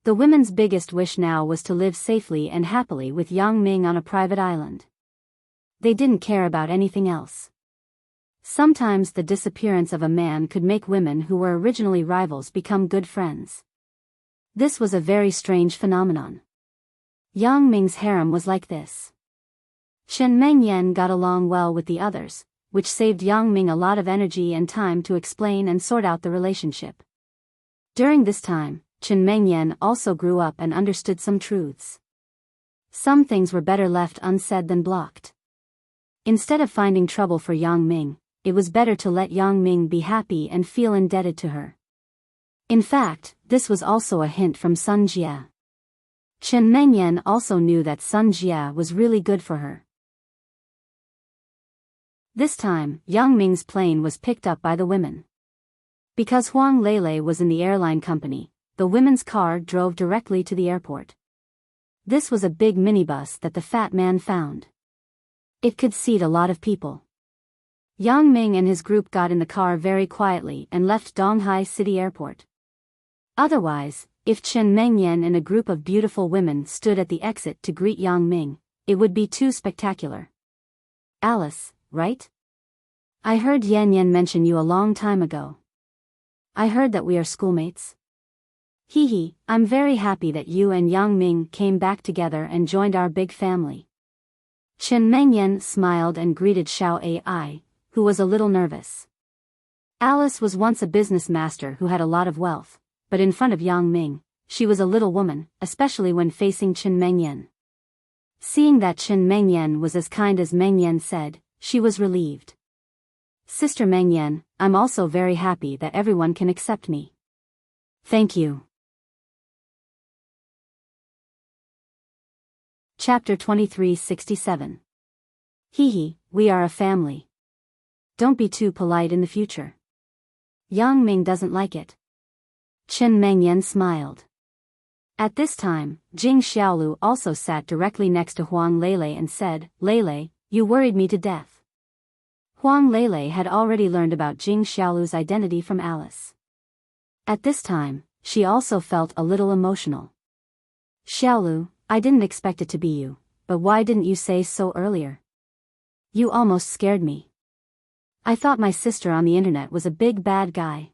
The women's biggest wish now was to live safely and happily with Yang Ming on a private island. They didn't care about anything else. Sometimes the disappearance of a man could make women who were originally rivals become good friends. This was a very strange phenomenon. Yang Ming's harem was like this. Chen Mengyan got along well with the others, which saved Yang Ming a lot of energy and time to explain and sort out the relationship. During this time, Chen Mengyan also grew up and understood some truths. Some things were better left unsaid than blocked. Instead of finding trouble for Yang Ming, it was better to let Yang Ming be happy and feel indebted to her. In fact, this was also a hint from Sun Jie. Chen Mengyan also knew that Sun Jie was really good for her. This time, Yang Ming's plane was picked up by the women. Because Huang Lele was in the airline company, the women's car drove directly to the airport. This was a big minibus that the fat man found. It could seat a lot of people. Yang Ming and his group got in the car very quietly and left Donghai City Airport. Otherwise, if Chen Mengyan and a group of beautiful women stood at the exit to greet Yang Ming, it would be too spectacular. Alice, right? I heard Yan Yan mention you a long time ago. I heard that we are schoolmates. Hee, I'm very happy that you and Yang Ming came back together and joined our big family. Chen Mengyan smiled and greeted Xiao Ai, who was a little nervous. Alice was once a business master who had a lot of wealth, but in front of Yang Ming, she was a little woman, especially when facing Chen Mengyan. Seeing that Chen Mengyan was as kind as Mengyan said, she was relieved. Sister Mengyan, I'm also very happy that everyone can accept me. Thank you. Chapter 2367. Hee, we are a family. Don't be too polite in the future. Yang Ming doesn't like it. Chen Mengyan smiled. At this time, Jing Xiaolu also sat directly next to Huang Lele and said, Lele, you worried me to death. Huang Lele had already learned about Jing Xiaolu's identity from Alice. At this time, she also felt a little emotional. Xiaolu, I didn't expect it to be you, but why didn't you say so earlier? You almost scared me. I thought my sister on the internet was a big bad guy.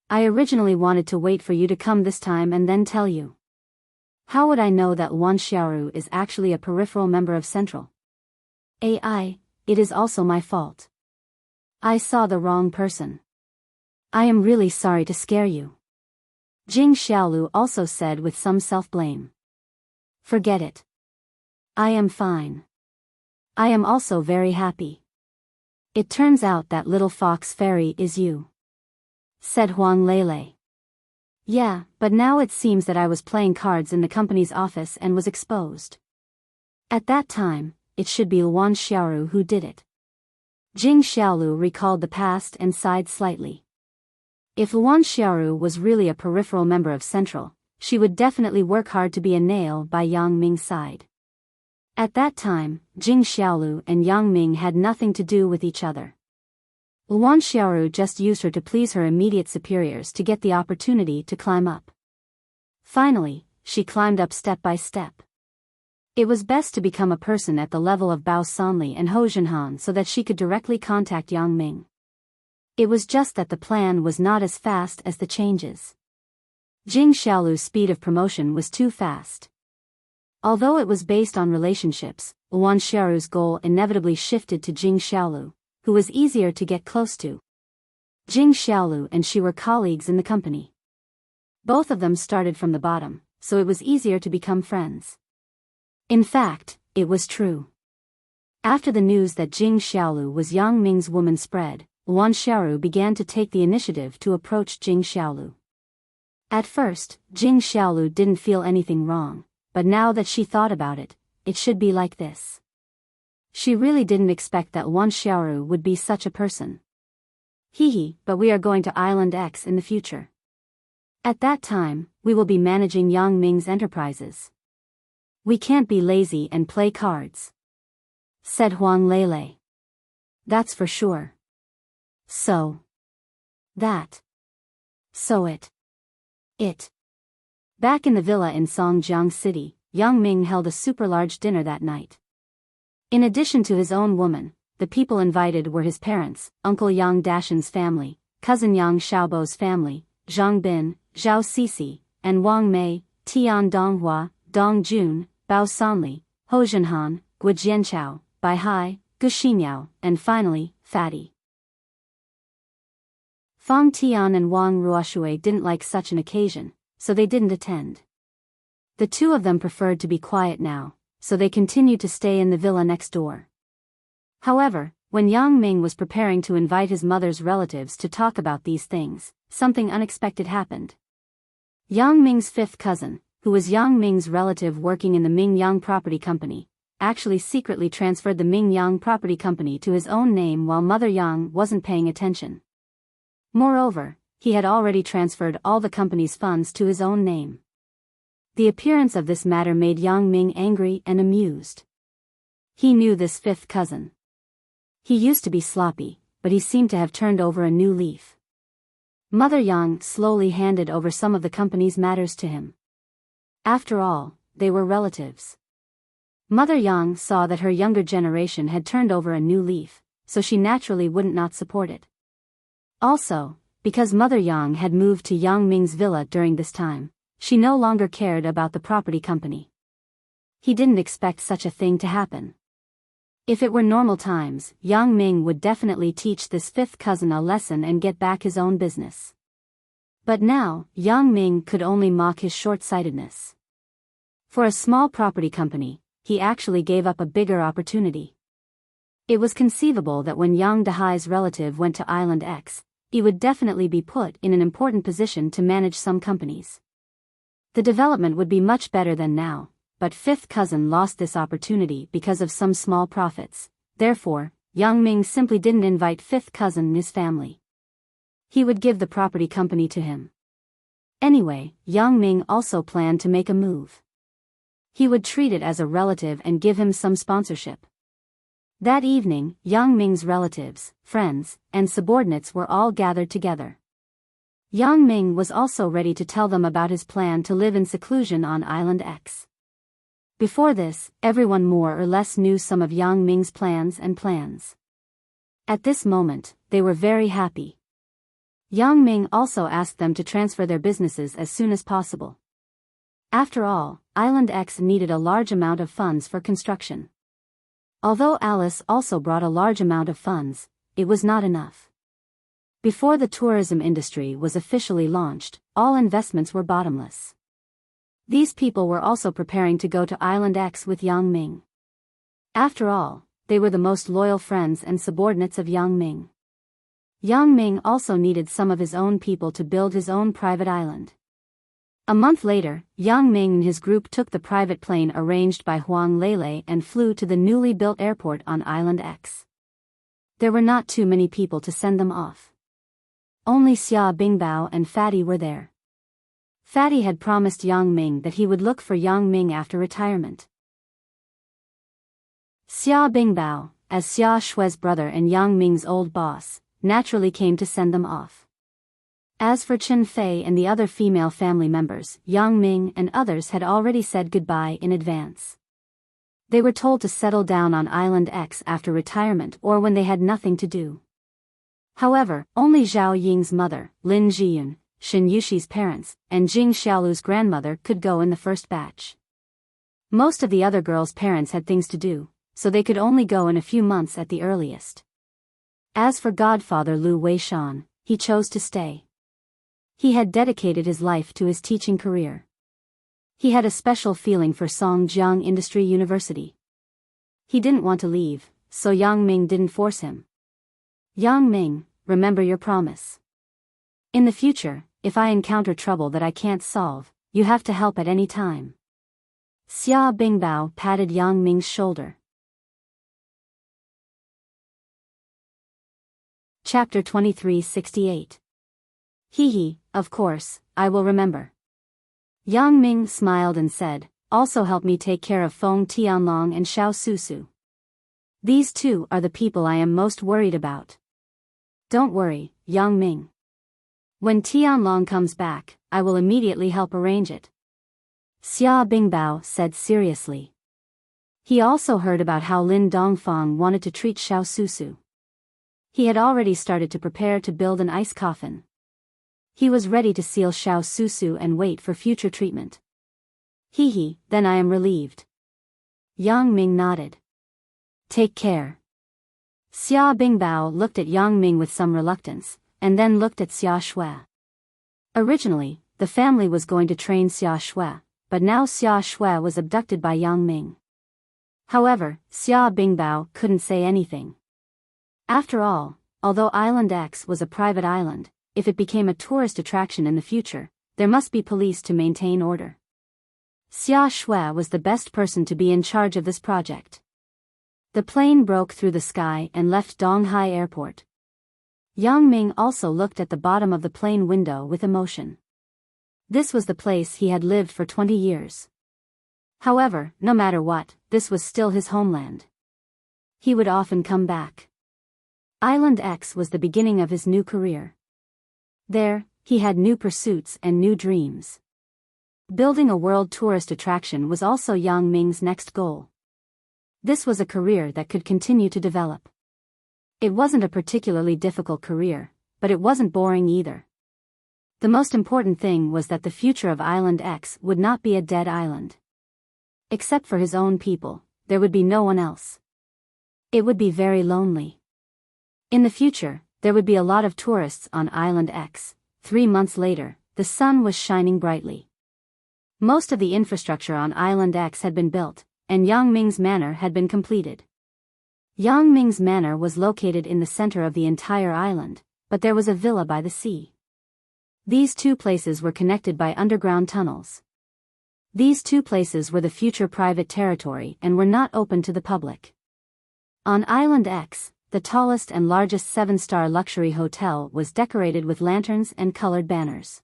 I originally wanted to wait for you to come this time and then tell you. How would I know that Wan Xiaoru is actually a peripheral member of Central? AI, it is also my fault. I saw the wrong person. I am really sorry to scare you. Jing Xiaolu also said with some self-blame. Forget it. I am fine. I am also very happy. It turns out that little fox fairy is you, said Huang Lele. Yeah, but now it seems that I was playing cards in the company's office and was exposed. At that time, it should be Wan Xiaoru who did it. Jing Xiaolu recalled the past and sighed slightly. If Wan Xiaoru was really a peripheral member of Central, she would definitely work hard to be a nail by Yang Ming's side. At that time, Jing Xiaolu and Yang Ming had nothing to do with each other. Wan Xiaoru just used her to please her immediate superiors to get the opportunity to climb up. Finally, she climbed up step by step. It was best to become a person at the level of Bao Sanli and Ho Jinhan so that she could directly contact Yang Ming. It was just that the plan was not as fast as the changes. Jing Xiaolu's speed of promotion was too fast. Although it was based on relationships, Wan Xiaoru's goal inevitably shifted to Jing Xiaolu, who was easier to get close to. Jing Xiaolu and she were colleagues in the company. Both of them started from the bottom, so it was easier to become friends. In fact, it was true. After the news that Jing Xiaolu was Yang Ming's woman spread, Wan Xiaoru began to take the initiative to approach Jing Xiaolu. At first, Jing Xiaolu didn't feel anything wrong, but now that she thought about it, it should be like this. She really didn't expect that Wan Xiaoru would be such a person. Hee, but we are going to Island X in the future. At that time, we will be managing Yang Ming's enterprises. We can't be lazy and play cards, said Huang Lele. That's for sure. So it. Back in the villa in Songjiang City, Yang Ming held a super large dinner that night. In addition to his own woman, the people invited were his parents, Uncle Yang Dashan's family, Cousin Yang Xiaobo's family, Zhang Bin, Zhao Sisi, and Wang Mei, Tian Donghua, Dong Jun, Bao Sanli, Ho Jinhan, Gu Jianchao, Bai Hai, Gu Xinyao, and finally, Fatty. Fang Tian and Wang Ruoshui didn't like such an occasion, so they didn't attend. The two of them preferred to be quiet now, so they continued to stay in the villa next door. However, when Yang Ming was preparing to invite his mother's relatives to talk about these things, something unexpected happened. Yang Ming's fifth cousin, who was Yang Ming's relative working in the Ming Yang Property Company, actually secretly transferred the Ming Yang Property Company to his own name while Mother Yang wasn't paying attention. Moreover, he had already transferred all the company's funds to his own name. The appearance of this matter made Yang Ming angry and amused. He knew this fifth cousin. He used to be sloppy, but he seemed to have turned over a new leaf. Mother Yang slowly handed over some of the company's matters to him. After all, they were relatives. Mother Yang saw that her younger generation had turned over a new leaf, so she naturally wouldn't not support it. Also, because Mother Yang had moved to Yang Ming's villa during this time, she no longer cared about the property company. He didn't expect such a thing to happen. If it were normal times, Yang Ming would definitely teach this fifth cousin a lesson and get back his own business. But now, Yang Ming could only mock his short-sightedness. For a small property company, he actually gave up a bigger opportunity. It was conceivable that when Yang Dehai's relative went to Island X, he would definitely be put in an important position to manage some companies. The development would be much better than now, but fifth cousin lost this opportunity because of some small profits. Therefore, Yang Ming simply didn't invite fifth cousin and his family. He would give the property company to him. Anyway, Yang Ming also planned to make a move. He would treat it as a relative and give him some sponsorship. That evening, Yang Ming's relatives, friends, and subordinates were all gathered together. Yang Ming was also ready to tell them about his plan to live in seclusion on Island X. Before this, everyone more or less knew some of Yang Ming's plans. At this moment, they were very happy. Yang Ming also asked them to transfer their businesses as soon as possible. After all, Island X needed a large amount of funds for construction. Although Alice also brought a large amount of funds, it was not enough. Before the tourism industry was officially launched, all investments were bottomless. These people were also preparing to go to Island X with Yang Ming. After all, they were the most loyal friends and subordinates of Yang Ming. Yang Ming also needed some of his own people to build his own private island. A month later, Yang Ming and his group took the private plane arranged by Huang Lele and flew to the newly built airport on Island X. There were not too many people to send them off. Only Xia Bingbao and Fatty were there. Fatty had promised Yang Ming that he would look for Yang Ming after retirement. Xia Bingbao, as Xia Shui's brother and Yang Ming's old boss, naturally came to send them off. As for Chen Fei and the other female family members, Yang Ming and others had already said goodbye in advance. They were told to settle down on Island X after retirement or when they had nothing to do. However, only Zhao Ying's mother, Lin Jiyun, Shen Yushi's parents, and Jing Xiaolu's grandmother could go in the first batch. Most of the other girls' parents had things to do, so they could only go in a few months at the earliest. As for godfather Lu Weishan, he chose to stay. He had dedicated his life to his teaching career. He had a special feeling for Songjiang Industry University. He didn't want to leave, so Yang Ming didn't force him. Yang Ming, remember your promise. In the future, if I encounter trouble that I can't solve, you have to help at any time. Xia Bingbao patted Yang Ming's shoulder. Chapter 2368. Hee, of course, I will remember. Yang Ming smiled and said, also help me take care of Feng Tianlong and Xiao Susu. These two are the people I am most worried about. Don't worry, Yang Ming. When Tianlong comes back, I will immediately help arrange it. Xia Bingbao said seriously. He also heard about how Lin Dongfang wanted to treat Xiao Susu. He had already started to prepare to build an ice coffin. He was ready to seal Xiao Susu and wait for future treatment. Hee, then I am relieved. Yang Ming nodded. Take care. Xia Bingbao looked at Yang Ming with some reluctance, and then looked at Xia Shui. Originally, the family was going to train Xia Shui, but now Xia Shui was abducted by Yang Ming. However, Xia Bingbao couldn't say anything. After all, although Island X was a private island, if it became a tourist attraction in the future, there must be police to maintain order. Xia Shui was the best person to be in charge of this project. The plane broke through the sky and left Donghai Airport. Yang Ming also looked at the bottom of the plane window with emotion. This was the place he had lived for 20 years. However, no matter what, this was still his homeland. He would often come back. Island X was the beginning of his new career. There, he had new pursuits and new dreams. Building a world tourist attraction was also Yang Ming's next goal. This was a career that could continue to develop. It wasn't a particularly difficult career, but it wasn't boring either. The most important thing was that the future of Island X would not be a dead island. Except for his own people, there would be no one else. It would be very lonely. In the future, there would be a lot of tourists on Island X. 3 months later, the sun was shining brightly. Most of the infrastructure on Island X had been built, and Yang Ming's manor had been completed. Yang Ming's manor was located in the center of the entire island, but there was a villa by the sea. These two places were connected by underground tunnels. These two places were the future private territory and were not open to the public. On Island X, the tallest and largest 7-star luxury hotel was decorated with lanterns and colored banners.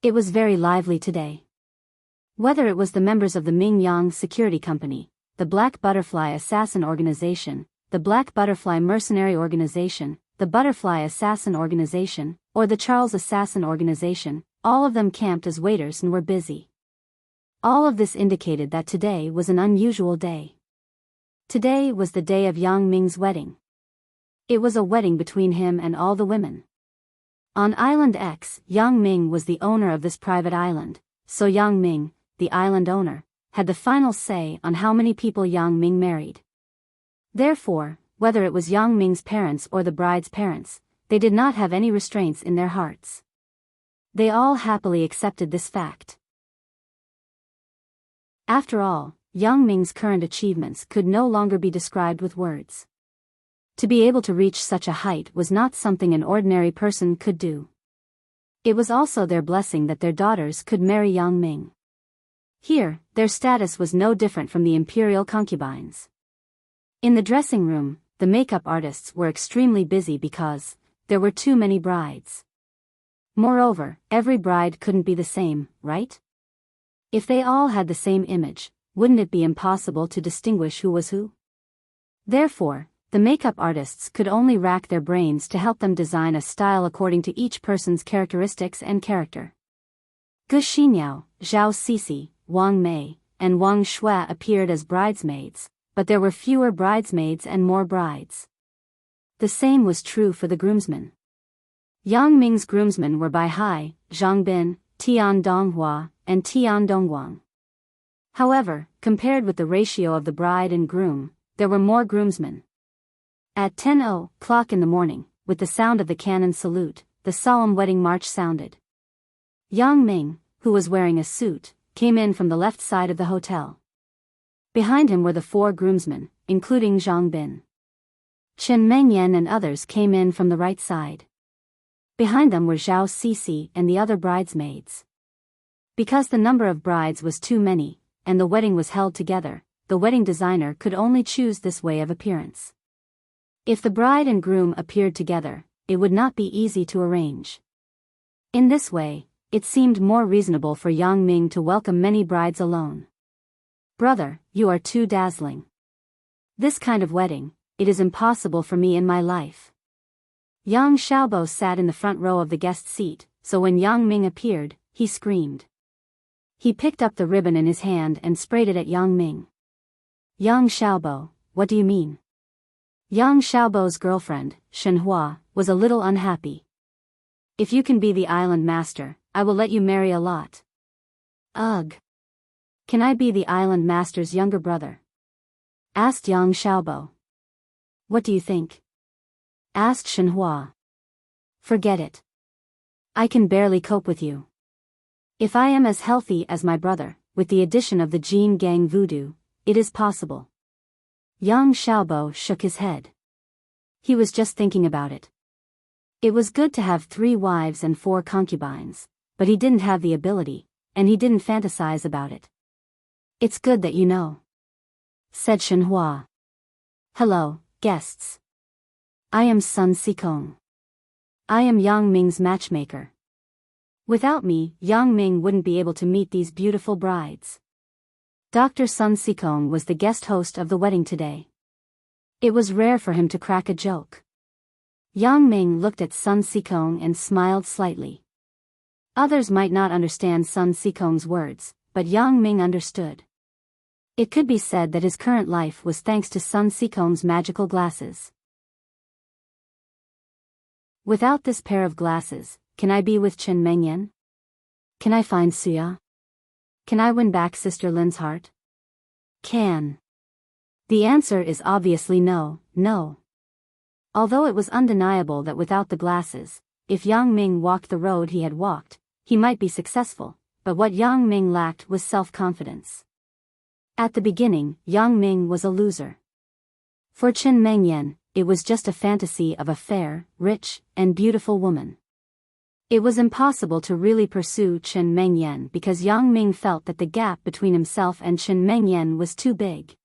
It was very lively today. Whether it was the members of the Ming Yang Security Company, the Black Butterfly Assassin Organization, the Black Butterfly Mercenary Organization, the Butterfly Assassin Organization, or the Charles Assassin Organization, all of them camped as waiters and were busy. All of this indicated that today was an unusual day. Today was the day of Yang Ming's wedding. It was a wedding between him and all the women. On Island X, Yang Ming was the owner of this private island, so Yang Ming, the island owner, had the final say on how many people Yang Ming married. Therefore, whether it was Yang Ming's parents or the bride's parents, they did not have any restraints in their hearts. They all happily accepted this fact. After all, Yang Ming's current achievements could no longer be described with words. To be able to reach such a height was not something an ordinary person could do. It was also their blessing that their daughters could marry Yang Ming. Here, their status was no different from the imperial concubines. In the dressing room, the makeup artists were extremely busy because there were too many brides. Moreover, every bride couldn't be the same, right? If they all had the same image, wouldn't it be impossible to distinguish who was who? Therefore, the makeup artists could only rack their brains to help them design a style according to each person's characteristics and character. Gu Xinyao, Zhao Sisi, Wang Mei, and Wang Shui appeared as bridesmaids, but there were fewer bridesmaids and more brides. The same was true for the groomsmen. Yang Ming's groomsmen were Bai Hai, Zhang Bin, Tian Donghua, and Tian Dongguang. However, compared with the ratio of the bride and groom, there were more groomsmen. At 10:00 in the morning, with the sound of the cannon salute, the solemn wedding march sounded. Yang Ming, who was wearing a suit, came in from the left side of the hotel. Behind him were the 4 groomsmen, including Zhang Bin. Chen Mengyan and others came in from the right side. Behind them were Zhao Sisi and the other bridesmaids. Because the number of brides was too many, and the wedding was held together, the wedding designer could only choose this way of appearance. If the bride and groom appeared together, it would not be easy to arrange. In this way, it seemed more reasonable for Yang Ming to welcome many brides alone. Brother, you are too dazzling. This kind of wedding, it is impossible for me in my life. Yang Xiaobo sat in the front row of the guest seat, so when Yang Ming appeared, he screamed. He picked up the ribbon in his hand and sprayed it at Yang Ming. Yang Xiaobo, what do you mean? Yang Xiaobo's girlfriend, Shenhua, was a little unhappy. If you can be the island master, I will let you marry a lot. Ugh. Can I be the island master's younger brother? Asked Yang Xiaobo. What do you think? Asked Shenhua. Forget it. I can barely cope with you. If I am as healthy as my brother, with the addition of the Jin Gang voodoo, it is possible. Yang Xiaobo shook his head. He was just thinking about it. It was good to have 3 wives and 4 concubines, but he didn't have the ability, and he didn't fantasize about it. It's good that you know, said Shenhua. Hello, guests. I am Sun Sikong. I am Yang Ming's matchmaker. Without me, Yang Ming wouldn't be able to meet these beautiful brides. Dr. Sun Sikong was the guest host of the wedding today. It was rare for him to crack a joke. Yang Ming looked at Sun Sikong and smiled slightly. Others might not understand Sun Sikong's words, but Yang Ming understood. It could be said that his current life was thanks to Sun Sikong's magical glasses. Without this pair of glasses, can I be with Chen Mengyan? Can I find Suya? Can I win back Sister Lin's heart? Can. The answer is obviously no, no. Although it was undeniable that without the glasses, if Yang Ming walked the road he had walked, he might be successful, but what Yang Ming lacked was self-confidence. At the beginning, Yang Ming was a loser. For Chen Mengyan, it was just a fantasy of a fair, rich, and beautiful woman. It was impossible to really pursue Chen Mengyan because Yang Ming felt that the gap between himself and Chen Mengyan was too big.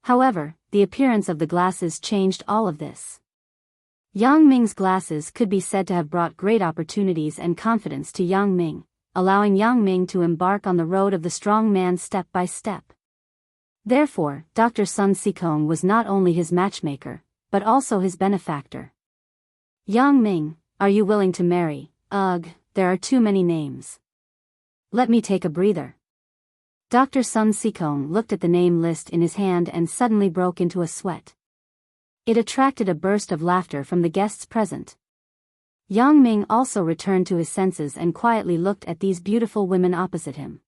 However, the appearance of the glasses changed all of this. Yang Ming's glasses could be said to have brought great opportunities and confidence to Yang Ming, allowing Yang Ming to embark on the road of the strong man step by step. Therefore, Dr. Sun Sikong was not only his matchmaker, but also his benefactor. Yang Ming, are you willing to marry? Ugh, there are too many names. Let me take a breather. Dr. Sun Sikong looked at the name list in his hand and suddenly broke into a sweat. It attracted a burst of laughter from the guests present. Yang Ming also returned to his senses and quietly looked at these beautiful women opposite him.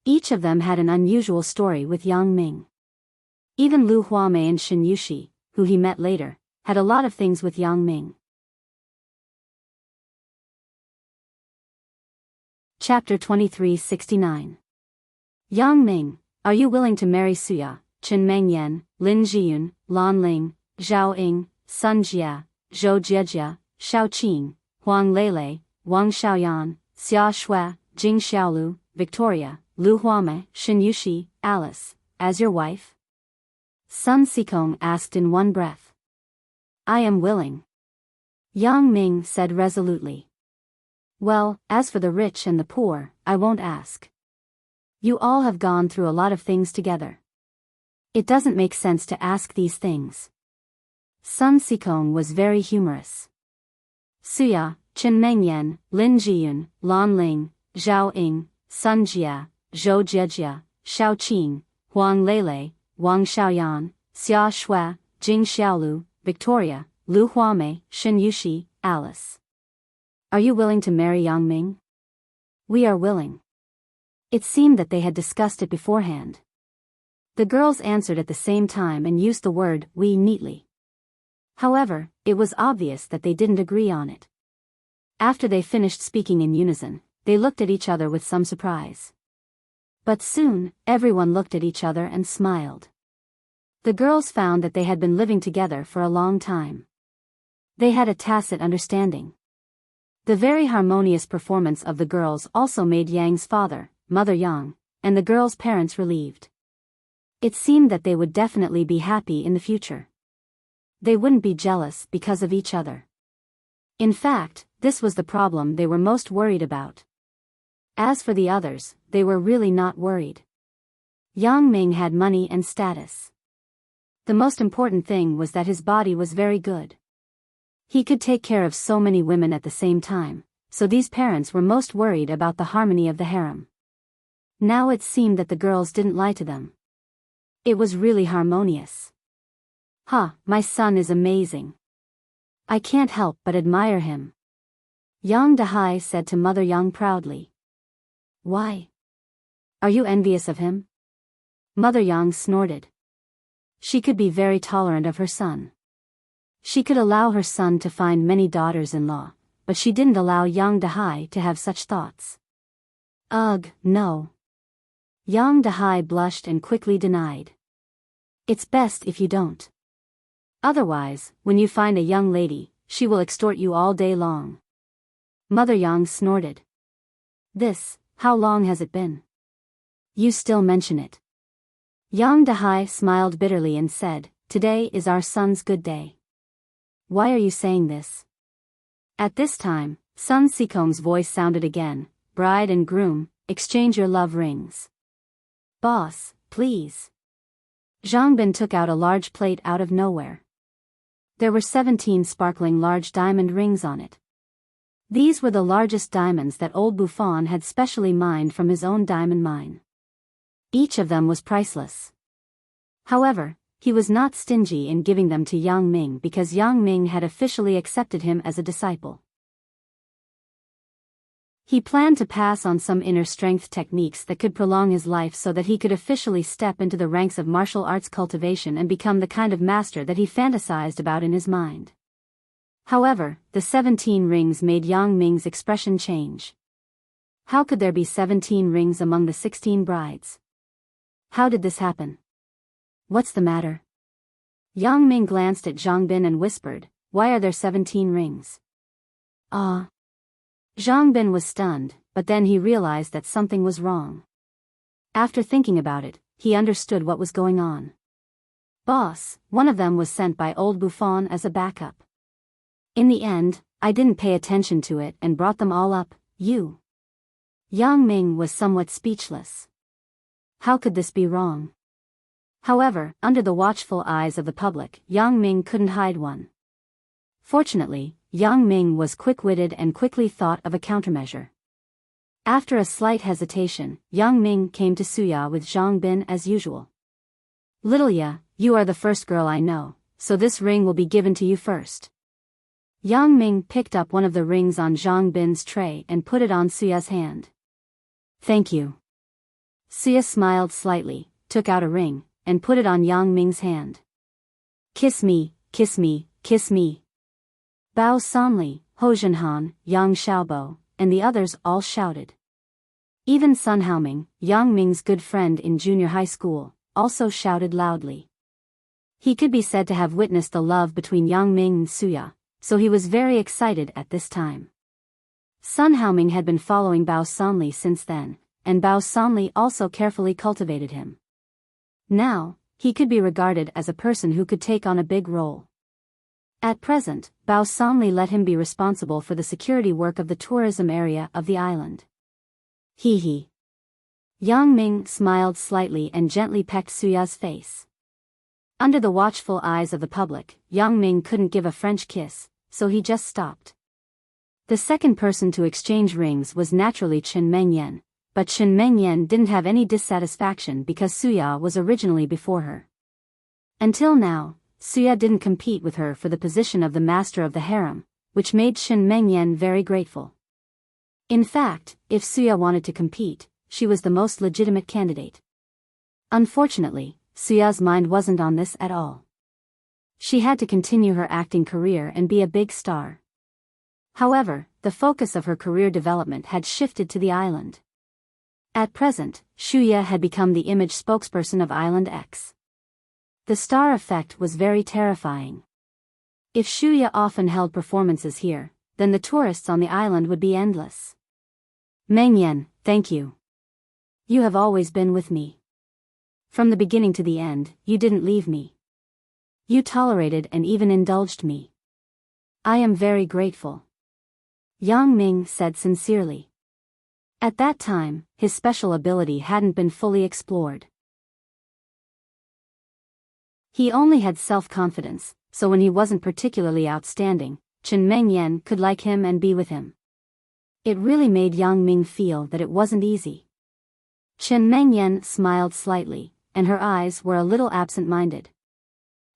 Each of them had an unusual story with Yang Ming. Even Lu Huamei and Shin Yushi, who he met later, had a lot of things with Yang Ming. Chapter 2369. Yang Ming, are you willing to marry Suya, Chen Mengyan, Lin Jiyun, Lan Ling, Zhao Ying, Sun Jia, Zhou Jiejia, Shao Qing, Huang Lele, Wang Xiaoyan, Xia Shui, Jing Xiaolu, Victoria, Lu Huamei, Shin Yushi, Alice, as your wife? Sun Sikong asked in one breath. I am willing. Yang Ming said resolutely. Well, as for the rich and the poor, I won't ask. You all have gone through a lot of things together. It doesn't make sense to ask these things. Sun Sikong was very humorous. Suya, Chen Mengyan, Lin Jiyun, Lan Ling, Zhao Ying, Sun Jia, Zhou Jiejia, Shao Qing, Huang Lele, Wang Xiaoyan, Xia Shui, Jing Xiaolu, Victoria, Lu Huamei, Shin Yushi, Alice. Are you willing to marry Yang Ming? We are willing. It seemed that they had discussed it beforehand. The girls answered at the same time and used the word we neatly. However, it was obvious that they didn't agree on it. After they finished speaking in unison, they looked at each other with some surprise. But soon, everyone looked at each other and smiled. The girls found that they had been living together for a long time. They had a tacit understanding. The very harmonious performance of the girls also made Yang's father, Mother Yang, and the girls' parents relieved. It seemed that they would definitely be happy in the future. They wouldn't be jealous because of each other. In fact, this was the problem they were most worried about. As for the others, they were really not worried. Yang Ming had money and status. The most important thing was that his body was very good. He could take care of so many women at the same time, so these parents were most worried about the harmony of the harem. Now it seemed that the girls didn't lie to them. It was really harmonious. My son is amazing. I can't help but admire him. Yang Dahai said to Mother Yang proudly. Why? Are you envious of him? Mother Yang snorted. She could be very tolerant of her son. She could allow her son to find many daughters-in-law, but she didn't allow Yang Dahai to have such thoughts. Ugh, no. Yang Dahai blushed and quickly denied. It's best if you don't. Otherwise, when you find a young lady, she will extort you all day long. Mother Yang snorted. How long has it been? You still mention it. Yang Dehai smiled bitterly and said, today is our son's good day. Why are you saying this? At this time, Sun Sikong's voice sounded again, bride and groom, exchange your love rings. Boss, please. Zhang Bin took out a large plate out of nowhere. There were 17 sparkling large diamond rings on it. These were the largest diamonds that old Buffon had specially mined from his own diamond mine. Each of them was priceless. However, he was not stingy in giving them to Yang Ming because Yang Ming had officially accepted him as a disciple. He planned to pass on some inner strength techniques that could prolong his life so that he could officially step into the ranks of martial arts cultivation and become the kind of master that he fantasized about in his mind. However, the 17 rings made Yang Ming's expression change. How could there be 17 rings among the 16 brides? How did this happen? What's the matter? Yang Ming glanced at Zhang Bin and whispered, why are there 17 rings? Zhang Bin was stunned, but then he realized that something was wrong. After thinking about it, he understood what was going on. Boss, one of them was sent by old Buffon as a backup. In the end, I didn't pay attention to it and brought them all up, you. Yang Ming was somewhat speechless. How could this be wrong? However, under the watchful eyes of the public, Yang Ming couldn't hide one. Fortunately, Yang Ming was quick-witted and quickly thought of a countermeasure. After a slight hesitation, Yang Ming came to Suya with Zhang Bin as usual. Little Ya, you are the first girl I know, so this ring will be given to you first. Yang Ming picked up one of the rings on Zhang Bin's tray and put it on Suya's hand. Thank you. Suya smiled slightly, took out a ring, and put it on Yang Ming's hand. Kiss me, kiss me, kiss me. Bao Sanli, Ho Zhenhan, Yang Xiaobo, and the others all shouted. Even Sun Haoming, Yang Ming's good friend in junior high school, also shouted loudly. He could be said to have witnessed the love between Yang Ming and Suya, so he was very excited at this time. Sun Haoming had been following Bao Sanli since then, and Bao Sanli also carefully cultivated him. Now, he could be regarded as a person who could take on a big role. At present, Bao Sanli let him be responsible for the security work of the tourism area of the island. Hee hee. Yang Ming smiled slightly and gently pecked Suya's face. Under the watchful eyes of the public, Yang Ming couldn't give a French kiss, so he just stopped. The second person to exchange rings was naturally Chen Mengyan, but Chen Mengyan didn't have any dissatisfaction because Suya was originally before her. Until now, Suya didn't compete with her for the position of the master of the harem, which made Chen Mengyan very grateful. In fact, if Suya wanted to compete, she was the most legitimate candidate. Unfortunately, Suya's mind wasn't on this at all. She had to continue her acting career and be a big star. However, the focus of her career development had shifted to the island. At present, Shuya had become the image spokesperson of Island X. The star effect was very terrifying. If Shuya often held performances here, then the tourists on the island would be endless. Mengyan, thank you. You have always been with me. From the beginning to the end, you didn't leave me. You tolerated and even indulged me. I am very grateful. Yang Ming said sincerely. At that time, his special ability hadn't been fully explored. He only had self-confidence, so when he wasn't particularly outstanding, Chen Mengyan could like him and be with him. It really made Yang Ming feel that it wasn't easy. Chen Mengyan smiled slightly, and her eyes were a little absent-minded.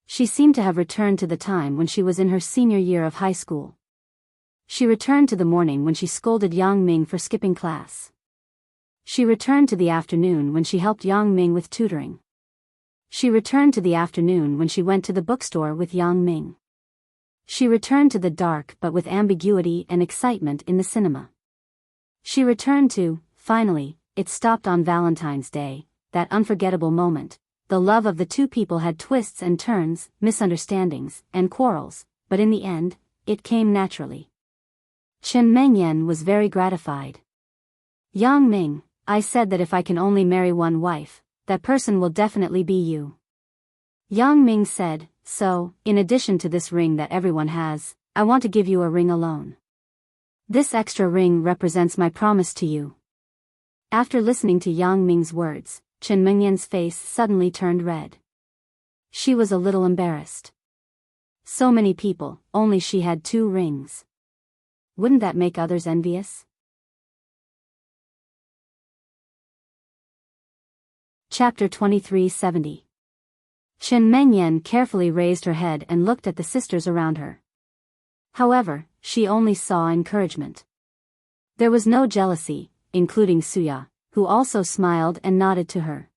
She seemed to have returned to the time when she was in her senior year of high school. She returned to the morning when she scolded Yang Ming for skipping class. She returned to the afternoon when she helped Yang Ming with tutoring. She returned to the afternoon when she went to the bookstore with Yang Ming. She returned to the dark but with ambiguity and excitement in the cinema. She returned to, finally, it stopped on Valentine's Day, that unforgettable moment, the love of the two people had twists and turns, misunderstandings, and quarrels, but in the end, it came naturally. Chen Mengyan was very gratified. Yang Ming, I said that if I can only marry one wife, that person will definitely be you. Yang Ming said, so, in addition to this ring that everyone has, I want to give you a ring alone. This extra ring represents my promise to you. After listening to Yang Ming's words, Chen Mengyan's face suddenly turned red. She was a little embarrassed. So many people, only she had 2 rings. Wouldn't that make others envious? Chapter 2370. Chen Mengyan carefully raised her head and looked at the sisters around her. However, she only saw encouragement. There was no jealousy, including Suya, who also smiled and nodded to her.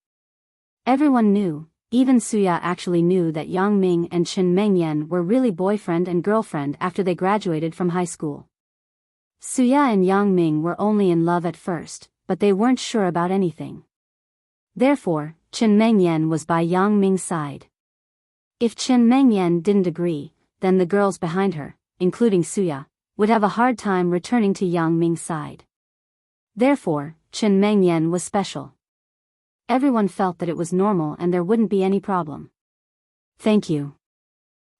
Everyone knew, even Suya actually knew that Yang Ming and Chen Mengyan were really boyfriend and girlfriend after they graduated from high school. Suya and Yang Ming were only in love at first, but they weren't sure about anything. Therefore, Chen Mengyan was by Yang Ming's side. If Chen Mengyan didn't agree, then the girls behind her, including Suya, would have a hard time returning to Yang Ming's side. Therefore, Chen Mengyan was special. Everyone felt that it was normal and there wouldn't be any problem. Thank you.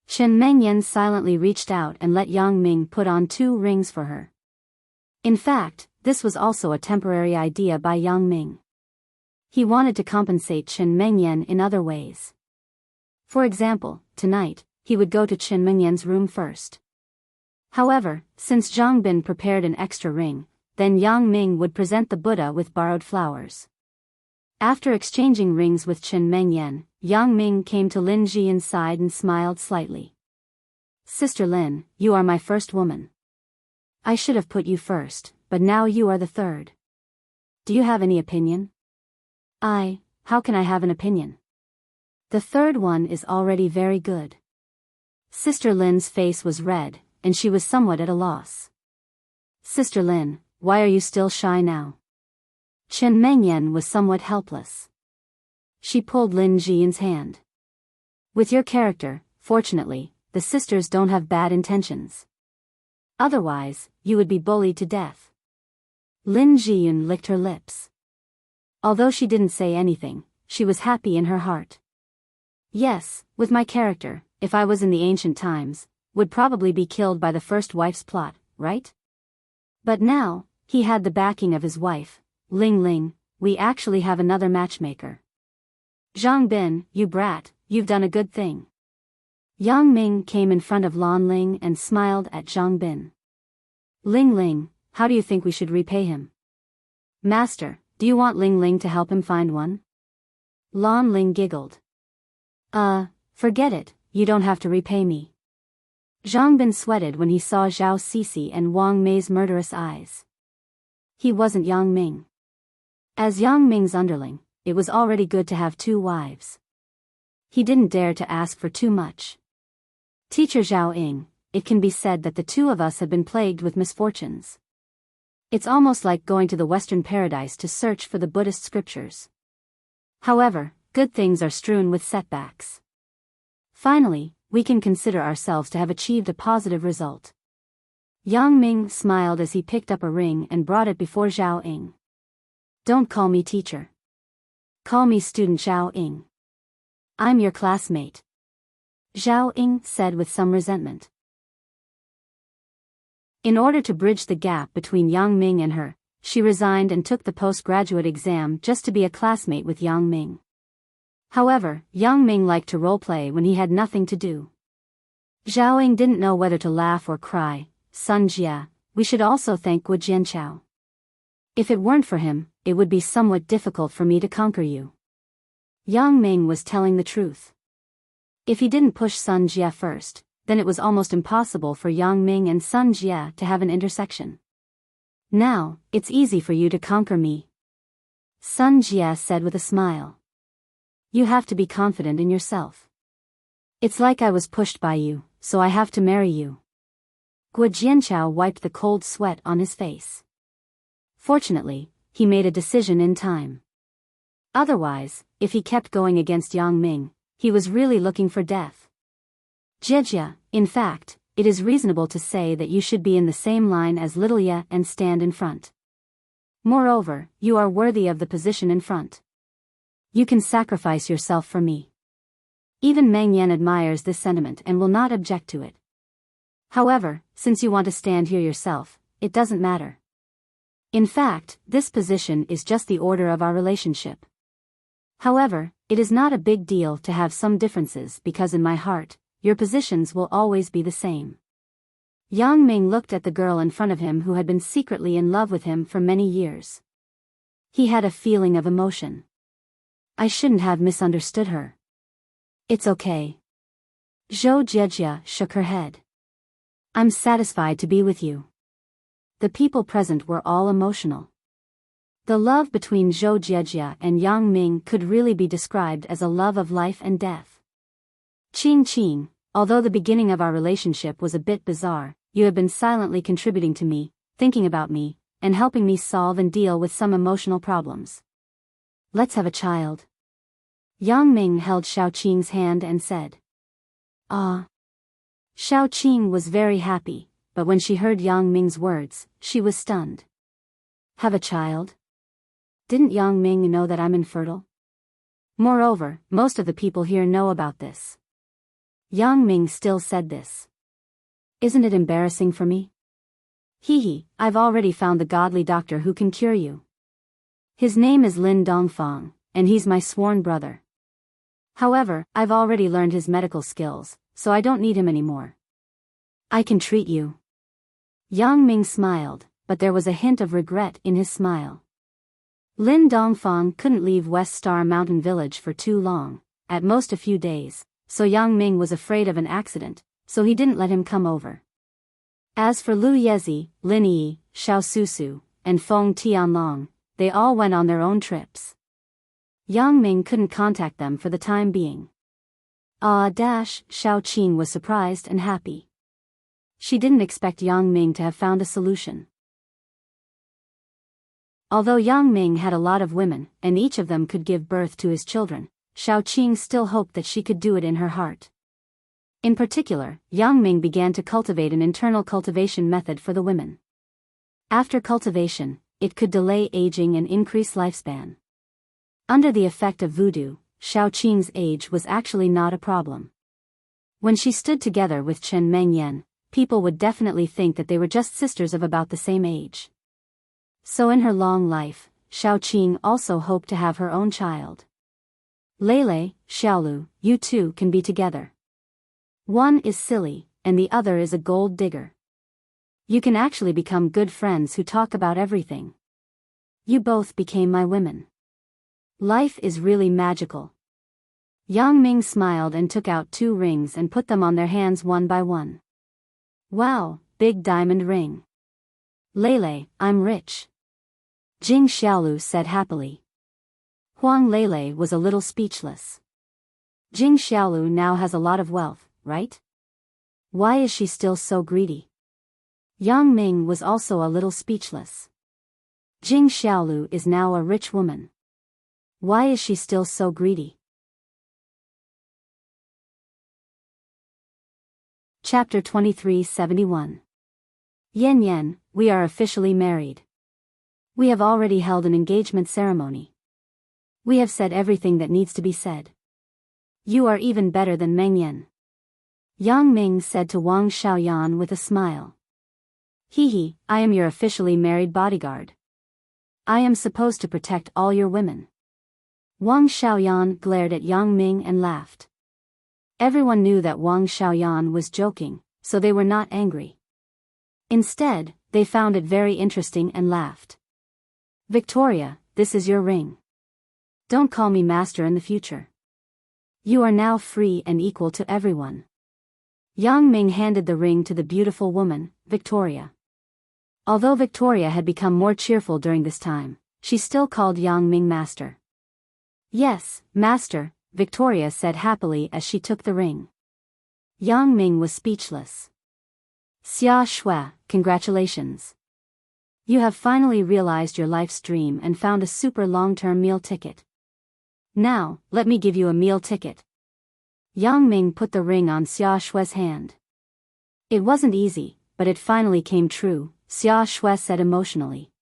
Chen Mengyan silently reached out and let Yang Ming put on 2 rings for her. In fact, this was also a temporary idea by Yang Ming. He wanted to compensate Chen Mengyan in other ways. For example, tonight, he would go to Chen Mengyan's room first. However, since Zhang Bin prepared an extra ring, then Yang Ming would present the Buddha with borrowed flowers. After exchanging rings with Chen Mengyan, Yang Ming came to Lin Jian's side and smiled slightly. Sister Lin, you are my first woman. I should have put you first, but now you are the third. Do you have any opinion? How can I have an opinion? The third one is already very good. Sister Lin's face was red, and she was somewhat at a loss. Sister Lin, why are you still shy now? Chen Mengyan was somewhat helpless. She pulled Lin Jian's hand. With your character, fortunately, the sisters don't have bad intentions. Otherwise, you would be bullied to death. Lin Jian licked her lips. Although she didn't say anything, she was happy in her heart. Yes, with my character, if I was in the ancient times, would probably be killed by the first wife's plot, right? But now, he had the backing of his wife, Ling Ling. We actually have another matchmaker. Zhang Bin, you brat, you've done a good thing. Yang Ming came in front of Lan Ling and smiled at Zhang Bin. Ling Ling, how do you think we should repay him? Master, do you want Ling Ling to help him find one? Lan Ling giggled. Forget it, you don't have to repay me. Zhang Bin sweated when he saw Zhao Sisi and Wang Mei's murderous eyes. He wasn't Yang Ming. As Yang Ming's underling, it was already good to have 2 wives. He didn't dare to ask for too much. Teacher Zhao Ying, it can be said that the 2 of us have been plagued with misfortunes. It's almost like going to the Western paradise to search for the Buddhist scriptures. However, good things are strewn with setbacks. Finally, we can consider ourselves to have achieved a positive result. Yang Ming smiled as he picked up a ring and brought it before Zhao Ying. Don't call me teacher. Call me student Zhao Ying. I'm your classmate. Zhao Ying said with some resentment. In order to bridge the gap between Yang Ming and her, she resigned and took the postgraduate exam just to be a classmate with Yang Ming. However, Yang Ming liked to roleplay when he had nothing to do. Zhao Ying didn't know whether to laugh or cry. Sun Jia, we should also thank Gu Jianchao. If it weren't for him, it would be somewhat difficult for me to conquer you. Yang Ming was telling the truth. If he didn't push Sun Jia first, then it was almost impossible for Yang Ming and Sun Jia to have an intersection. Now, it's easy for you to conquer me. Sun Jia said with a smile. You have to be confident in yourself. It's like I was pushed by you, so I have to marry you. Gu Jianchao wiped the cold sweat on his face. Fortunately, he made a decision in time. Otherwise, if he kept going against Yang Ming, he was really looking for death. Jejia, in fact, it is reasonable to say that you should be in the same line as little Ye and stand in front. Moreover, you are worthy of the position in front. You can sacrifice yourself for me. Even Meng Yan admires this sentiment and will not object to it. However, since you want to stand here yourself, it doesn't matter. In fact, this position is just the order of our relationship. However, it is not a big deal to have some differences because in my heart, your positions will always be the same. Yang Ming looked at the girl in front of him who had been secretly in love with him for many years. He had a feeling of emotion. I shouldn't have misunderstood her. It's okay. Zhou Jejia shook her head. I'm satisfied to be with you. The people present were all emotional. The love between Zhou Jejia and Yang Ming could really be described as a love of life and death. Qing, although the beginning of our relationship was a bit bizarre, you have been silently contributing to me, thinking about me, and helping me solve and deal with some emotional problems. Let's have a child. Yang Ming held Xiao Qing's hand and said. Ah. Xiao Qing was very happy, but when she heard Yang Ming's words, she was stunned. Have a child? Didn't Yang Ming know that I'm infertile? Moreover, most of the people here know about this. Yang Ming still said this. Isn't it embarrassing for me? I've already found the godly doctor who can cure you. His name is Lin Dongfang, and he's my sworn brother. However, I've already learned his medical skills, so I don't need him anymore. I can treat you. Yang Ming smiled, but there was a hint of regret in his smile. Lin Dongfang couldn't leave West Star Mountain Village for too long, at most a few days, so Yang Ming was afraid of an accident, so he didn't let him come over. As for Lu Yezi, Lin Yi, Xiao Susu, and Feng Tianlong, they all went on their own trips. Yang Ming couldn't contact them for the time being. Xiao Qing was surprised and happy. She didn't expect Yang Ming to have found a solution. Although Yang Ming had a lot of women, and each of them could give birth to his children, Xiao Qing still hoped that she could do it in her heart. In particular, Yang Ming began to cultivate an internal cultivation method for the women. After cultivation, it could delay aging and increase lifespan. Under the effect of voodoo, Xiao Qing's age was actually not a problem. When she stood together with Chen Mengyan, people would definitely think that they were just sisters of about the same age. So in her long life, Xiao Qing also hoped to have her own child. Lele, Xiaolu, you two can be together. One is silly, and the other is a gold digger. You can actually become good friends who talk about everything. You both became my women. Life is really magical. Yang Ming smiled and took out 2 rings and put them on their hands one by one. Wow, big diamond ring. Lele, I'm rich. Jing Xiaolu said happily. Huang Lele was a little speechless. Jing Xiaolu now has a lot of wealth, right? Why is she still so greedy? Yang Ming was also a little speechless. Jing Xiaolu is now a rich woman. Why is she still so greedy? Chapter 2371. Yan, we are officially married. We have already held an engagement ceremony. We have said everything that needs to be said. You are even better than Meng Yan. Yang Ming said to Wang Xiaoyan with a smile. I am your officially married bodyguard. I am supposed to protect all your women. Wang Xiaoyan glared at Yang Ming and laughed. Everyone knew that Wang Xiaoyan was joking, so they were not angry. Instead, they found it very interesting and laughed. Victoria, this is your ring. Don't call me master in the future. You are now free and equal to everyone. Yang Ming handed the ring to the beautiful woman, Victoria. Although Victoria had become more cheerful during this time, she still called Yang Ming master. Yes, master, Victoria said happily as she took the ring. Yang Ming was speechless. Xia Shui, congratulations. You have finally realized your life's dream and found a super long-term meal ticket. Now, let me give you a meal ticket. Yang Ming put the ring on Xia Shue's hand. It wasn't easy, but it finally came true, Xia Shui said emotionally.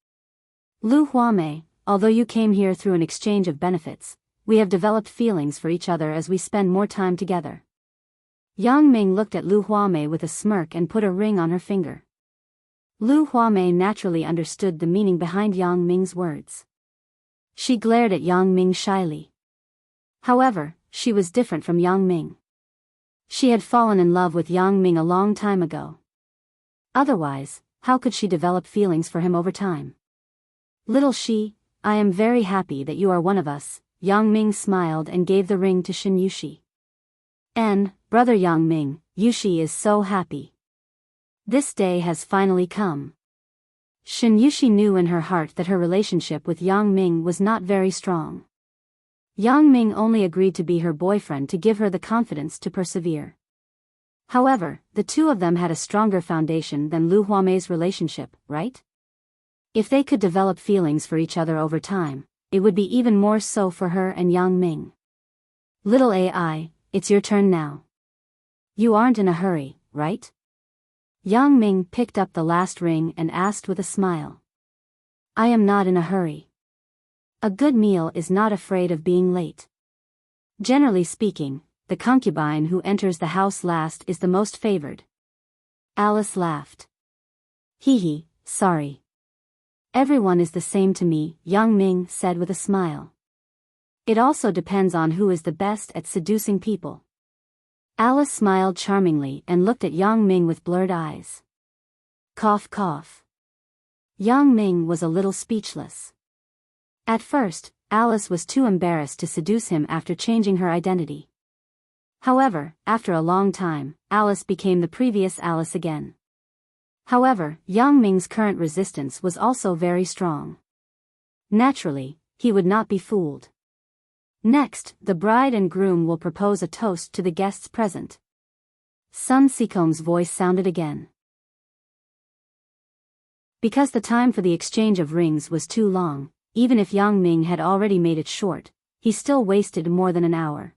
Lu Huamei, although you came here through an exchange of benefits, we have developed feelings for each other as we spend more time together. Yang Ming looked at Lu Huamei with a smirk and put a ring on her finger. Lu Huamei naturally understood the meaning behind Yang Ming's words. She glared at Yang Ming shyly. However, she was different from Yang Ming. She had fallen in love with Yang Ming a long time ago. Otherwise, how could she develop feelings for him over time? Little she, I am very happy that you are one of us, Yang Ming smiled and gave the ring to Shin Yushi. And, brother Yang Ming, Yushi is so happy. This day has finally come. Shin Yushi knew in her heart that her relationship with Yang Ming was not very strong. Yang Ming only agreed to be her boyfriend to give her the confidence to persevere. However, the two of them had a stronger foundation than Lu Huamei's relationship, right? If they could develop feelings for each other over time, it would be even more so for her and Yang Ming. Little AI, it's your turn now. You aren't in a hurry, right? Yang Ming picked up the last ring and asked with a smile. I am not in a hurry. A good meal is not afraid of being late. Generally speaking, the concubine who enters the house last is the most favored. Alice laughed. Hee hee, sorry. Everyone is the same to me, Yang Ming said with a smile. It also depends on who is the best at seducing people. Alice smiled charmingly and looked at Yang Ming with blurred eyes. Cough cough. Yang Ming was a little speechless. At first, Alice was too embarrassed to seduce him after changing her identity. However, after a long time, Alice became the previous Alice again. However, Yang Ming's current resistance was also very strong. Naturally, he would not be fooled. Next, the bride and groom will propose a toast to the guests present. Sun Sikom's voice sounded again. Because the time for the exchange of rings was too long, even if Yang Ming had already made it short, he still wasted more than an hour.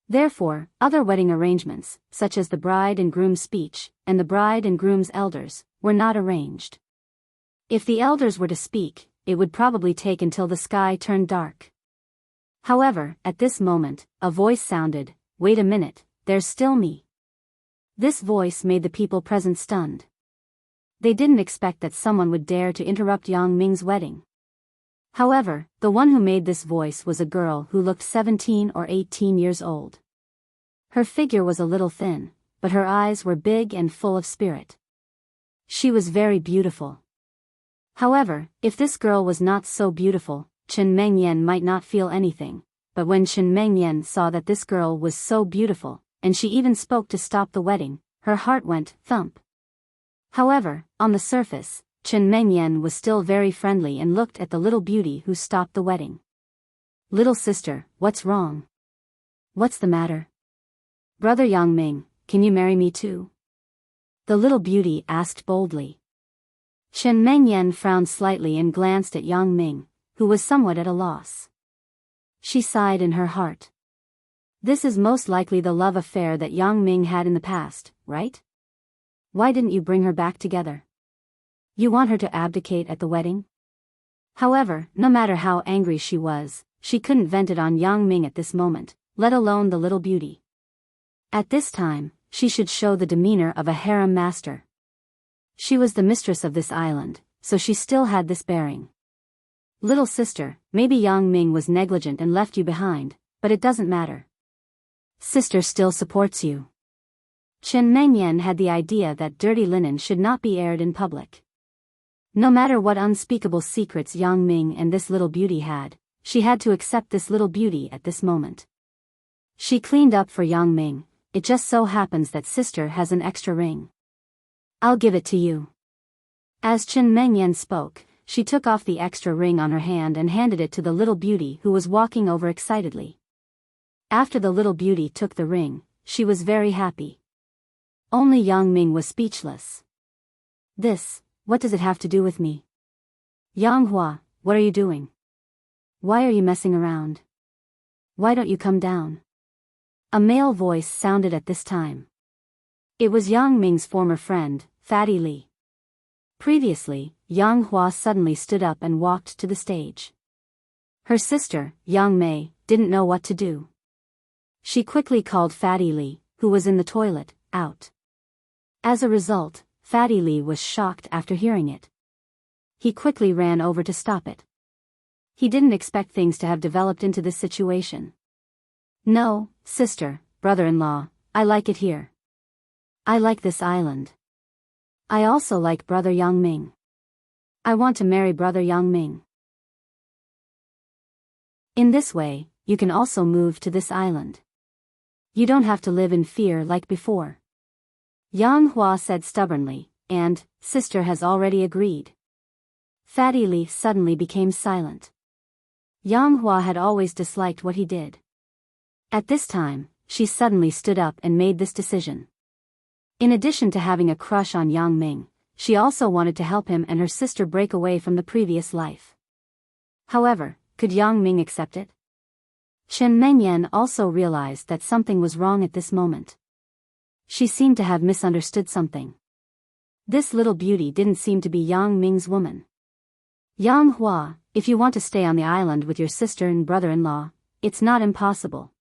Therefore, other wedding arrangements, such as the bride and groom's speech, and the bride and groom's elders, were not arranged. If the elders were to speak, it would probably take until the sky turned dark. However, at this moment, a voice sounded, wait a minute, there's still me. This voice made the people present stunned. They didn't expect that someone would dare to interrupt Yang Ming's wedding. However, the one who made this voice was a girl who looked 17 or 18 years old. Her figure was a little thin, but her eyes were big and full of spirit. She was very beautiful. However, if this girl was not so beautiful, Chen Mengyan might not feel anything, but when Chen Mengyan saw that this girl was so beautiful, and she even spoke to stop the wedding, her heart went thump. However, on the surface, Chen Mengyan was still very friendly and looked at the little beauty who stopped the wedding. Little sister, what's wrong? What's the matter? Brother Yang Ming, can you marry me too? The little beauty asked boldly. Chen Mengyan frowned slightly and glanced at Yang Ming, who was somewhat at a loss. She sighed in her heart. This is most likely the love affair that Yang Ming had in the past, right? Why didn't you bring her back together? You want her to abdicate at the wedding? However, no matter how angry she was, she couldn't vent it on Yang Ming at this moment, let alone the little beauty. At this time, she should show the demeanor of a harem master. She was the mistress of this island, so she still had this bearing. Little sister, maybe Yang Ming was negligent and left you behind, but it doesn't matter. Sister still supports you. Chen Mengyan had the idea that dirty linen should not be aired in public. No matter what unspeakable secrets Yang Ming and this little beauty had, she had to accept this little beauty at this moment. She cleaned up for Yang Ming. It just so happens that sister has an extra ring. I'll give it to you. As Chen Mengyan spoke, she took off the extra ring on her hand and handed it to the little beauty who was walking over excitedly. After the little beauty took the ring, she was very happy. Only Yang Ming was speechless. What does it have to do with me? Yang Hua, what are you doing? Why are you messing around? Why don't you come down? A male voice sounded at this time. It was Yang Ming's former friend, Fatty Li. Previously, Yang Hua suddenly stood up and walked to the stage. Her sister, Yang Mei, didn't know what to do. She quickly called Fatty Li, who was in the toilet, out. As a result, Fatty Li was shocked after hearing it. He quickly ran over to stop it. He didn't expect things to have developed into this situation. No, sister, brother-in-law, I like it here. I like this island. I also like brother Yang Ming. I want to marry brother Yang Ming. In this way, you can also move to this island. You don't have to live in fear like before. Yang Hua said stubbornly, and, sister has already agreed. Fatty Li suddenly became silent. Yang Hua had always disliked what he did. At this time, she suddenly stood up and made this decision. In addition to having a crush on Yang Ming, she also wanted to help him and her sister break away from the previous life. However, could Yang Ming accept it? Chen Mengyan also realized that something was wrong at this moment. She seemed to have misunderstood something. This little beauty didn't seem to be Yang Ming's woman. Yang Hua, if you want to stay on the island with your sister and brother-in-law, it's not impossible.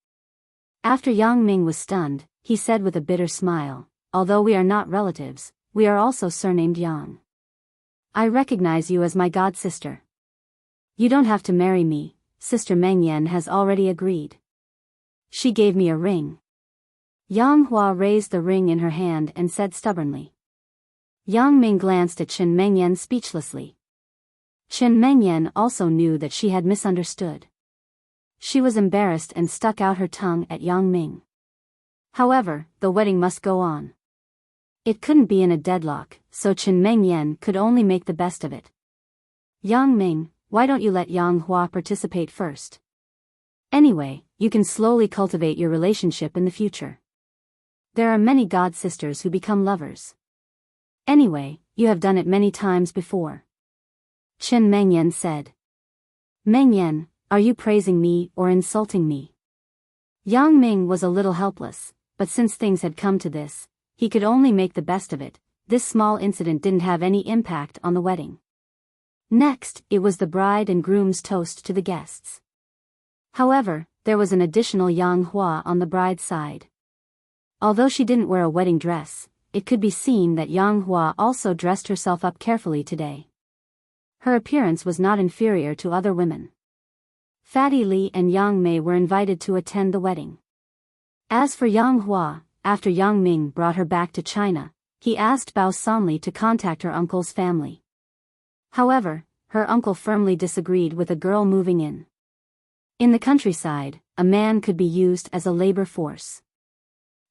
After Yang Ming was stunned, he said with a bitter smile, although we are not relatives, we are also surnamed Yang. I recognize you as my god-sister. You don't have to marry me, Sister Mengyan has already agreed. She gave me a ring. Yang Hua raised the ring in her hand and said stubbornly. Yang Ming glanced at Chen Mengyan speechlessly. Chen Mengyan also knew that she had misunderstood. She was embarrassed and stuck out her tongue at Yang Ming. However, the wedding must go on. It couldn't be in a deadlock, so Chen Mengyan could only make the best of it. Yang Ming, why don't you let Yang Hua participate first? Anyway, you can slowly cultivate your relationship in the future. There are many god sisters who become lovers. Anyway, you have done it many times before. Chen Mengyan said. Mengyan, are you praising me or insulting me? Yang Ming was a little helpless, but since things had come to this, he could only make the best of it. This small incident didn't have any impact on the wedding. Next, it was the bride and groom's toast to the guests. However, there was an additional Yang Hua on the bride's side. Although she didn't wear a wedding dress, it could be seen that Yang Hua also dressed herself up carefully today. Her appearance was not inferior to other women. Fatty Li and Yang Mei were invited to attend the wedding. As for Yang Hua, after Yang Ming brought her back to China, he asked Bao Sanli to contact her uncle's family. However, her uncle firmly disagreed with a girl moving in. In the countryside, a man could be used as a labor force.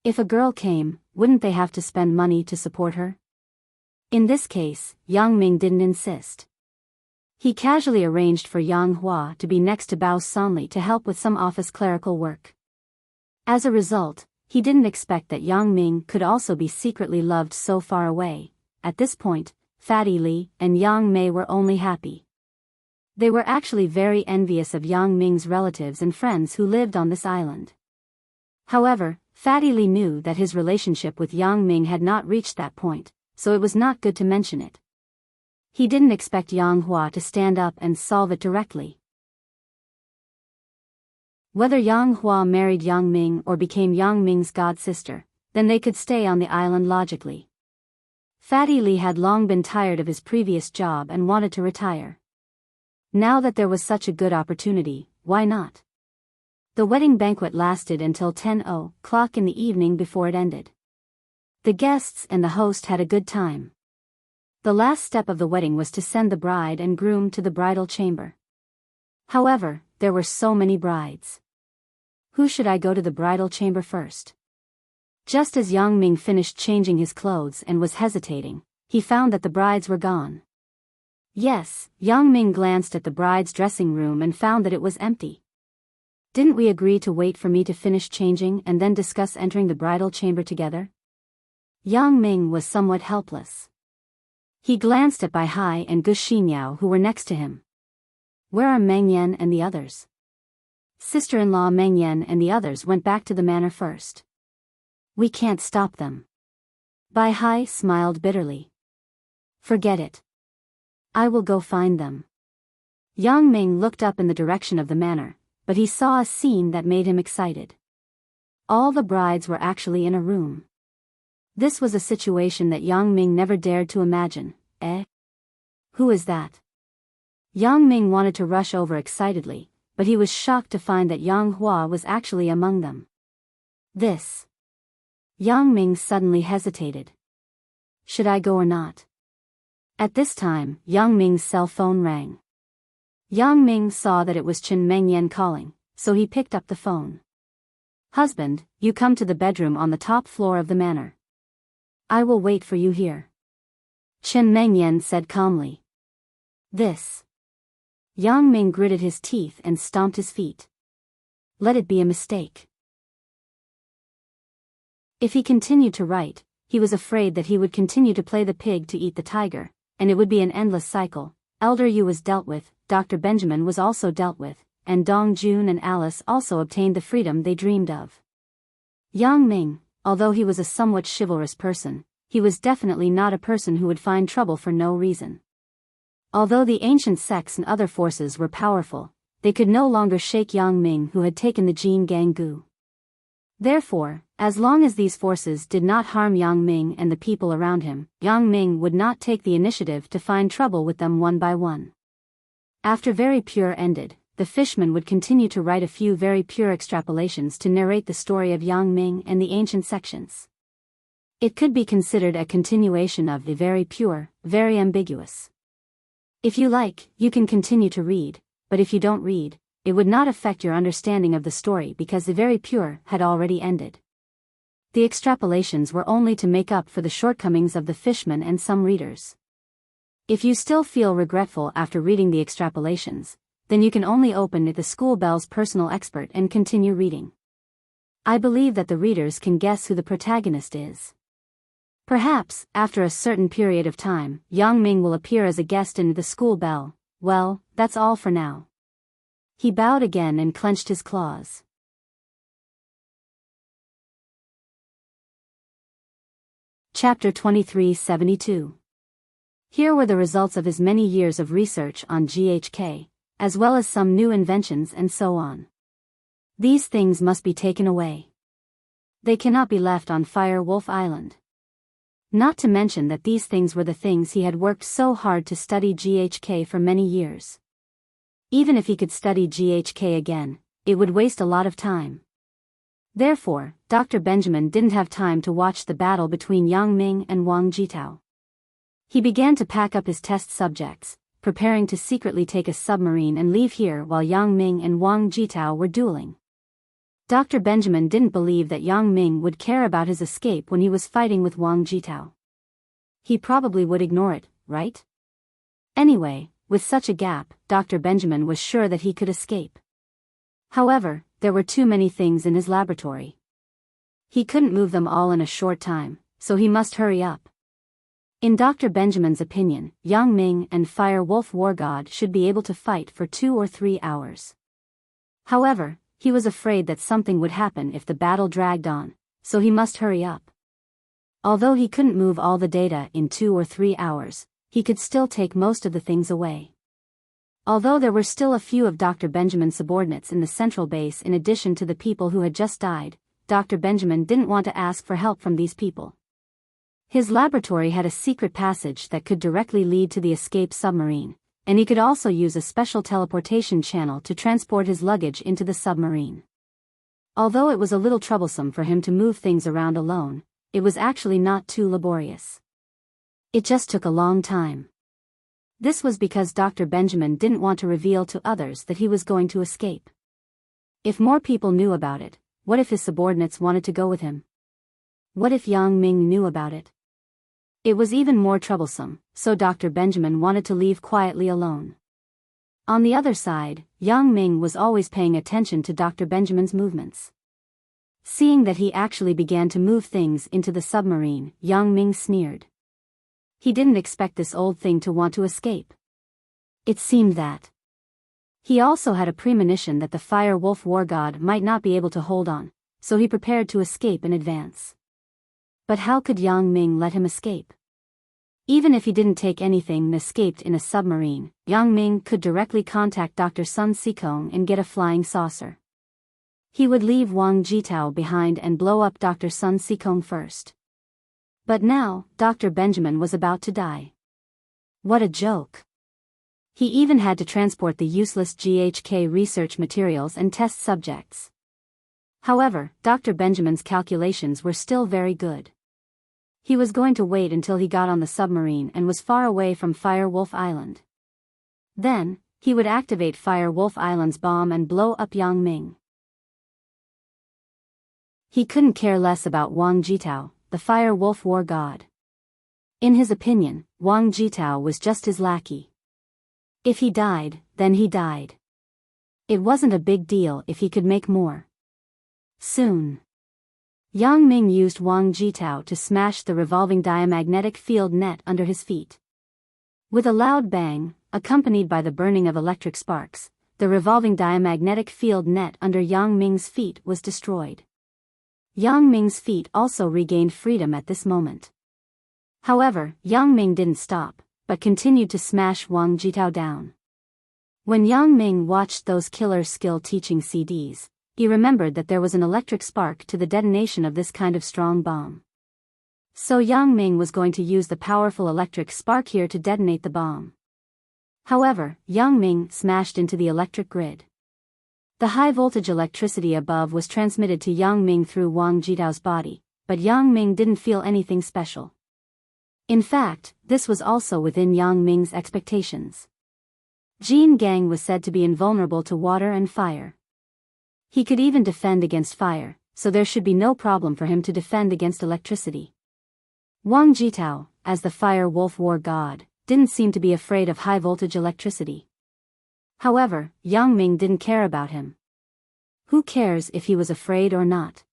If a girl came, wouldn't they have to spend money to support her? In this case, Yang Ming didn't insist. He casually arranged for Yang Hua to be next to Bao Sanli to help with some office clerical work. As a result, he didn't expect that Yang Ming could also be secretly loved so far away. At this point, Fatty Li and Yang Mei were only happy. They were actually very envious of Yang Ming's relatives and friends who lived on this island. However, Fatty Li knew that his relationship with Yang Ming had not reached that point, so it was not good to mention it. He didn't expect Yang Hua to stand up and solve it directly. Whether Yang Hua married Yang Ming or became Yang Ming's god-sister, then they could stay on the island logically. Fatty Li had long been tired of his previous job and wanted to retire. Now that there was such a good opportunity, why not? The wedding banquet lasted until 10:00 in the evening before it ended. The guests and the host had a good time. The last step of the wedding was to send the bride and groom to the bridal chamber. However, there were so many brides. Who should I go to the bridal chamber first? Just as Yang Ming finished changing his clothes and was hesitating, he found that the brides were gone. Yes, Yang Ming glanced at the bride's dressing room and found that it was empty. Didn't we agree to wait for me to finish changing and then discuss entering the bridal chamber together? Yang Ming was somewhat helpless. He glanced at Bai Hai and Gu Xinyao who were next to him. Where are Meng Yan and the others? Sister-in-law Meng Yan and the others went back to the manor first. We can't stop them. Bai Hai smiled bitterly. Forget it. I will go find them. Yang Ming looked up in the direction of the manor, but he saw a scene that made him excited. All the brides were actually in a room. This was a situation that Yang Ming never dared to imagine. Who is that? Yang Ming wanted to rush over excitedly, but he was shocked to find that Yang Hua was actually among them. This. Yang Ming suddenly hesitated. Should I go or not? At this time, Yang Ming's cell phone rang. Yang Ming saw that it was Chen Mengyan calling, so he picked up the phone. Husband, you come to the bedroom on the top floor of the manor. I will wait for you here. Chen Mengyan said calmly. This. Yang Ming gritted his teeth and stomped his feet. Let it be a mistake. If he continued to write, he was afraid that he would continue to play the pig to eat the tiger, and it would be an endless cycle. Elder Yu was dealt with, Dr. Benjamin was also dealt with, and Dong Jun and Alice also obtained the freedom they dreamed of. Yang Ming, although he was a somewhat chivalrous person, he was definitely not a person who would find trouble for no reason. Although the ancient sects and other forces were powerful, they could no longer shake Yang Ming, who had taken the Jin Gang Gu. Therefore, as long as these forces did not harm Yang Ming and the people around him, Yang Ming would not take the initiative to find trouble with them one by one. After Very Pure ended, the fishman would continue to write a few Very Pure extrapolations to narrate the story of Yang Ming and the ancient sections. It could be considered a continuation of the Very Pure, very ambiguous. If you like, you can continue to read, but if you don't read, it would not affect your understanding of the story because the Very Pure had already ended. The extrapolations were only to make up for the shortcomings of the fishman and some readers. If you still feel regretful after reading the extrapolations, then you can only open the School Bell's personal expert and continue reading. I believe that the readers can guess who the protagonist is. Perhaps, after a certain period of time, Yang Ming will appear as a guest in the School Bell. Well, that's all for now. He bowed again and clenched his claws. Chapter 2372. Here were the results of his many years of research on GHK, as well as some new inventions and so on. These things must be taken away. They cannot be left on Fire Wolf Island. Not to mention that these things were the things he had worked so hard to study GHK for many years. Even if he could study GHK again, it would waste a lot of time. Therefore, Dr. Benjamin didn't have time to watch the battle between Yang Ming and Wang Jitao. He began to pack up his test subjects, preparing to secretly take a submarine and leave here while Yang Ming and Wang Jitao were dueling. Dr. Benjamin didn't believe that Yang Ming would care about his escape when he was fighting with Wang Jitao. He probably would ignore it, right? Anyway, with such a gap, Dr. Benjamin was sure that he could escape. However, there were too many things in his laboratory. He couldn't move them all in a short time, so he must hurry up. In Dr. Benjamin's opinion, Yang Ming and Fire Wolf War God should be able to fight for 2 or 3 hours. However, he was afraid that something would happen if the battle dragged on, so he must hurry up. Although he couldn't move all the data in 2 or 3 hours, he could still take most of the things away. Although there were still a few of Dr. Benjamin's subordinates in the central base in addition to the people who had just died, Dr. Benjamin didn't want to ask for help from these people. His laboratory had a secret passage that could directly lead to the escape submarine, and he could also use a special teleportation channel to transport his luggage into the submarine. Although it was a little troublesome for him to move things around alone, it was actually not too laborious. It just took a long time. This was because Dr. Benjamin didn't want to reveal to others that he was going to escape. If more people knew about it, what if his subordinates wanted to go with him? What if Yang Ming knew about it? It was even more troublesome, so Dr. Benjamin wanted to leave quietly alone. On the other side, Yang Ming was always paying attention to Dr. Benjamin's movements. Seeing that he actually began to move things into the submarine, Yang Ming sneered. He didn't expect this old thing to want to escape. It seemed that He also had a premonition that the fire wolf war god might not be able to hold on, so he prepared to escape in advance. But how could Yang Ming let him escape? Even if he didn't take anything and escaped in a submarine, Yang Ming could directly contact Dr. Sun Sikong and get a flying saucer. He would leave Wang Jitao behind and blow up Dr. Sun Sikong first. But now, Dr. Benjamin was about to die. What a joke. He even had to transport the useless GHK research materials and test subjects. However, Dr. Benjamin's calculations were still very good. He was going to wait until he got on the submarine and was far away from Fire Wolf Island. Then, he would activate Fire Wolf Island's bomb and blow up Yang Ming. He couldn't care less about Wang Jitao, the Fire Wolf war god. In his opinion, Wang Jitao was just his lackey. If he died, then he died. It wasn't a big deal if he could make more. Soon, Yang Ming used Wang Jitao to smash the revolving diamagnetic field net under his feet. With a loud bang, accompanied by the burning of electric sparks, the revolving diamagnetic field net under Yang Ming's feet was destroyed. Yang Ming's feet also regained freedom at this moment. However, Yang Ming didn't stop, but continued to smash Wang Jitao down. When Yang Ming watched those killer skill teaching CDs, he remembered that there was an electric spark to the detonation of this kind of strong bomb. So Yang Ming was going to use the powerful electric spark here to detonate the bomb. However, Yang Ming smashed into the electric grid. The high-voltage electricity above was transmitted to Yang Ming through Wang Jitao's body, but Yang Ming didn't feel anything special. In fact, this was also within Yang Ming's expectations. Jin Gang was said to be invulnerable to water and fire. He could even defend against fire, so there should be no problem for him to defend against electricity. Wang Jitao, as the Fire Wolf war god, didn't seem to be afraid of high-voltage electricity. However, Yang Ming didn't care about him. Who cares if he was afraid or not?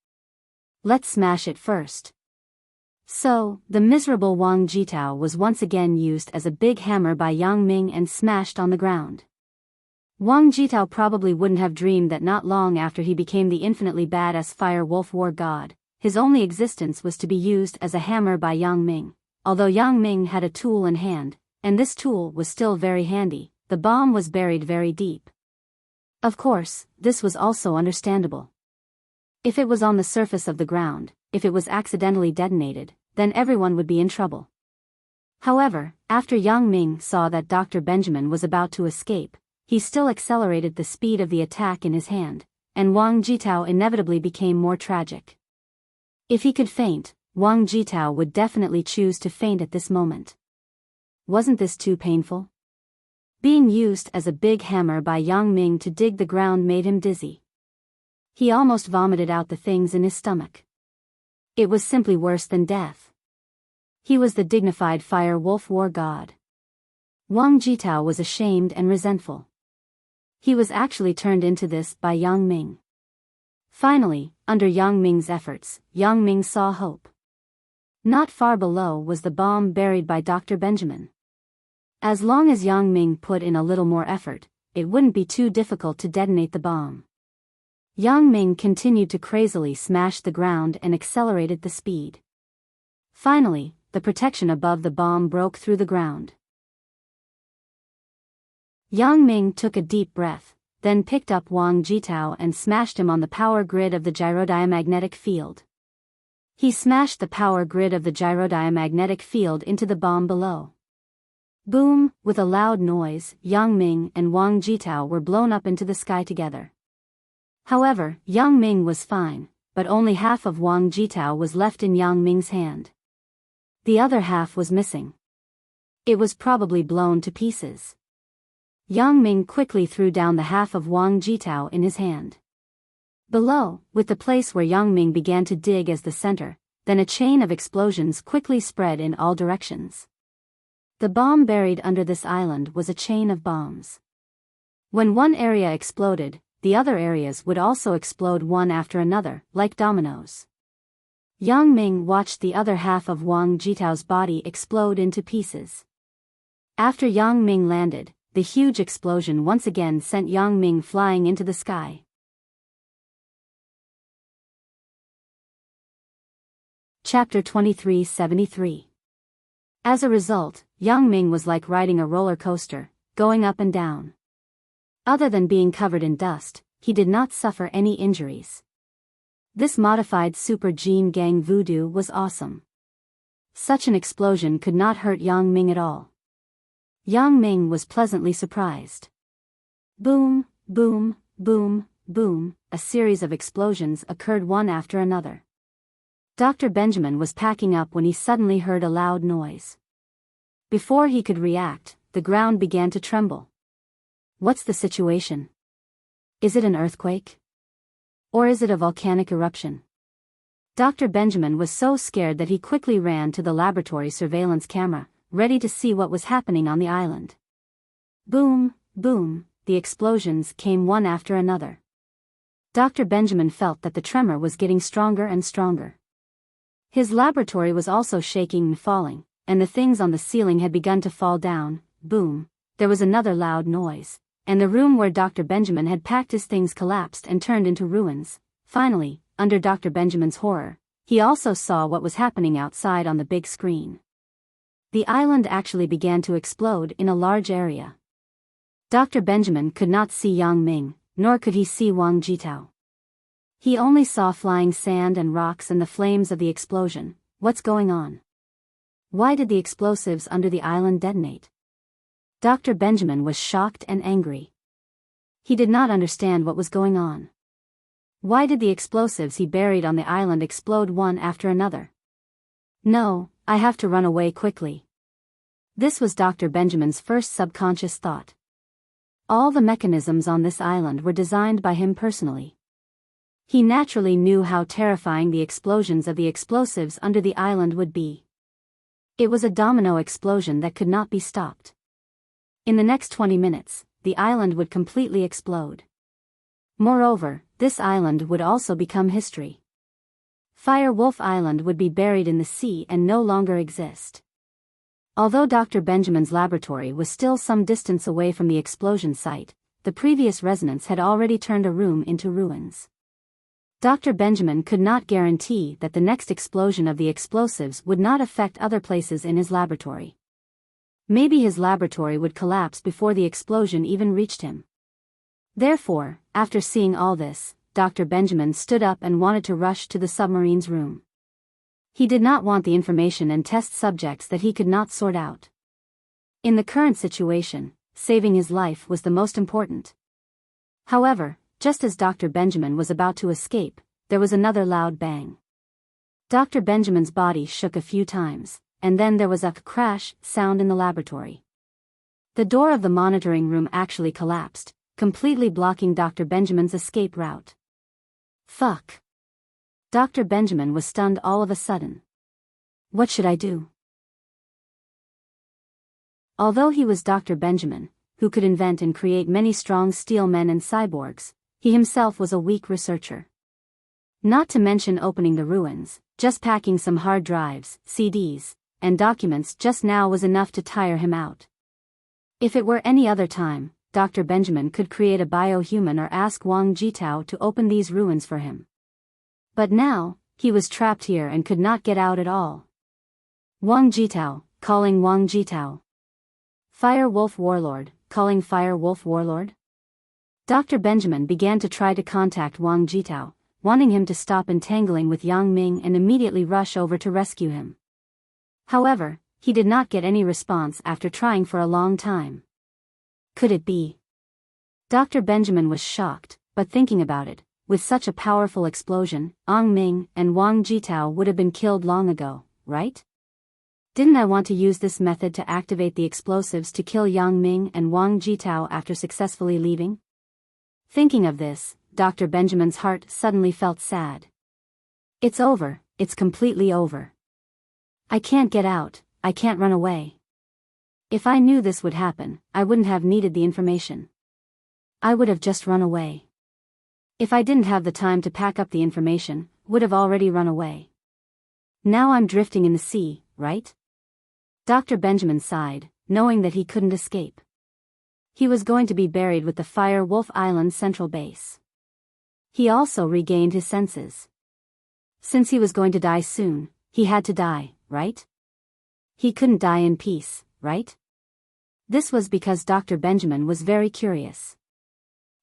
Let's smash it first. So, the miserable Wang Jitao was once again used as a big hammer by Yang Ming and smashed on the ground. Wang Jitao probably wouldn't have dreamed that not long after he became the infinitely badass Fire Wolf war god, his only existence was to be used as a hammer by Yang Ming. Although Yang Ming had a tool in hand, and this tool was still very handy, the bomb was buried very deep. Of course, this was also understandable. If it was on the surface of the ground, if it was accidentally detonated, then everyone would be in trouble. However, after Yang Ming saw that Dr. Benjamin was about to escape, he still accelerated the speed of the attack in his hand, and Wang Jitao inevitably became more tragic. If he could faint, Wang Jitao would definitely choose to faint at this moment. Wasn't this too painful? Being used as a big hammer by Yang Ming to dig the ground made him dizzy. He almost vomited out the things in his stomach. It was simply worse than death. He was the dignified Fire Wolf war god. Wang Jitao was ashamed and resentful. He was actually turned into this by Yang Ming. Finally, under Yang Ming's efforts, Yang Ming saw hope. Not far below was the bomb buried by Dr. Benjamin. As long as Yang Ming put in a little more effort, it wouldn't be too difficult to detonate the bomb. Yang Ming continued to crazily smash the ground and accelerated the speed. Finally, the protection above the bomb broke through the ground. Yang Ming took a deep breath, then picked up Wang Jitao and smashed him on the power grid of the gyrodiamagnetic field. He smashed the power grid of the gyrodiamagnetic field into the bomb below. Boom! With a loud noise, Yang Ming and Wang Jitao were blown up into the sky together. However, Yang Ming was fine, but only half of Wang Jitao was left in Yang Ming's hand. The other half was missing. It was probably blown to pieces. Yang Ming quickly threw down the half of Wang Jitao in his hand. Below, with the place where Yang Ming began to dig as the center, then a chain of explosions quickly spread in all directions. The bomb buried under this island was a chain of bombs. When one area exploded, the other areas would also explode one after another, like dominoes. Yang Ming watched the other half of Wang Jitao's body explode into pieces. After Yang Ming landed, the huge explosion once again sent Yang Ming flying into the sky. Chapter 2373. As a result, Yang Ming was like riding a roller coaster, going up and down. Other than being covered in dust, he did not suffer any injuries. This modified super gene gang voodoo was awesome. Such an explosion could not hurt Yang Ming at all. Yang Ming was pleasantly surprised. Boom, boom, boom, boom, a series of explosions occurred one after another. Dr. Benjamin was packing up when he suddenly heard a loud noise. Before he could react, the ground began to tremble. What's the situation? Is it an earthquake? Or is it a volcanic eruption? Dr. Benjamin was so scared that he quickly ran to the laboratory surveillance camera, ready to see what was happening on the island. Boom, boom, the explosions came one after another. Dr. Benjamin felt that the tremor was getting stronger and stronger. His laboratory was also shaking and falling, and the things on the ceiling had begun to fall down. Boom, there was another loud noise, and the room where Dr. Benjamin had packed his things collapsed and turned into ruins. Finally, under Dr. Benjamin's horror, he also saw what was happening outside on the big screen. The island actually began to explode in a large area. Dr. Benjamin could not see Yang Ming, nor could he see Wang Jitao. He only saw flying sand and rocks and the flames of the explosion. What's going on? Why did the explosives under the island detonate? Dr. Benjamin was shocked and angry. He did not understand what was going on. Why did the explosives he buried on the island explode one after another? No, I have to run away quickly. This was Dr. Benjamin's first subconscious thought. All the mechanisms on this island were designed by him personally. He naturally knew how terrifying the explosions of the explosives under the island would be. It was a domino explosion that could not be stopped. In the next 20 minutes, the island would completely explode. Moreover, this island would also become history. Fire Wolf Island would be buried in the sea and no longer exist. Although Dr. Benjamin's laboratory was still some distance away from the explosion site, the previous resonance had already turned a room into ruins. Dr. Benjamin could not guarantee that the next explosion of the explosives would not affect other places in his laboratory. Maybe his laboratory would collapse before the explosion even reached him. Therefore, after seeing all this, Dr. Benjamin stood up and wanted to rush to the submarine's room. He did not want the information and test subjects that he could not sort out. In the current situation, saving his life was the most important. However, just as Dr. Benjamin was about to escape, there was another loud bang. Dr. Benjamin's body shook a few times, and then there was a crash sound in the laboratory. The door of the monitoring room actually collapsed, completely blocking Dr. Benjamin's escape route. Fuck. Dr. Benjamin was stunned all of a sudden. What should I do? Although he was Dr. Benjamin, who could invent and create many strong steel men and cyborgs, he himself was a weak researcher. Not to mention opening the ruins, just packing some hard drives, CDs, and documents just now was enough to tire him out. If it were any other time, Dr. Benjamin could create a biohuman or ask Wang Jitao to open these ruins for him. But now, he was trapped here and could not get out at all. Wang Jitao, calling Wang Jitao. Fire Wolf Warlord, calling Fire Wolf Warlord. Dr. Benjamin began to try to contact Wang Jitao, wanting him to stop entangling with Yang Ming and immediately rush over to rescue him. However, he did not get any response after trying for a long time. Could it be? Dr. Benjamin was shocked, but thinking about it, with such a powerful explosion, Yang Ming and Wang Jitao would have been killed long ago, right? Didn't I want to use this method to activate the explosives to kill Yang Ming and Wang Jitao after successfully leaving? Thinking of this, Dr. Benjamin's heart suddenly felt sad. It's over, it's completely over. I can't get out, I can't run away. If I knew this would happen, I wouldn't have needed the information. I would have just run away. If I didn't have the time to pack up the information, would have already run away. Now I'm drifting in the sea, right? Dr. Benjamin sighed, knowing that he couldn't escape. He was going to be buried with the Fire Wolf Island central base. He also regained his senses. Since he was going to die soon, he had to die, right? He couldn't die in peace, right? This was because Dr. Benjamin was very curious.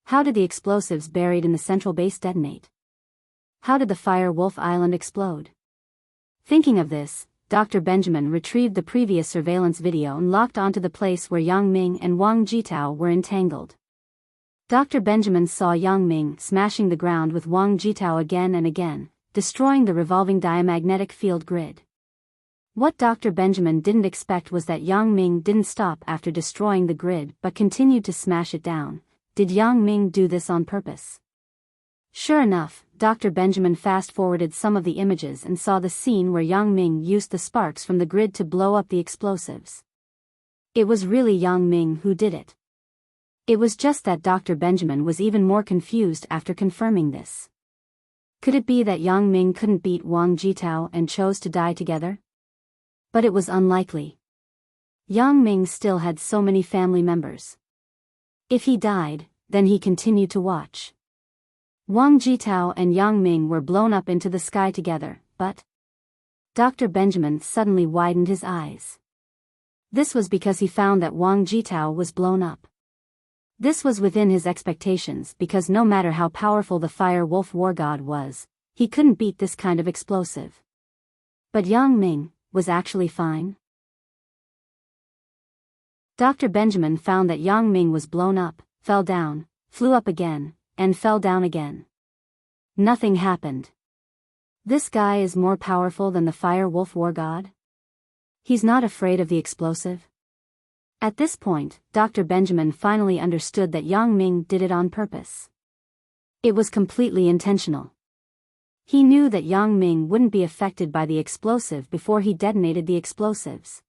How did the explosives buried in the central base detonate? How did the Fire Wolf Island explode? Thinking of this, Dr. Benjamin retrieved the previous surveillance video and locked onto the place where Yang Ming and Wang Jitao were entangled. Dr. Benjamin saw Yang Ming smashing the ground with Wang Jitao again and again, destroying the revolving diamagnetic field grid. What Dr. Benjamin didn't expect was that Yang Ming didn't stop after destroying the grid but continued to smash it down. Did Yang Ming do this on purpose? Sure enough, Dr. Benjamin fast-forwarded some of the images and saw the scene where Yang Ming used the sparks from the grid to blow up the explosives. It was really Yang Ming who did it. It was just that Dr. Benjamin was even more confused after confirming this. Could it be that Yang Ming couldn't beat Wang Jitao and chose to die together? But it was unlikely. Yang Ming still had so many family members. If he died, then he continued to watch. Wang Jitao and Yang Ming were blown up into the sky together, but Dr. Benjamin suddenly widened his eyes. This was because he found that Wang Jitao was blown up. This was within his expectations because no matter how powerful the Fire Wolf War God was, he couldn't beat this kind of explosive. But Yang Ming was actually fine. Dr. Benjamin found that Yang Ming was blown up, fell down, flew up again, and fell down again. Nothing happened. This guy is more powerful than the Fire Wolf War God? He's not afraid of the explosive? At this point, Dr. Benjamin finally understood that Yang Ming did it on purpose. It was completely intentional. He knew that Yang Ming wouldn't be affected by the explosive before he detonated the explosives.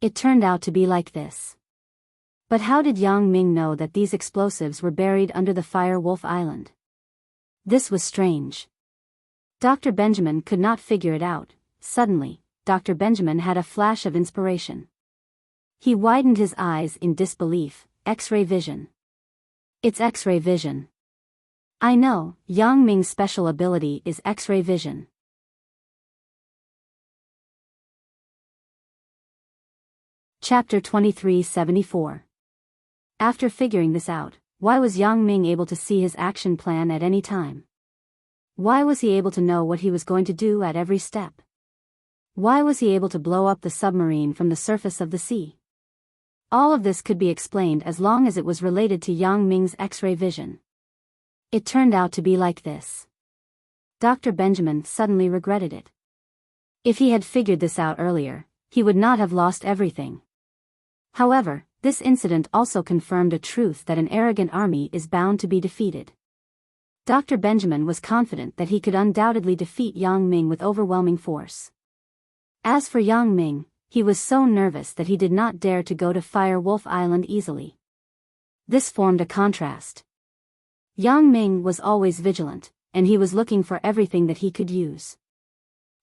It turned out to be like this. But how did Yang Ming know that these explosives were buried under the Fire Wolf Island? This was strange. Dr. Benjamin could not figure it out. Suddenly, Dr. Benjamin had a flash of inspiration. He widened his eyes in disbelief. X-ray vision. It's X-ray vision. I know, Yang Ming's special ability is X-ray vision. Chapter 2374. After figuring this out, why was Yang Ming able to see his action plan at any time? Why was he able to know what he was going to do at every step? Why was he able to blow up the submarine from the surface of the sea? All of this could be explained as long as it was related to Yang Ming's X-ray vision. It turned out to be like this. Dr. Benjamin suddenly regretted it. If he had figured this out earlier, he would not have lost everything. However, this incident also confirmed a truth that an arrogant army is bound to be defeated. Dr. Benjamin was confident that he could undoubtedly defeat Yang Ming with overwhelming force. As for Yang Ming, he was so nervous that he did not dare to go to Fire Wolf Island easily. This formed a contrast. Yang Ming was always vigilant, and he was looking for everything that he could use.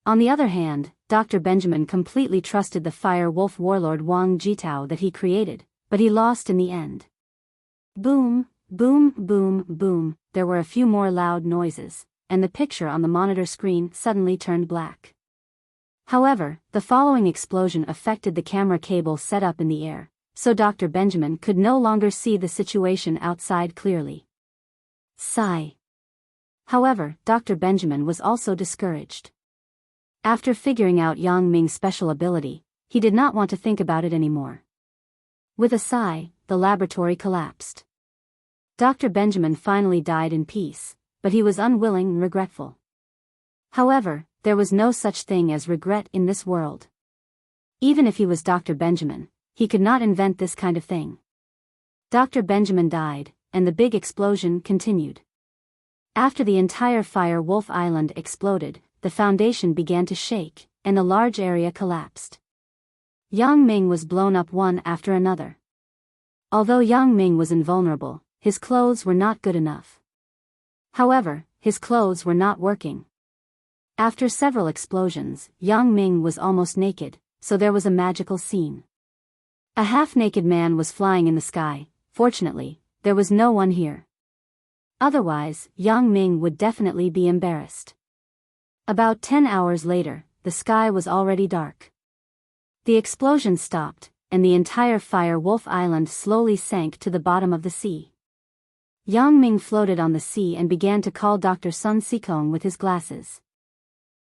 On the other hand, Dr. Benjamin completely trusted the Fire Wolf warlord Wang Jitao that he created, but he lost in the end. Boom, boom, boom, boom, there were a few more loud noises, and the picture on the monitor screen suddenly turned black. However, the following explosion affected the camera cable set up in the air, so Dr. Benjamin could no longer see the situation outside clearly. Sigh. However, Dr. Benjamin was also discouraged. After figuring out Yang Ming's special ability, he did not want to think about it anymore. With a sigh, the laboratory collapsed. Dr. Benjamin finally died in peace, but he was unwilling and regretful. However, there was no such thing as regret in this world. Even if he was Dr. Benjamin, he could not invent this kind of thing. Dr. Benjamin died, and the big explosion continued. After the entire Fire Wolf Island exploded, the foundation began to shake, and a large area collapsed. Yang Ming was blown up one after another. Although Yang Ming was invulnerable, his clothes were not good enough. However, his clothes were not working. After several explosions, Yang Ming was almost naked, so there was a magical scene. A half-naked man was flying in the sky, Fortunately, there was no one here. Otherwise, Yang Ming would definitely be embarrassed. About 10 hours later, the sky was already dark. The explosion stopped, and the entire Fire Wolf Island slowly sank to the bottom of the sea. Yang Ming floated on the sea and began to call Dr. Sun Sikong with his glasses.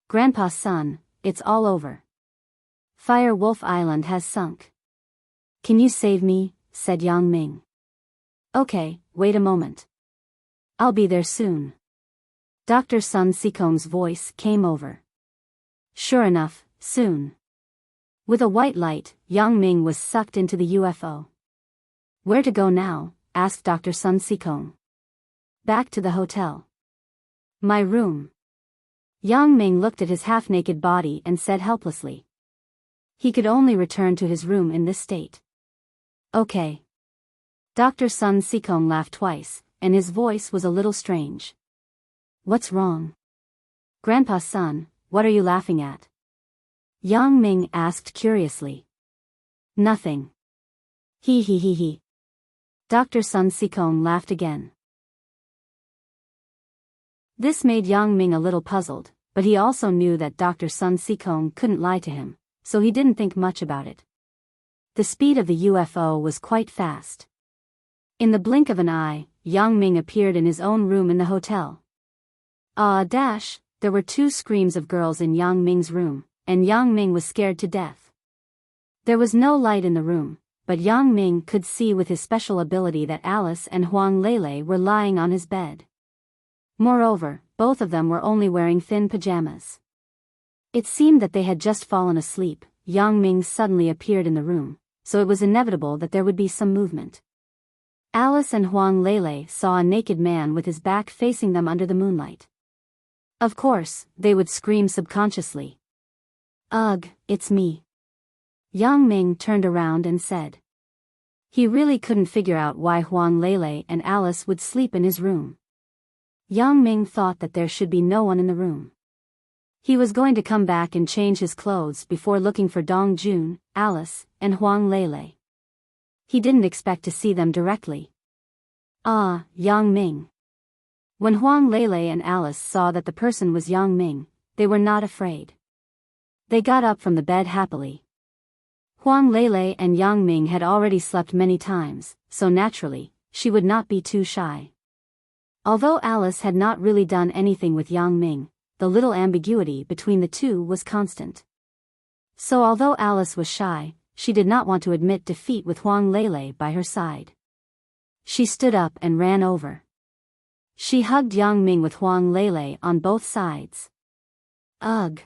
"Grandpa Sun, it's all over. Fire Wolf Island has sunk. Can you save me?" said Yang Ming. "Okay, wait a moment. I'll be there soon." Dr. Sun Sikong's voice came over. Sure enough, soon. With a white light, Yang Ming was sucked into the UFO. "Where to go now?" asked Dr. Sun Sikong. "Back to the hotel. My room." Yang Ming looked at his half-naked body and said helplessly. He could only return to his room in this state. "Okay." Dr. Sun Sikong laughed twice, and his voice was a little strange. "What's wrong? Grandpa Sun, what are you laughing at?" Yang Ming asked curiously. "Nothing. He. Dr. Sun Sikong laughed again. This made Yang Ming a little puzzled, but he also knew that Dr. Sun Sikong couldn't lie to him, so he didn't think much about it. The speed of the UFO was quite fast. In the blink of an eye, Yang Ming appeared in his own room in the hotel. There were 2 screams of girls in Yang Ming's room, and Yang Ming was scared to death. There was no light in the room, but Yang Ming could see with his special ability that Alice and Huang Lele were lying on his bed. Moreover, both of them were only wearing thin pajamas. It seemed that they had just fallen asleep. Yang Ming suddenly appeared in the room, so it was inevitable that there would be some movement. Alice and Huang Lele saw a naked man with his back facing them under the moonlight. Of course, they would scream subconsciously. "Ugh, it's me." Yang Ming turned around and said. He really couldn't figure out why Huang Lele and Alice would sleep in his room. Yang Ming thought that there should be no one in the room. He was going to come back and change his clothes before looking for Dong Jun, Alice, and Huang Lele. He didn't expect to see them directly. Yang Ming. When Huang Lele and Alice saw that the person was Yang Ming, they were not afraid. They got up from the bed happily. Huang Lele and Yang Ming had already slept many times, so naturally, she would not be too shy. Although Alice had not really done anything with Yang Ming, the little ambiguity between the two was constant. So although Alice was shy, she did not want to admit defeat with Huang Lele by her side. She stood up and ran over. She hugged Yang Ming with Huang Lele on both sides. Ugh!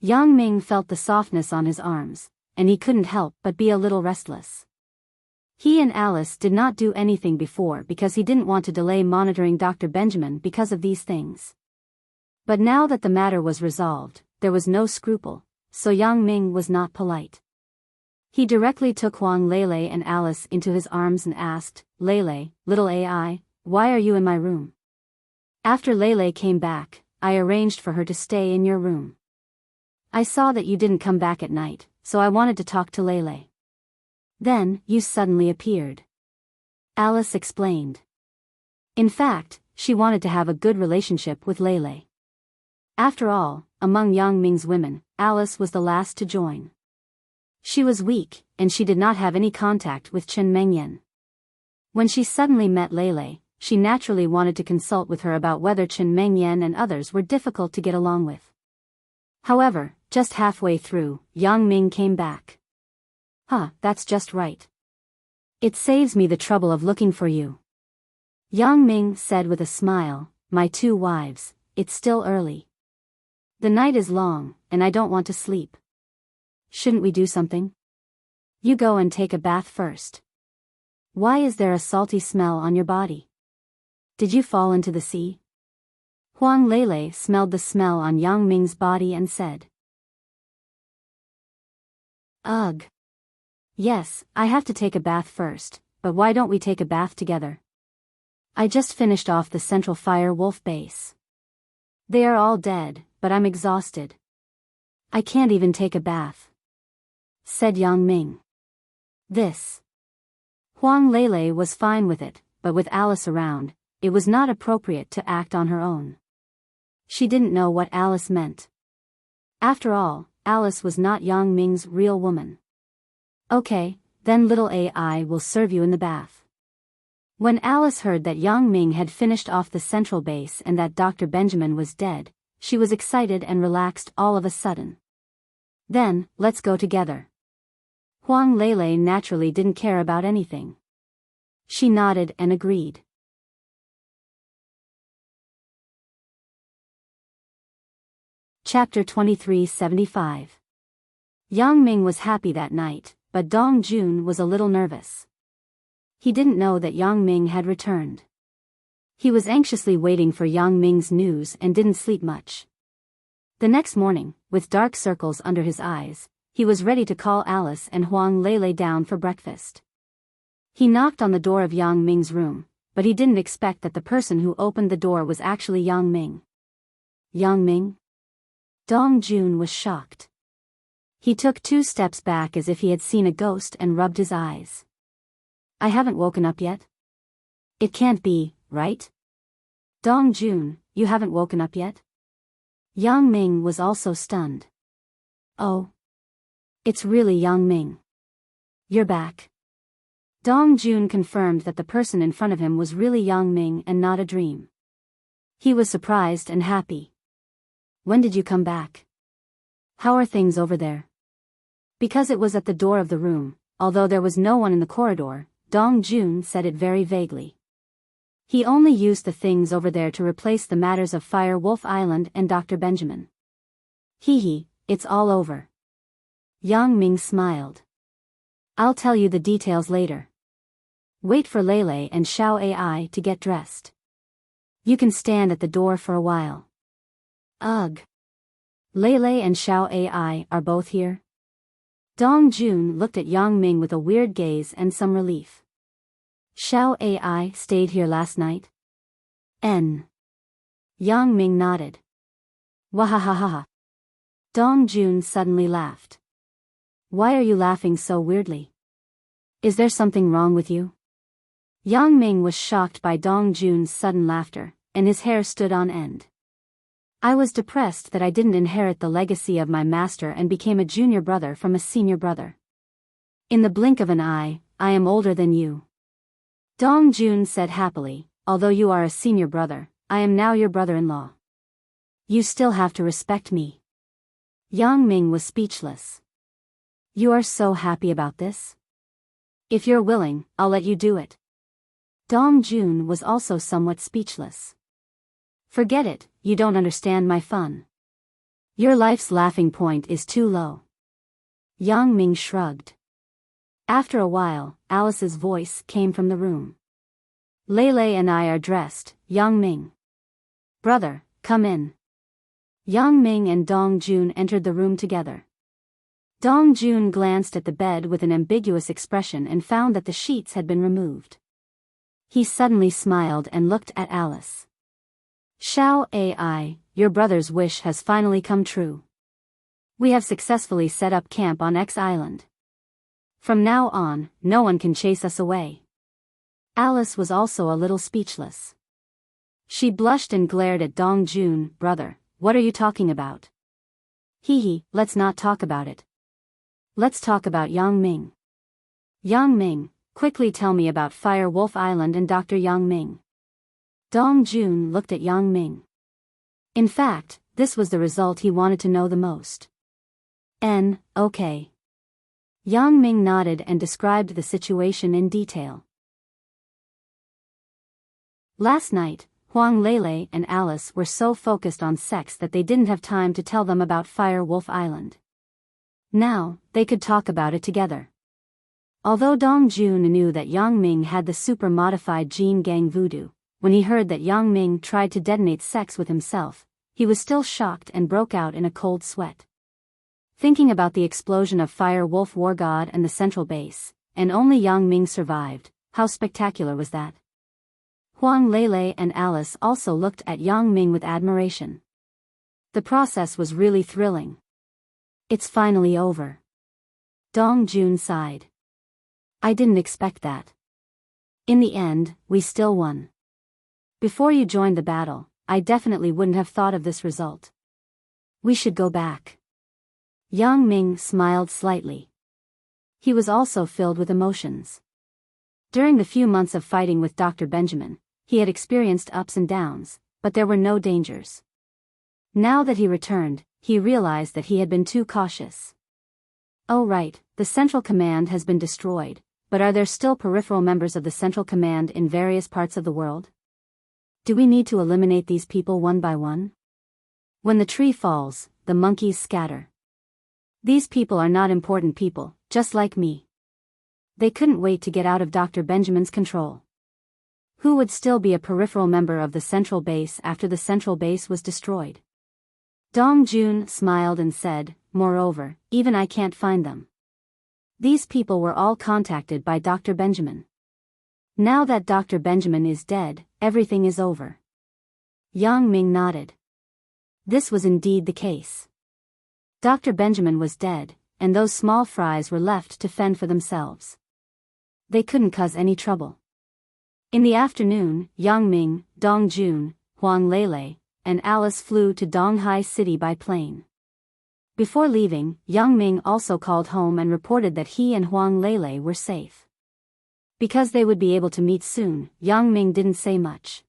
Yang Ming felt the softness on his arms, and he couldn't help but be a little restless. He and Alice did not do anything before because he didn't want to delay monitoring Dr. Benjamin because of these things. But now that the matter was resolved, there was no scruple, so Yang Ming was not polite. He directly took Huang Lele and Alice into his arms and asked, "Lele, little AI, why are you in my room?" After Lele came back, I arranged for her to stay in your room. I saw that you didn't come back at night, so I wanted to talk to Lele. Then, you suddenly appeared. Alice explained. In fact, she wanted to have a good relationship with Lele. After all, among Yang Ming's women, Alice was the last to join. She was weak, and she did not have any contact with Chen Mengyan. When she suddenly met Lele, she naturally wanted to consult with her about whether Chen Mengyan and others were difficult to get along with. However, just halfway through, Yang Ming came back. That's just right. It saves me the trouble of looking for you. Yang Ming said with a smile, "My 2 wives, it's still early. The night is long, and I don't want to sleep. Shouldn't we do something? You go and take a bath first. Why is there a salty smell on your body? Did you fall into the sea?" Huang Lele smelled the smell on Yang Ming's body and said. Ugh. Yes, I have to take a bath first, but why don't we take a bath together? I just finished off the Central Fire Wolf base. They are all dead, but I'm exhausted. I can't even take a bath," said Yang Ming. This. Huang Lele was fine with it, but with Alice around, it was not appropriate to act on her own. She didn't know what Alice meant. After all, Alice was not Yang Ming's real woman. Okay, then little AI will serve you in the bath. When Alice heard that Yang Ming had finished off the central base and that Dr. Benjamin was dead, she was excited and relaxed all of a sudden. Then, let's go together. Huang Lele naturally didn't care about anything. She nodded and agreed. Chapter 2375. Yang Ming was happy that night, but Dong Jun was a little nervous. He didn't know that Yang Ming had returned. He was anxiously waiting for Yang Ming's news and didn't sleep much. The next morning, with dark circles under his eyes, he was ready to call Alice and Huang Lele down for breakfast. He knocked on the door of Yang Ming's room, but he didn't expect that the person who opened the door was actually Yang Ming. Yang Ming? Dong Jun was shocked. He took 2 steps back as if he had seen a ghost and rubbed his eyes. I haven't woken up yet? It can't be, right? Dong Jun, you haven't woken up yet? Yang Ming was also stunned. Oh. It's really Yang Ming. You're back. Dong Jun confirmed that the person in front of him was really Yang Ming and not a dream. He was surprised and happy. When did you come back? How are things over there? Because it was at the door of the room, although there was no one in the corridor, Dong Jun said it very vaguely. He only used the things over there to replace the matters of Fire Wolf Island and Dr. Benjamin. Hee, it's all over. Yang Ming smiled. I'll tell you the details later. Wait for Lele and Xiao AI to get dressed. You can stand at the door for a while. Ugh. Lele and Xiao AI are both here? Dong Jun looked at Yang Ming with a weird gaze and some relief. Xiao AI stayed here last night? Yang Ming nodded. Wahahaha. Dong Jun suddenly laughed. Why are you laughing so weirdly? Is there something wrong with you? Yang Ming was shocked by Dong Jun's sudden laughter, and his hair stood on end. I was depressed that I didn't inherit the legacy of my master and became a junior brother from a senior brother. In the blink of an eye, I am older than you. Dong Jun said happily, although you are a senior brother, I am now your brother-in-law. You still have to respect me. Yang Ming was speechless. You are so happy about this? If you're willing, I'll let you do it. Dong Jun was also somewhat speechless. Forget it, you don't understand my fun. Your life's laughing point is too low. Yang Ming shrugged. After a while, Alice's voice came from the room. Lele and I are dressed, Yang Ming. Brother, come in. Yang Ming and Dong Jun entered the room together. Dong Jun glanced at the bed with an ambiguous expression and found that the sheets had been removed. He suddenly smiled and looked at Alice. Xiao AI, your brother's wish has finally come true. We have successfully set up camp on X Island. From now on, no one can chase us away. Alice was also a little speechless. She blushed and glared at Dong Jun. Brother, what are you talking about? Hee, let's not talk about it. Let's talk about Yang Ming. Yang Ming, quickly tell me about Fire Wolf Island and Dr. Yang Ming. Dong Jun looked at Yang Ming. In fact, this was the result he wanted to know the most. Okay. Yang Ming nodded and described the situation in detail. Last night, Huang Lele and Alice were so focused on sex that they didn't have time to tell them about Fire Wolf Island. Now, they could talk about it together. Although Dong Jun knew that Yang Ming had the super-modified gene gang voodoo, when he heard that Yang Ming tried to detonate sex with himself, he was still shocked and broke out in a cold sweat. Thinking about the explosion of Fire Wolf War God and the central base, and only Yang Ming survived, how spectacular was that? Huang Lele and Alice also looked at Yang Ming with admiration. The process was really thrilling. It's finally over. Dong Jun sighed. I didn't expect that. In the end, we still won. Before you joined the battle, I definitely wouldn't have thought of this result. We should go back. Yang Ming smiled slightly. He was also filled with emotions. During the few months of fighting with Dr. Benjamin, he had experienced ups and downs, but there were no dangers. Now that he returned, he realized that he had been too cautious. Oh right, the Central Command has been destroyed, but are there still peripheral members of the Central Command in various parts of the world? Do we need to eliminate these people one by one? When the tree falls, the monkeys scatter. These people are not important people, just like me. They couldn't wait to get out of Dr. Benjamin's control. Who would still be a peripheral member of the central base after the central base was destroyed? Dong Jun smiled and said, moreover, even I can't find them. These people were all contacted by Dr. Benjamin. Now that Dr. Benjamin is dead, everything is over. Yang Ming nodded. This was indeed the case. Dr. Benjamin was dead, and those small fries were left to fend for themselves. They couldn't cause any trouble. In the afternoon, Yang Ming, Dong Jun, Huang Lele, and Alice flew to Donghai City by plane. Before leaving, Yang Ming also called home and reported that he and Huang Lele were safe. Because they would be able to meet soon, Yang Ming didn't say much.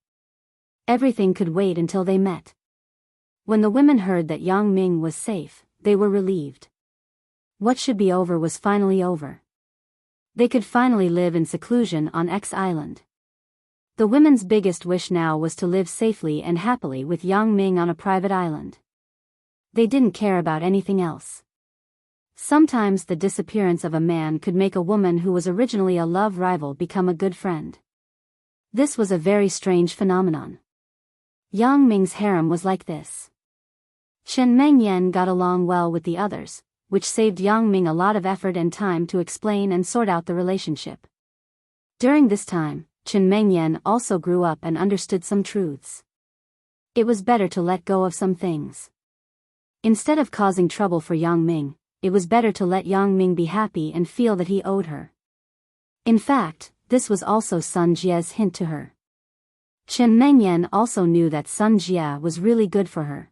Everything could wait until they met. When the women heard that Yang Ming was safe, they were relieved. What should be over was finally over. They could finally live in seclusion on X Island. The women's biggest wish now was to live safely and happily with Yang Ming on a private island. They didn't care about anything else. Sometimes the disappearance of a man could make a woman who was originally a love rival become a good friend. This was a very strange phenomenon. Yang Ming's harem was like this. Chen Mengyan got along well with the others, which saved Yang Ming a lot of effort and time to explain and sort out the relationship. During this time, Chen Mengyan also grew up and understood some truths. It was better to let go of some things. Instead of causing trouble for Yang Ming, it was better to let Yang Ming be happy and feel that he owed her. In fact, this was also Sun Jie's hint to her. Chen Mengyan also knew that Sun Jie was really good for her.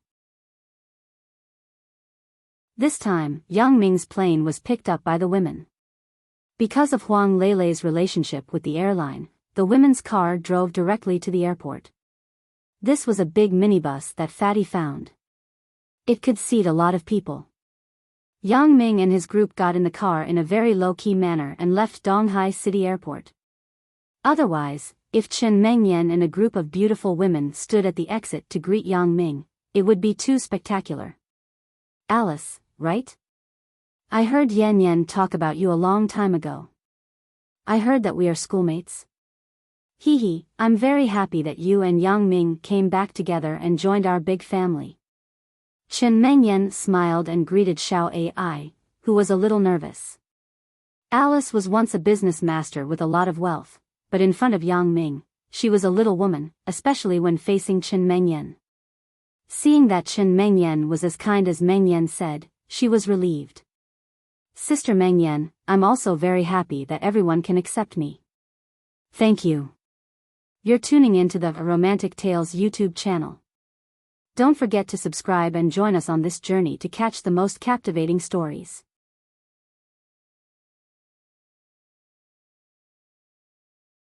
This time, Yang Ming's plane was picked up by the women. Because of Huang Lele's relationship with the airline, the women's car drove directly to the airport. This was a big minibus that Fatty found. It could seat a lot of people. Yang Ming and his group got in the car in a very low-key manner and left Donghai City Airport. Otherwise, if Chen Mengyan and a group of beautiful women stood at the exit to greet Yang Ming, it would be too spectacular. Alice, right? I heard Yan Yan talk about you a long time ago. I heard that we are schoolmates. Hee, I'm very happy that you and Yang Ming came back together and joined our big family. Chen Mengyan smiled and greeted Xiao Ai, who was a little nervous. Alice was once a business master with a lot of wealth, but in front of Yang Ming, she was a little woman, especially when facing Chen Mengyan. Seeing that Chen Mengyan was as kind as Mengyan said, she was relieved. Sister Mengyan, I'm also very happy that everyone can accept me. Thank you. You're tuning in to the Romantic Tales YouTube channel. Don't forget to subscribe and join us on this journey to catch the most captivating stories.